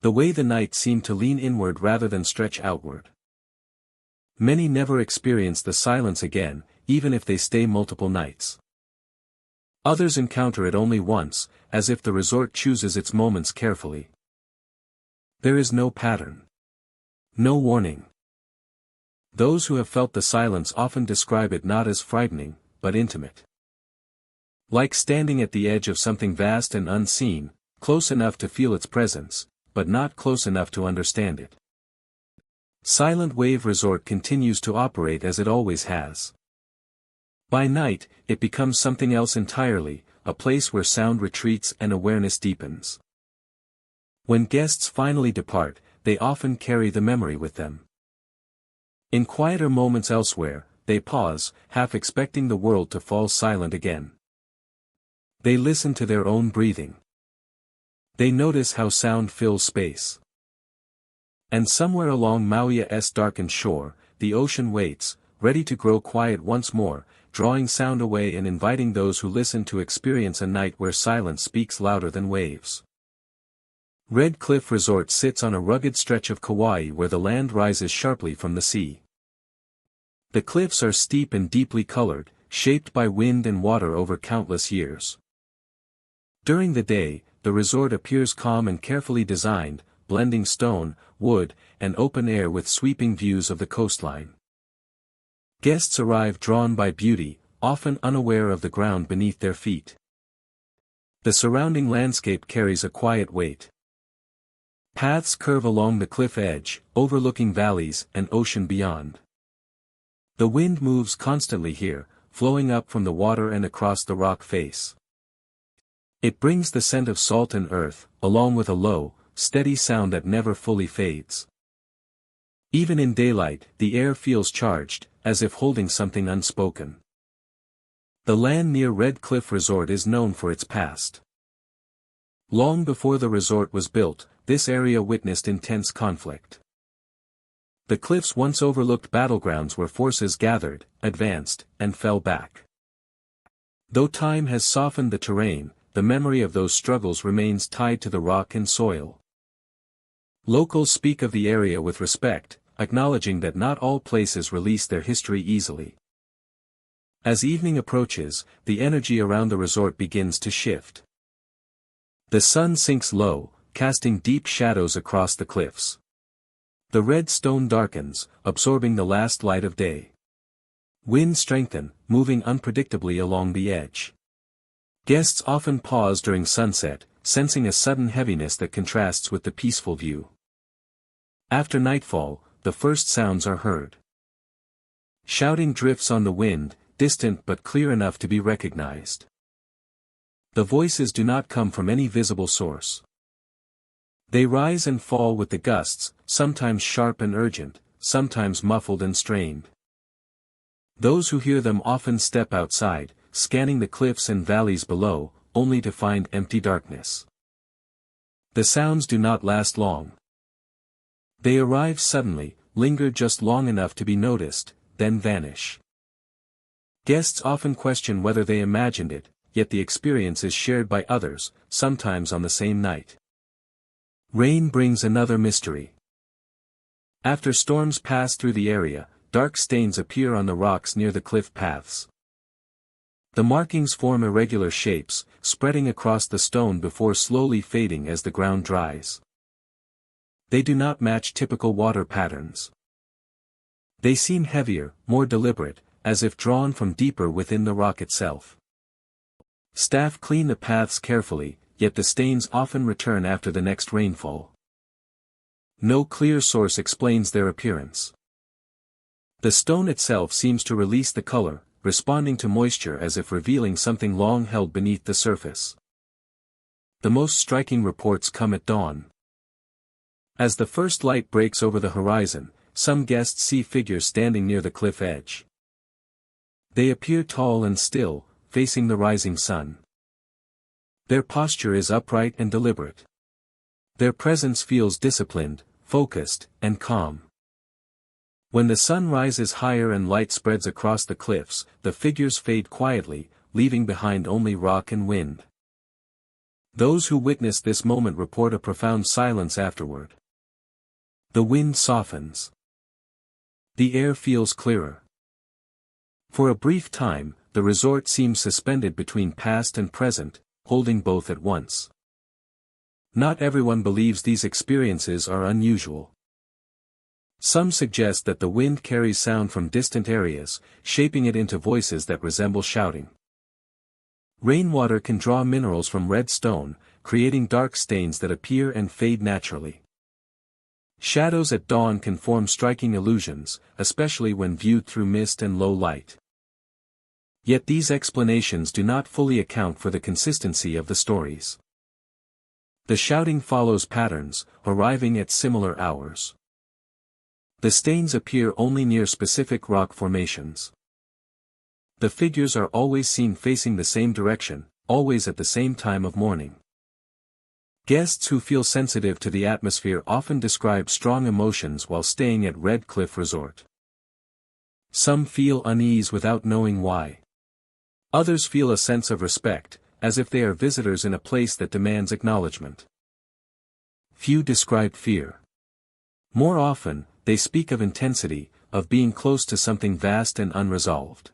The way the night seemed to lean inward rather than stretch outward. Many never experience the silence again, even if they stay multiple nights. Others encounter it only once, as if the resort chooses its moments carefully. There is no pattern. No warning. Those who have felt the silence often describe it not as frightening, but intimate. Like standing at the edge of something vast and unseen, close enough to feel its presence, but not close enough to understand it. Silent Wave Resort continues to operate as it always has. By night, it becomes something else entirely, a place where sound retreats and awareness deepens. When guests finally depart, they often carry the memory with them. In quieter moments elsewhere, they pause, half expecting the world to fall silent again. They listen to their own breathing. They notice how sound fills space. And somewhere along Mauia's darkened shore, the ocean waits, ready to grow quiet once more, drawing sound away and inviting those who listen to experience a night where silence speaks louder than waves. Red Cliff Resort sits on a rugged stretch of Kauai where the land rises sharply from the sea. The cliffs are steep and deeply colored, shaped by wind and water over countless years. During the day, the resort appears calm and carefully designed, blending stone, wood, and open air with sweeping views of the coastline. Guests arrive drawn by beauty, often unaware of the ground beneath their feet. The surrounding landscape carries a quiet weight. Paths curve along the cliff edge, overlooking valleys and ocean beyond. The wind moves constantly here, flowing up from the water and across the rock face. It brings the scent of salt and earth, along with a low, steady sound that never fully fades. Even in daylight, the air feels charged, as if holding something unspoken. The land near Red Cliff Resort is known for its past. Long before the resort was built, this area witnessed intense conflict. The cliffs once overlooked battlegrounds where forces gathered, advanced, and fell back. Though time has softened the terrain, the memory of those struggles remains tied to the rock and soil. Locals speak of the area with respect, acknowledging that not all places release their history easily. As evening approaches, the energy around the resort begins to shift. The sun sinks low, casting deep shadows across the cliffs. The red stone darkens, absorbing the last light of day. Winds strengthen, moving unpredictably along the edge. Guests often pause during sunset, sensing a sudden heaviness that contrasts with the peaceful view. After nightfall, the first sounds are heard. Shouting drifts on the wind, distant but clear enough to be recognized. The voices do not come from any visible source. They rise and fall with the gusts, sometimes sharp and urgent, sometimes muffled and strained. Those who hear them often step outside, scanning the cliffs and valleys below, only to find empty darkness. The sounds do not last long. They arrive suddenly, linger just long enough to be noticed, then vanish. Guests often question whether they imagined it, yet the experience is shared by others, sometimes on the same night. Rain brings another mystery. After storms pass through the area, dark stains appear on the rocks near the cliff paths. The markings form irregular shapes, spreading across the stone before slowly fading as the ground dries. They do not match typical water patterns. They seem heavier, more deliberate, as if drawn from deeper within the rock itself. Staff clean the paths carefully, yet the stains often return after the next rainfall. No clear source explains their appearance. The stone itself seems to release the color, responding to moisture as if revealing something long held beneath the surface. The most striking reports come at dawn. As the first light breaks over the horizon, some guests see figures standing near the cliff edge. They appear tall and still, facing the rising sun. Their posture is upright and deliberate. Their presence feels disciplined, focused, and calm. When the sun rises higher and light spreads across the cliffs, the figures fade quietly, leaving behind only rock and wind. Those who witness this moment report a profound silence afterward. The wind softens. The air feels clearer. For a brief time, the resort seems suspended between past and present, holding both at once. Not everyone believes these experiences are unusual. Some suggest that the wind carries sound from distant areas, shaping it into voices that resemble shouting. Rainwater can draw minerals from red stone, creating dark stains that appear and fade naturally. Shadows at dawn can form striking illusions, especially when viewed through mist and low light. Yet these explanations do not fully account for the consistency of the stories. The shouting follows patterns, arriving at similar hours. The stains appear only near specific rock formations. The figures are always seen facing the same direction, always at the same time of morning. Guests who feel sensitive to the atmosphere often describe strong emotions while staying at Red Cliff Resort. Some feel unease without knowing why. Others feel a sense of respect, as if they are visitors in a place that demands acknowledgement. Few describe fear. More often, they speak of intensity, of being close to something vast and unresolved.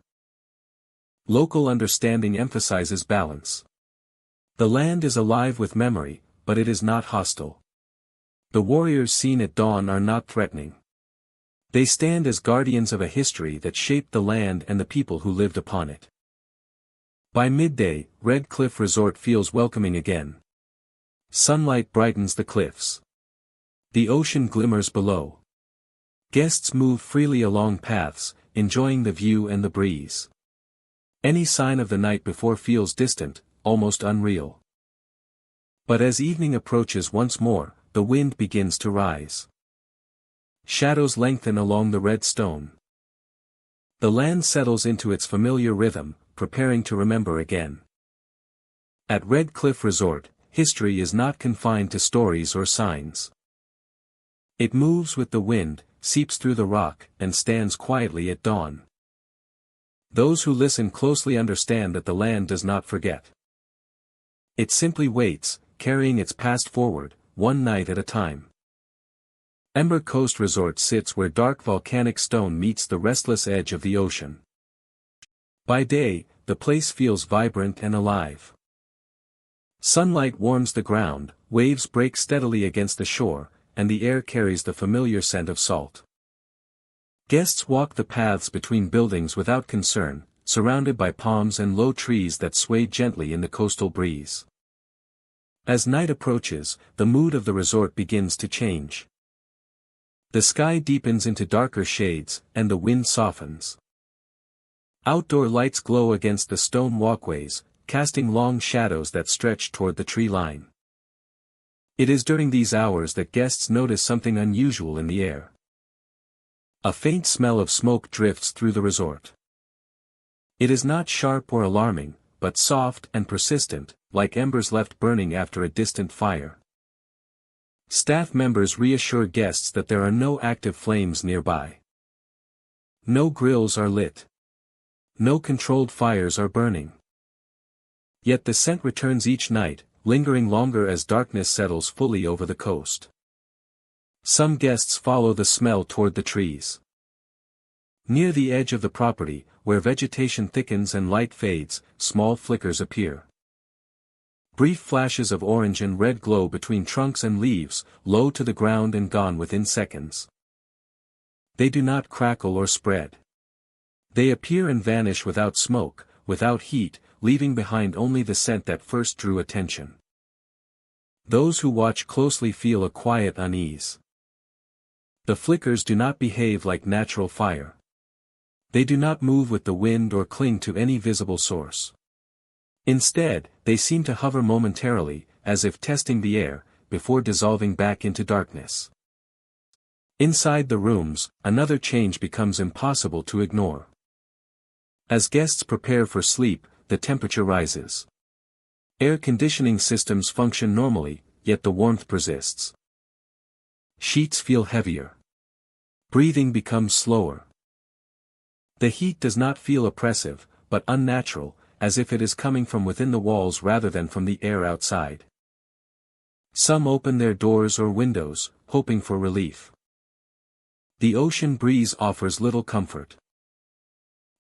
Local understanding emphasizes balance. The land is alive with memory, but it is not hostile. The warriors seen at dawn are not threatening. They stand as guardians of a history that shaped the land and the people who lived upon it. By midday, Red Cliff Resort feels welcoming again. Sunlight brightens the cliffs. The ocean glimmers below. Guests move freely along paths, enjoying the view and the breeze. Any sign of the night before feels distant, almost unreal. But as evening approaches once more, the wind begins to rise. Shadows lengthen along the red stone. The land settles into its familiar rhythm, preparing to remember again. At Red Cliff Resort, history is not confined to stories or signs. It moves with the wind, seeps through the rock, and stands quietly at dawn. Those who listen closely understand that the land does not forget. It simply waits, carrying its past forward, one night at a time. Ember Coast Resort sits where dark volcanic stone meets the restless edge of the ocean. By day, the place feels vibrant and alive. Sunlight warms the ground, waves break steadily against the shore, and the air carries the familiar scent of salt. Guests walk the paths between buildings without concern, surrounded by palms and low trees that sway gently in the coastal breeze. As night approaches, the mood of the resort begins to change. The sky deepens into darker shades, and the wind softens. Outdoor lights glow against the stone walkways, casting long shadows that stretch toward the tree line. It is during these hours that guests notice something unusual in the air. A faint smell of smoke drifts through the resort. It is not sharp or alarming, but soft and persistent, like embers left burning after a distant fire. Staff members reassure guests that there are no active flames nearby. No grills are lit. No controlled fires are burning. Yet the scent returns each night, lingering longer as darkness settles fully over the coast. Some guests follow the smell toward the trees. Near the edge of the property, where vegetation thickens and light fades, small flickers appear. Brief flashes of orange and red glow between trunks and leaves, low to the ground and gone within seconds. They do not crackle or spread. They appear and vanish without smoke, without heat, leaving behind only the scent that first drew attention. Those who watch closely feel a quiet unease. The flickers do not behave like natural fire. They do not move with the wind or cling to any visible source. Instead, they seem to hover momentarily, as if testing the air, before dissolving back into darkness. Inside the rooms, another change becomes impossible to ignore. As guests prepare for sleep, the temperature rises. Air conditioning systems function normally, yet the warmth persists. Sheets feel heavier. Breathing becomes slower. The heat does not feel oppressive, but unnatural, as if it is coming from within the walls rather than from the air outside. Some open their doors or windows, hoping for relief. The ocean breeze offers little comfort.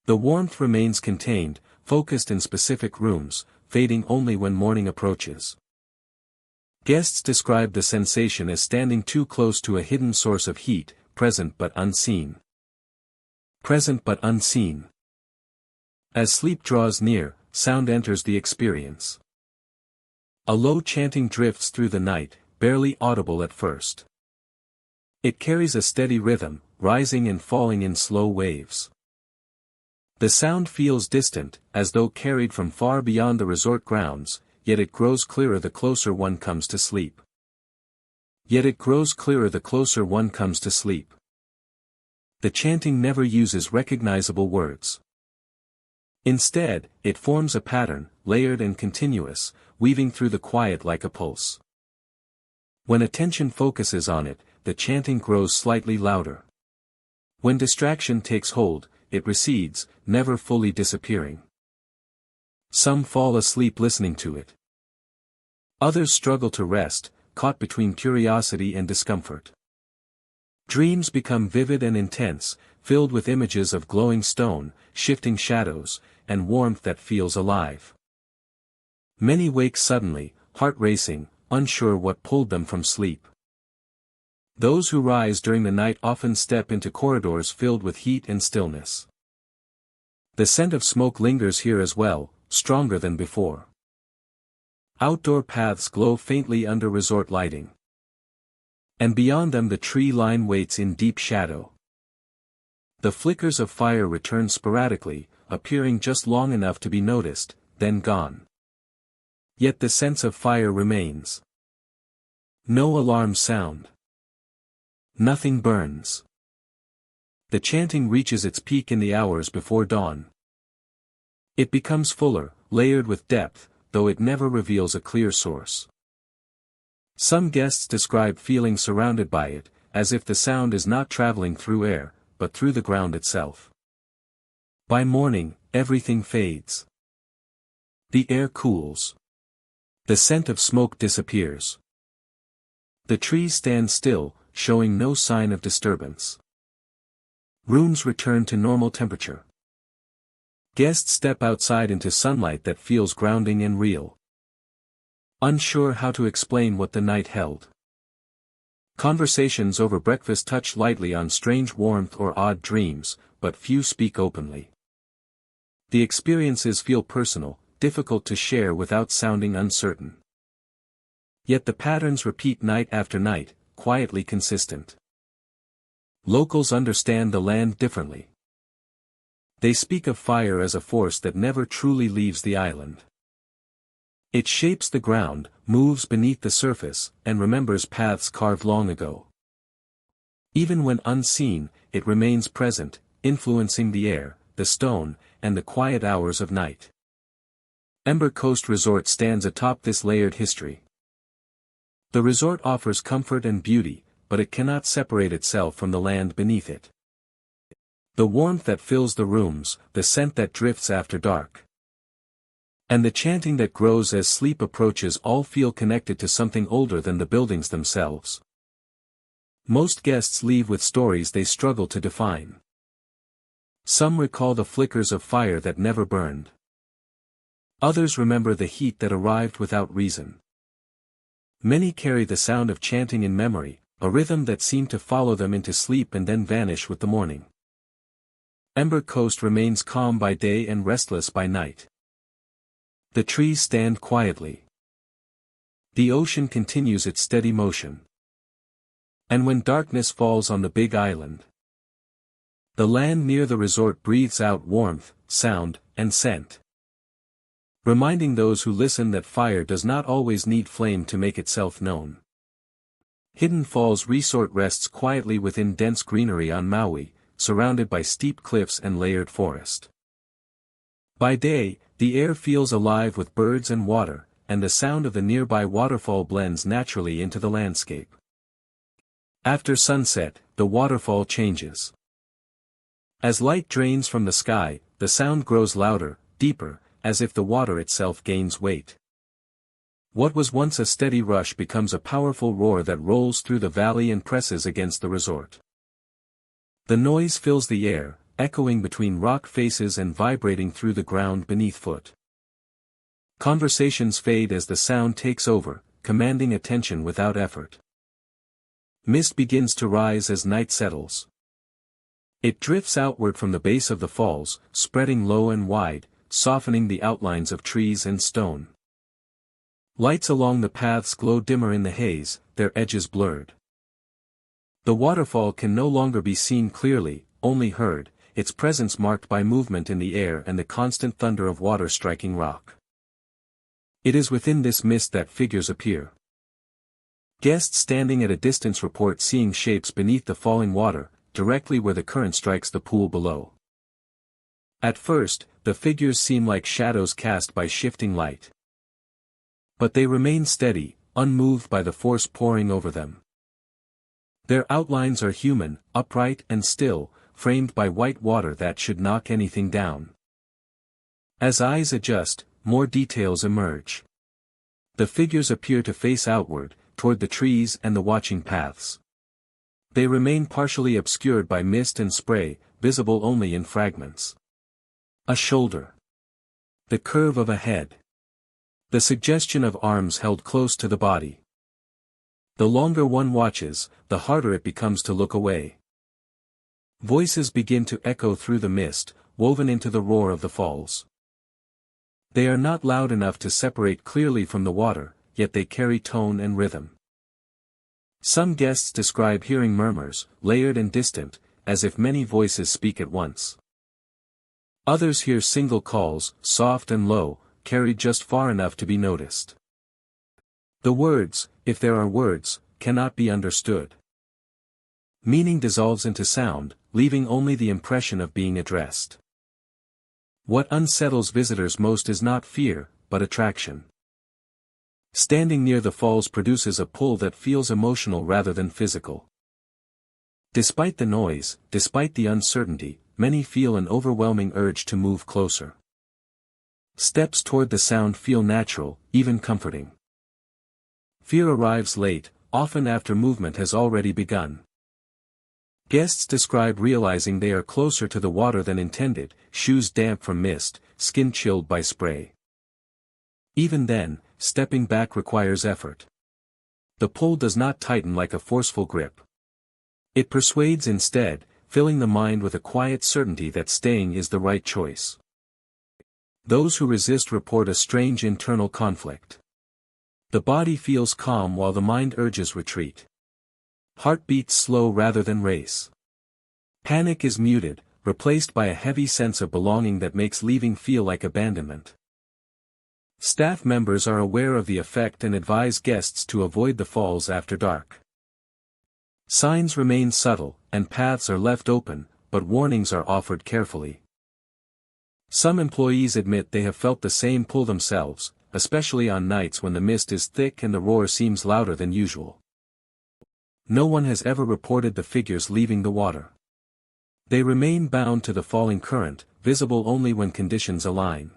The warmth remains contained, focused in specific rooms, fading only when morning approaches. Guests describe the sensation as standing too close to a hidden source of heat, present but unseen. Present but unseen. As sleep draws near, sound enters the experience. A low chanting drifts through the night, barely audible at first. It carries a steady rhythm, rising and falling in slow waves. The sound feels distant, as though carried from far beyond the resort grounds, yet it grows clearer the closer one comes to sleep. The chanting never uses recognizable words. Instead, it forms a pattern, layered and continuous, weaving through the quiet like a pulse. When attention focuses on it, the chanting grows slightly louder. When distraction takes hold, it recedes, never fully disappearing. Some fall asleep listening to it. Others struggle to rest, caught between curiosity and discomfort. Dreams become vivid and intense, filled with images of glowing stone, shifting shadows, and warmth that feels alive. Many wake suddenly, heart racing, unsure what pulled them from sleep. Those who rise during the night often step into corridors filled with heat and stillness. The scent of smoke lingers here as well, stronger than before. Outdoor paths glow faintly under resort lighting. And beyond them the tree line waits in deep shadow. The flickers of fire return sporadically, appearing just long enough to be noticed, then gone. Yet the sense of fire remains. No alarms sound. Nothing burns. The chanting reaches its peak in the hours before dawn. It becomes fuller, layered with depth, though it never reveals a clear source. Some guests describe feeling surrounded by it, as if the sound is not traveling through air, but through the ground itself. By morning, everything fades. The air cools. The scent of smoke disappears. The trees stand still, showing no sign of disturbance. Rooms return to normal temperature. Guests step outside into sunlight that feels grounding and real. Unsure how to explain what the night held. Conversations over breakfast touch lightly on strange warmth or odd dreams, but few speak openly. The experiences feel personal, difficult to share without sounding uncertain. Yet the patterns repeat night after night, quietly consistent. Locals understand the land differently. They speak of fire as a force that never truly leaves the island. It shapes the ground, moves beneath the surface, and remembers paths carved long ago. Even when unseen, it remains present, influencing the air, the stone, and the quiet hours of night. Ember Coast Resort stands atop this layered history. The resort offers comfort and beauty, but it cannot separate itself from the land beneath it. The warmth that fills the rooms, the scent that drifts after dark, and the chanting that grows as sleep approaches all feel connected to something older than the buildings themselves. Most guests leave with stories they struggle to define. Some recall the flickers of fire that never burned. Others remember the heat that arrived without reason. Many carry the sound of chanting in memory, a rhythm that seemed to follow them into sleep and then vanish with the morning. Ember Coast remains calm by day and restless by night. The trees stand quietly. The ocean continues its steady motion. And when darkness falls on the Big Island, the land near the resort breathes out warmth, sound, and scent, reminding those who listen that fire does not always need flame to make itself known. Hidden Falls Resort rests quietly within dense greenery on Maui, surrounded by steep cliffs and layered forest. By day, the air feels alive with birds and water, and the sound of the nearby waterfall blends naturally into the landscape. After sunset, the waterfall changes. As light drains from the sky, the sound grows louder, deeper, as if the water itself gains weight. What was once a steady rush becomes a powerful roar that rolls through the valley and presses against the resort. The noise fills the air, echoing between rock faces and vibrating through the ground beneath foot. Conversations fade as the sound takes over, commanding attention without effort. Mist begins to rise as night settles. It drifts outward from the base of the falls, spreading low and wide, softening the outlines of trees and stone. Lights along the paths glow dimmer in the haze, their edges blurred. The waterfall can no longer be seen clearly, only heard, its presence marked by movement in the air and the constant thunder of water striking rock. It is within this mist that figures appear. Guests standing at a distance report seeing shapes beneath the falling water, directly where the current strikes the pool below. At first, the figures seem like shadows cast by shifting light. But they remain steady, unmoved by the force pouring over them. Their outlines are human, upright and still, framed by white water that should knock anything down. As eyes adjust, more details emerge. The figures appear to face outward, toward the trees and the watching paths. They remain partially obscured by mist and spray, visible only in fragments. A shoulder. The curve of a head. The suggestion of arms held close to the body. The longer one watches, the harder it becomes to look away. Voices begin to echo through the mist, woven into the roar of the falls. They are not loud enough to separate clearly from the water, yet they carry tone and rhythm. Some guests describe hearing murmurs, layered and distant, as if many voices speak at once. Others hear single calls, soft and low, carried just far enough to be noticed. The words, if there are words, cannot be understood. Meaning dissolves into sound, leaving only the impression of being addressed. What unsettles visitors most is not fear, but attraction. Standing near the falls produces a pull that feels emotional rather than physical. Despite the noise, despite the uncertainty, many feel an overwhelming urge to move closer. Steps toward the sound feel natural, even comforting. Fear arrives late, often after movement has already begun. Guests describe realizing they are closer to the water than intended, shoes damp from mist, skin chilled by spray. Even then, stepping back requires effort. The pull does not tighten like a forceful grip. It persuades instead, filling the mind with a quiet certainty that staying is the right choice. Those who resist report a strange internal conflict. The body feels calm while the mind urges retreat. Heart beats slow rather than race. Panic is muted, replaced by a heavy sense of belonging that makes leaving feel like abandonment. Staff members are aware of the effect and advise guests to avoid the falls after dark. Signs remain subtle, and paths are left open, but warnings are offered carefully. Some employees admit they have felt the same pull themselves, especially on nights when the mist is thick and the roar seems louder than usual. No one has ever reported the figures leaving the water. They remain bound to the falling current, visible only when conditions align.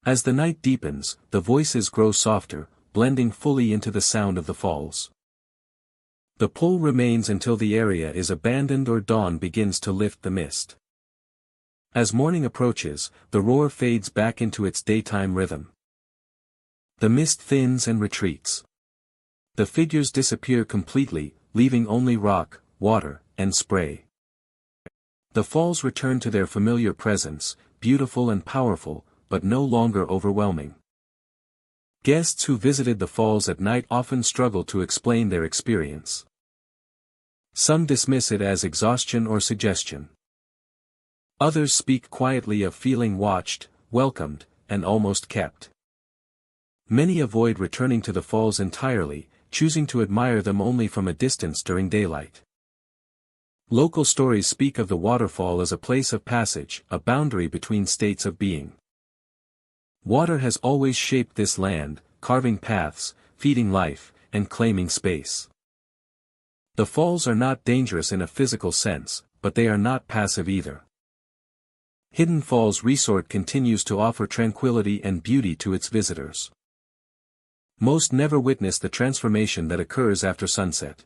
As the night deepens, the voices grow softer, blending fully into the sound of the falls. The pull remains until the area is abandoned or dawn begins to lift the mist. As morning approaches, the roar fades back into its daytime rhythm. The mist thins and retreats. The figures disappear completely, leaving only rock, water, and spray. The falls return to their familiar presence, beautiful and powerful, but no longer overwhelming. Guests who visited the falls at night often struggle to explain their experience. Some dismiss it as exhaustion or suggestion. Others speak quietly of feeling watched, welcomed, and almost kept. Many avoid returning to the falls entirely, choosing to admire them only from a distance during daylight. Local stories speak of the waterfall as a place of passage, a boundary between states of being. Water has always shaped this land, carving paths, feeding life, and claiming space. The falls are not dangerous in a physical sense, but they are not passive either. Hidden Falls Resort continues to offer tranquility and beauty to its visitors. Most never witness the transformation that occurs after sunset.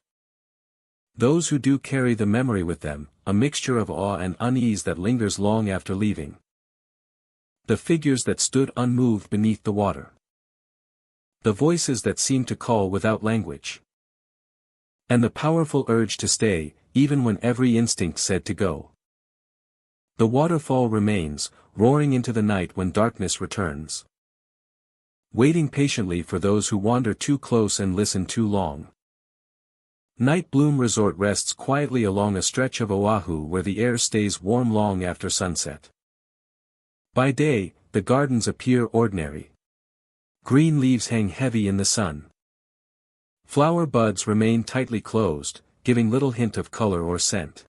Those who do carry the memory with them, a mixture of awe and unease that lingers long after leaving. The figures that stood unmoved beneath the water. The voices that seemed to call without language. And the powerful urge to stay, even when every instinct said to go. The waterfall remains, roaring into the night when darkness returns. Waiting patiently for those who wander too close and listen too long. Night Bloom Resort rests quietly along a stretch of Oahu where the air stays warm long after sunset. By day, the gardens appear ordinary. Green leaves hang heavy in the sun. Flower buds remain tightly closed, giving little hint of color or scent.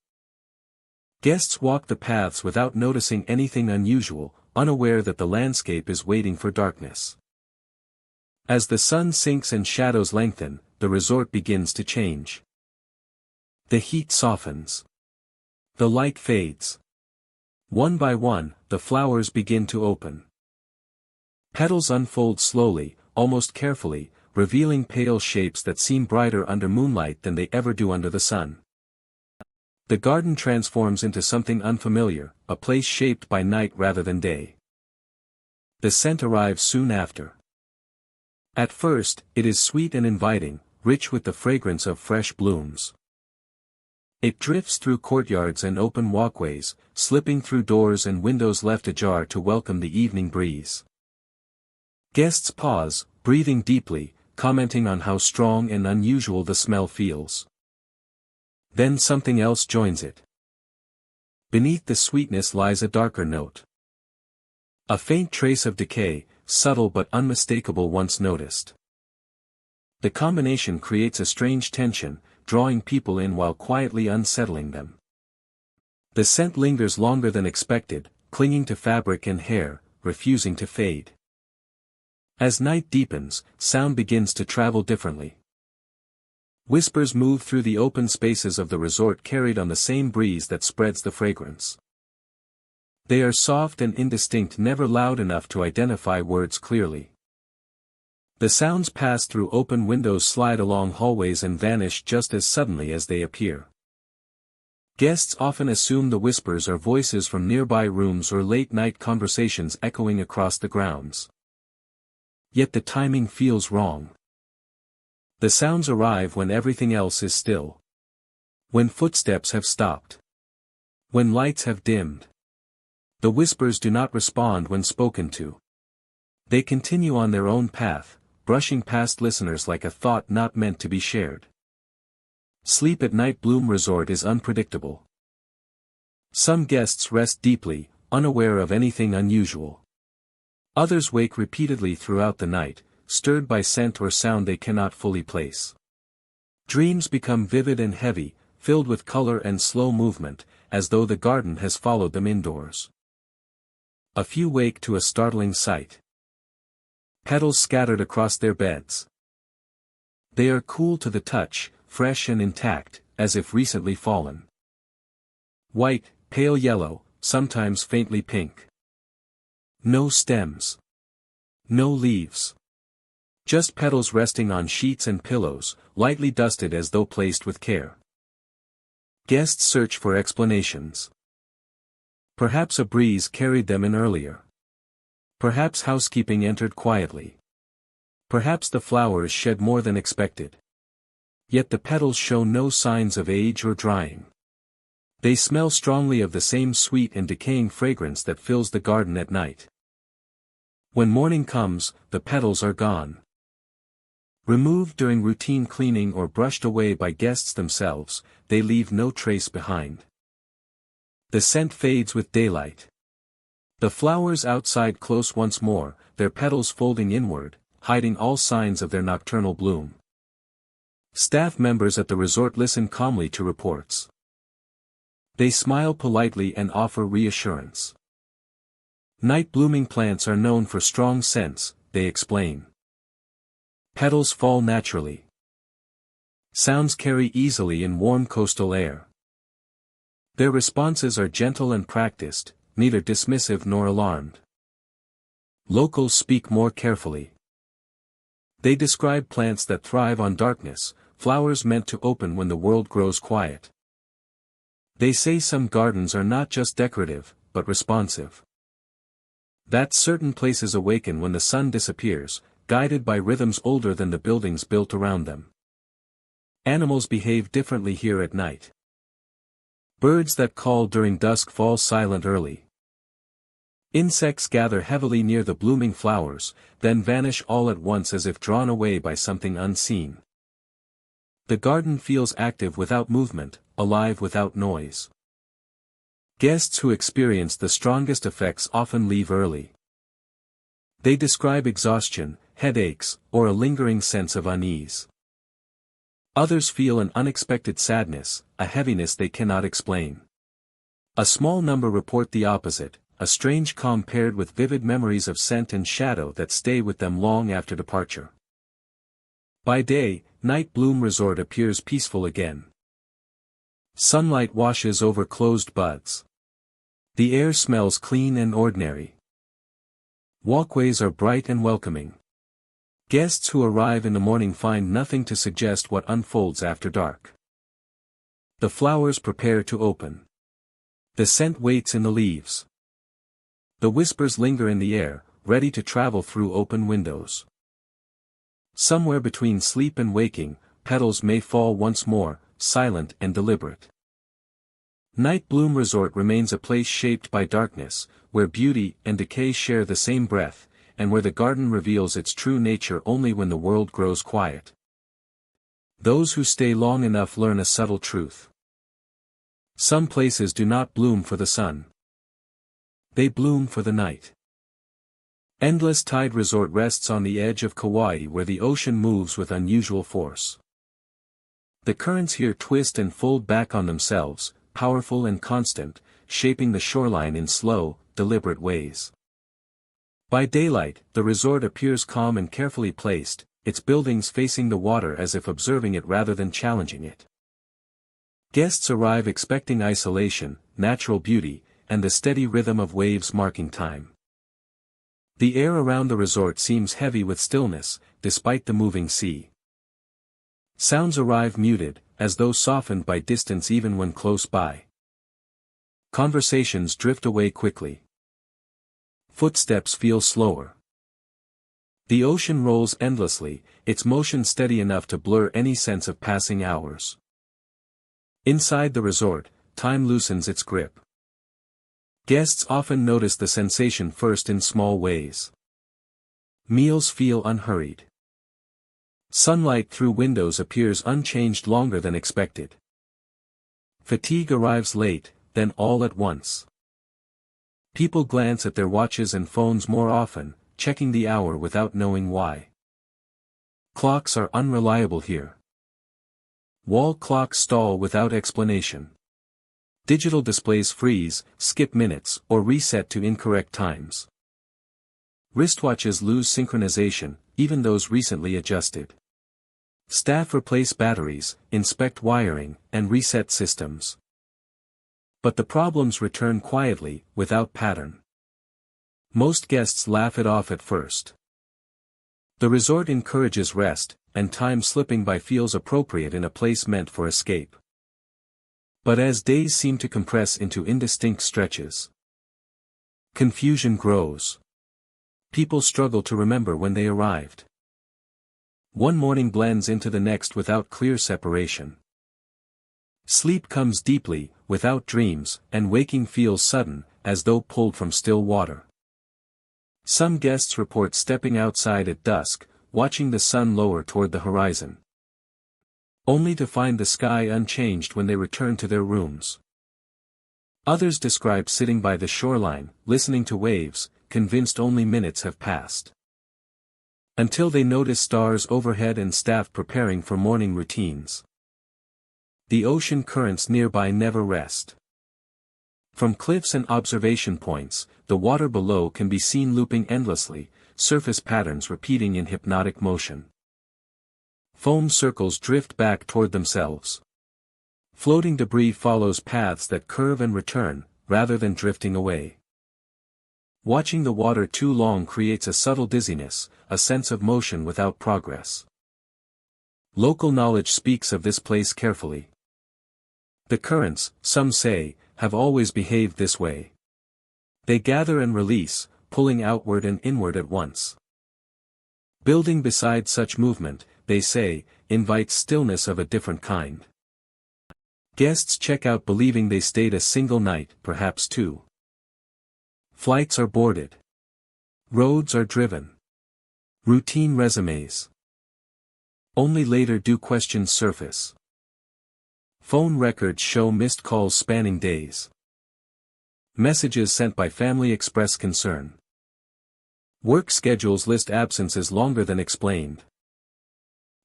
Guests walk the paths without noticing anything unusual, unaware that the landscape is waiting for darkness. As the sun sinks and shadows lengthen, the resort begins to change. The heat softens. The light fades. One by one, the flowers begin to open. Petals unfold slowly, almost carefully, revealing pale shapes that seem brighter under moonlight than they ever do under the sun. The garden transforms into something unfamiliar, a place shaped by night rather than day. The scent arrives soon after. At first, it is sweet and inviting, rich with the fragrance of fresh blooms. It drifts through courtyards and open walkways, slipping through doors and windows left ajar to welcome the evening breeze. Guests pause, breathing deeply, commenting on how strong and unusual the smell feels. Then something else joins it. Beneath the sweetness lies a darker note. A faint trace of decay, subtle but unmistakable once noticed. The combination creates a strange tension, drawing people in while quietly unsettling them. The scent lingers longer than expected, clinging to fabric and hair, refusing to fade. As night deepens, sound begins to travel differently. Whispers move through the open spaces of the resort carried on the same breeze that spreads the fragrance. They are soft and indistinct, never loud enough to identify words clearly. The sounds pass through open windows, slide along hallways and vanish just as suddenly as they appear. Guests often assume the whispers are voices from nearby rooms or late-night conversations echoing across the grounds. Yet the timing feels wrong. The sounds arrive when everything else is still. When footsteps have stopped. When lights have dimmed. The whispers do not respond when spoken to. They continue on their own path, brushing past listeners like a thought not meant to be shared. Sleep at Night Bloom Resort is unpredictable. Some guests rest deeply, unaware of anything unusual. Others wake repeatedly throughout the night, stirred by scent or sound they cannot fully place. Dreams become vivid and heavy, filled with color and slow movement, as though the garden has followed them indoors. A few wake to a startling sight. Petals scattered across their beds. They are cool to the touch, fresh and intact, as if recently fallen. White, pale yellow, sometimes faintly pink. No stems. No leaves. Just petals resting on sheets and pillows, lightly dusted as though placed with care. Guests search for explanations. Perhaps a breeze carried them in earlier. Perhaps housekeeping entered quietly. Perhaps the flowers shed more than expected. Yet the petals show no signs of age or drying. They smell strongly of the same sweet and decaying fragrance that fills the garden at night. When morning comes, the petals are gone. Removed during routine cleaning or brushed away by guests themselves, they leave no trace behind. The scent fades with daylight. The flowers outside close once more, their petals folding inward, hiding all signs of their nocturnal bloom. Staff members at the resort listen calmly to reports. They smile politely and offer reassurance. Night-blooming plants are known for strong scents, they explain. Petals fall naturally. Sounds carry easily in warm coastal air. Their responses are gentle and practiced, neither dismissive nor alarmed. Locals speak more carefully. They describe plants that thrive on darkness, flowers meant to open when the world grows quiet. They say some gardens are not just decorative, but responsive. That certain places awaken when the sun disappears, guided by rhythms older than the buildings built around them. Animals behave differently here at night. Birds that call during dusk fall silent early. Insects gather heavily near the blooming flowers, then vanish all at once as if drawn away by something unseen. The garden feels active without movement, alive without noise. Guests who experience the strongest effects often leave early. They describe exhaustion, headaches, or a lingering sense of unease. Others feel an unexpected sadness, a heaviness they cannot explain. A small number report the opposite, a strange calm paired with vivid memories of scent and shadow that stay with them long after departure. By day, Night Bloom Resort appears peaceful again. Sunlight washes over closed buds. The air smells clean and ordinary. Walkways are bright and welcoming. Guests who arrive in the morning find nothing to suggest what unfolds after dark. The flowers prepare to open. The scent waits in the leaves. The whispers linger in the air, ready to travel through open windows. Somewhere between sleep and waking, petals may fall once more, silent and deliberate. Night Bloom Resort remains a place shaped by darkness, where beauty and decay share the same breath, and where the garden reveals its true nature only when the world grows quiet. Those who stay long enough learn a subtle truth. Some places do not bloom for the sun. They bloom for the night. Endless Tide Resort rests on the edge of Kauai where the ocean moves with unusual force. The currents here twist and fold back on themselves, powerful and constant, shaping the shoreline in slow, deliberate ways. By daylight, the resort appears calm and carefully placed, its buildings facing the water as if observing it rather than challenging it. Guests arrive expecting isolation, natural beauty, and the steady rhythm of waves marking time. The air around the resort seems heavy with stillness, despite the moving sea. Sounds arrive muted, as though softened by distance even when close by. Conversations drift away quickly. Footsteps feel slower. The ocean rolls endlessly, its motion steady enough to blur any sense of passing hours. Inside the resort, time loosens its grip. Guests often notice the sensation first in small ways. Meals feel unhurried. Sunlight through windows appears unchanged longer than expected. Fatigue arrives late, then all at once. People glance at their watches and phones more often, checking the hour without knowing why. Clocks are unreliable here. Wall clocks stall without explanation. Digital displays freeze, skip minutes, or reset to incorrect times. Wristwatches lose synchronization, even those recently adjusted. Staff replace batteries, inspect wiring, and reset systems. But the problems return quietly, without pattern. Most guests laugh it off at first. The resort encourages rest, and time slipping by feels appropriate in a place meant for escape. But as days seem to compress into indistinct stretches, confusion grows. People struggle to remember when they arrived. One morning blends into the next without clear separation. Sleep comes deeply, without dreams, and waking feels sudden, as though pulled from still water. Some guests report stepping outside at dusk, watching the sun lower toward the horizon, only to find the sky unchanged when they return to their rooms. Others describe sitting by the shoreline, listening to waves, convinced only minutes have passed. Until they notice stars overhead and staff preparing for morning routines. The ocean currents nearby never rest. From cliffs and observation points, the water below can be seen looping endlessly, surface patterns repeating in hypnotic motion. Foam circles drift back toward themselves. Floating debris follows paths that curve and return, rather than drifting away. Watching the water too long creates a subtle dizziness, a sense of motion without progress. Local knowledge speaks of this place carefully. The currents, some say, have always behaved this way. They gather and release, pulling outward and inward at once. Building beside such movement, they say, invites stillness of a different kind. Guests check out believing they stayed a single night, perhaps two. Flights are boarded. Roads are driven. Routine resumes. Only later do questions surface. Phone records show missed calls spanning days. Messages sent by family express concern. Work schedules list absences longer than explained.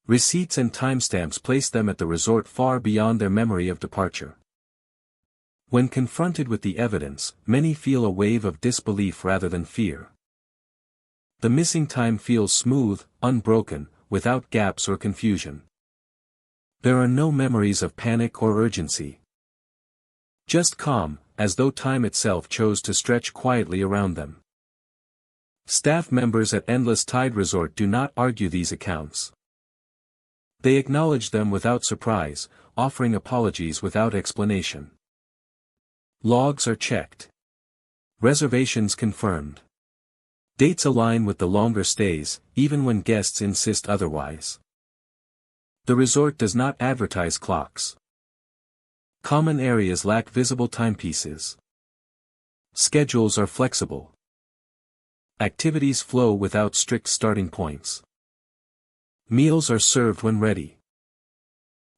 Receipts and timestamps place them at the resort far beyond their memory of departure. When confronted with the evidence, many feel a wave of disbelief rather than fear. The missing time feels smooth, unbroken, without gaps or confusion. There are no memories of panic or urgency. Just calm, as though time itself chose to stretch quietly around them. Staff members at Endless Tide Resort do not argue these accounts. They acknowledge them without surprise, offering apologies without explanation. Logs are checked. Reservations confirmed. Dates align with the longer stays, even when guests insist otherwise. The resort does not advertise clocks. Common areas lack visible timepieces. Schedules are flexible. Activities flow without strict starting points. Meals are served when ready.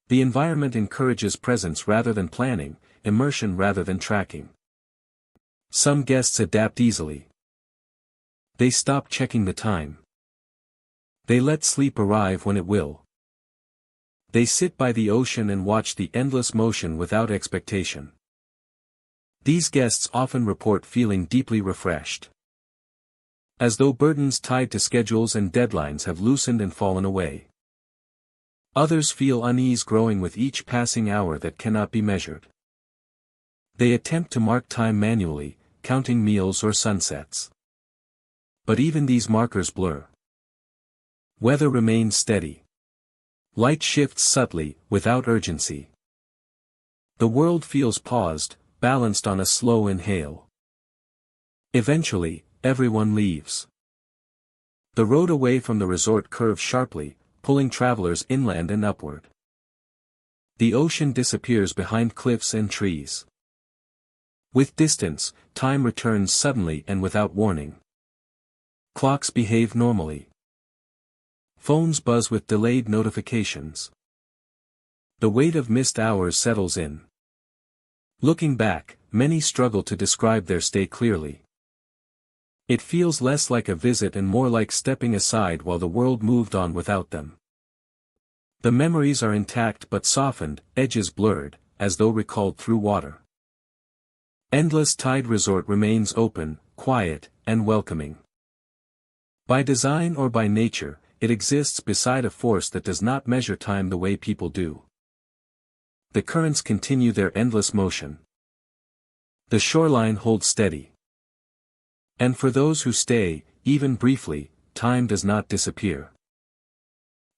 The environment encourages presence rather than planning, immersion rather than tracking. Some guests adapt easily. They stop checking the time. They let sleep arrive when it will. They sit by the ocean and watch the endless motion without expectation. These guests often report feeling deeply refreshed. As though burdens tied to schedules and deadlines have loosened and fallen away. Others feel unease growing with each passing hour that cannot be measured. They attempt to mark time manually, counting meals or sunsets. But even these markers blur. Weather remains steady. Light shifts subtly, without urgency. The world feels paused, balanced on a slow inhale. Eventually, everyone leaves. The road away from the resort curves sharply, pulling travelers inland and upward. The ocean disappears behind cliffs and trees. With distance, time returns suddenly and without warning. Clocks behave normally. Phones buzz with delayed notifications. The weight of missed hours settles in. Looking back, many struggle to describe their stay clearly. It feels less like a visit and more like stepping aside while the world moved on without them. The memories are intact but softened, edges blurred, as though recalled through water. Endless Tide Resort remains open, quiet, and welcoming. By design or by nature, it exists beside a force that does not measure time the way people do. The currents continue their endless motion. The shoreline holds steady. And for those who stay, even briefly, time does not disappear.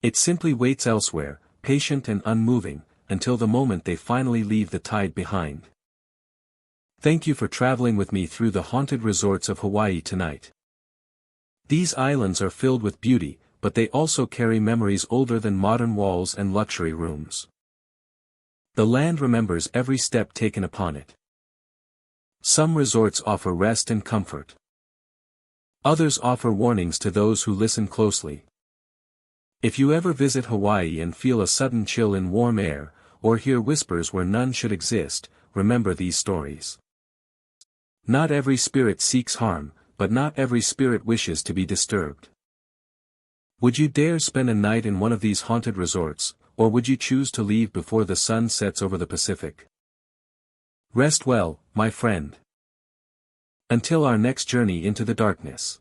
It simply waits elsewhere, patient and unmoving, until the moment they finally leave the tide behind. Thank you for traveling with me through the haunted resorts of Hawaii tonight. These islands are filled with beauty, but they also carry memories older than modern walls and luxury rooms. The land remembers every step taken upon it. Some resorts offer rest and comfort. Others offer warnings to those who listen closely. If you ever visit Hawaii and feel a sudden chill in warm air, or hear whispers where none should exist, remember these stories. Not every spirit seeks harm, but not every spirit wishes to be disturbed. Would you dare spend a night in one of these haunted resorts, or would you choose to leave before the sun sets over the Pacific? Rest well, my friend. Until our next journey into the darkness.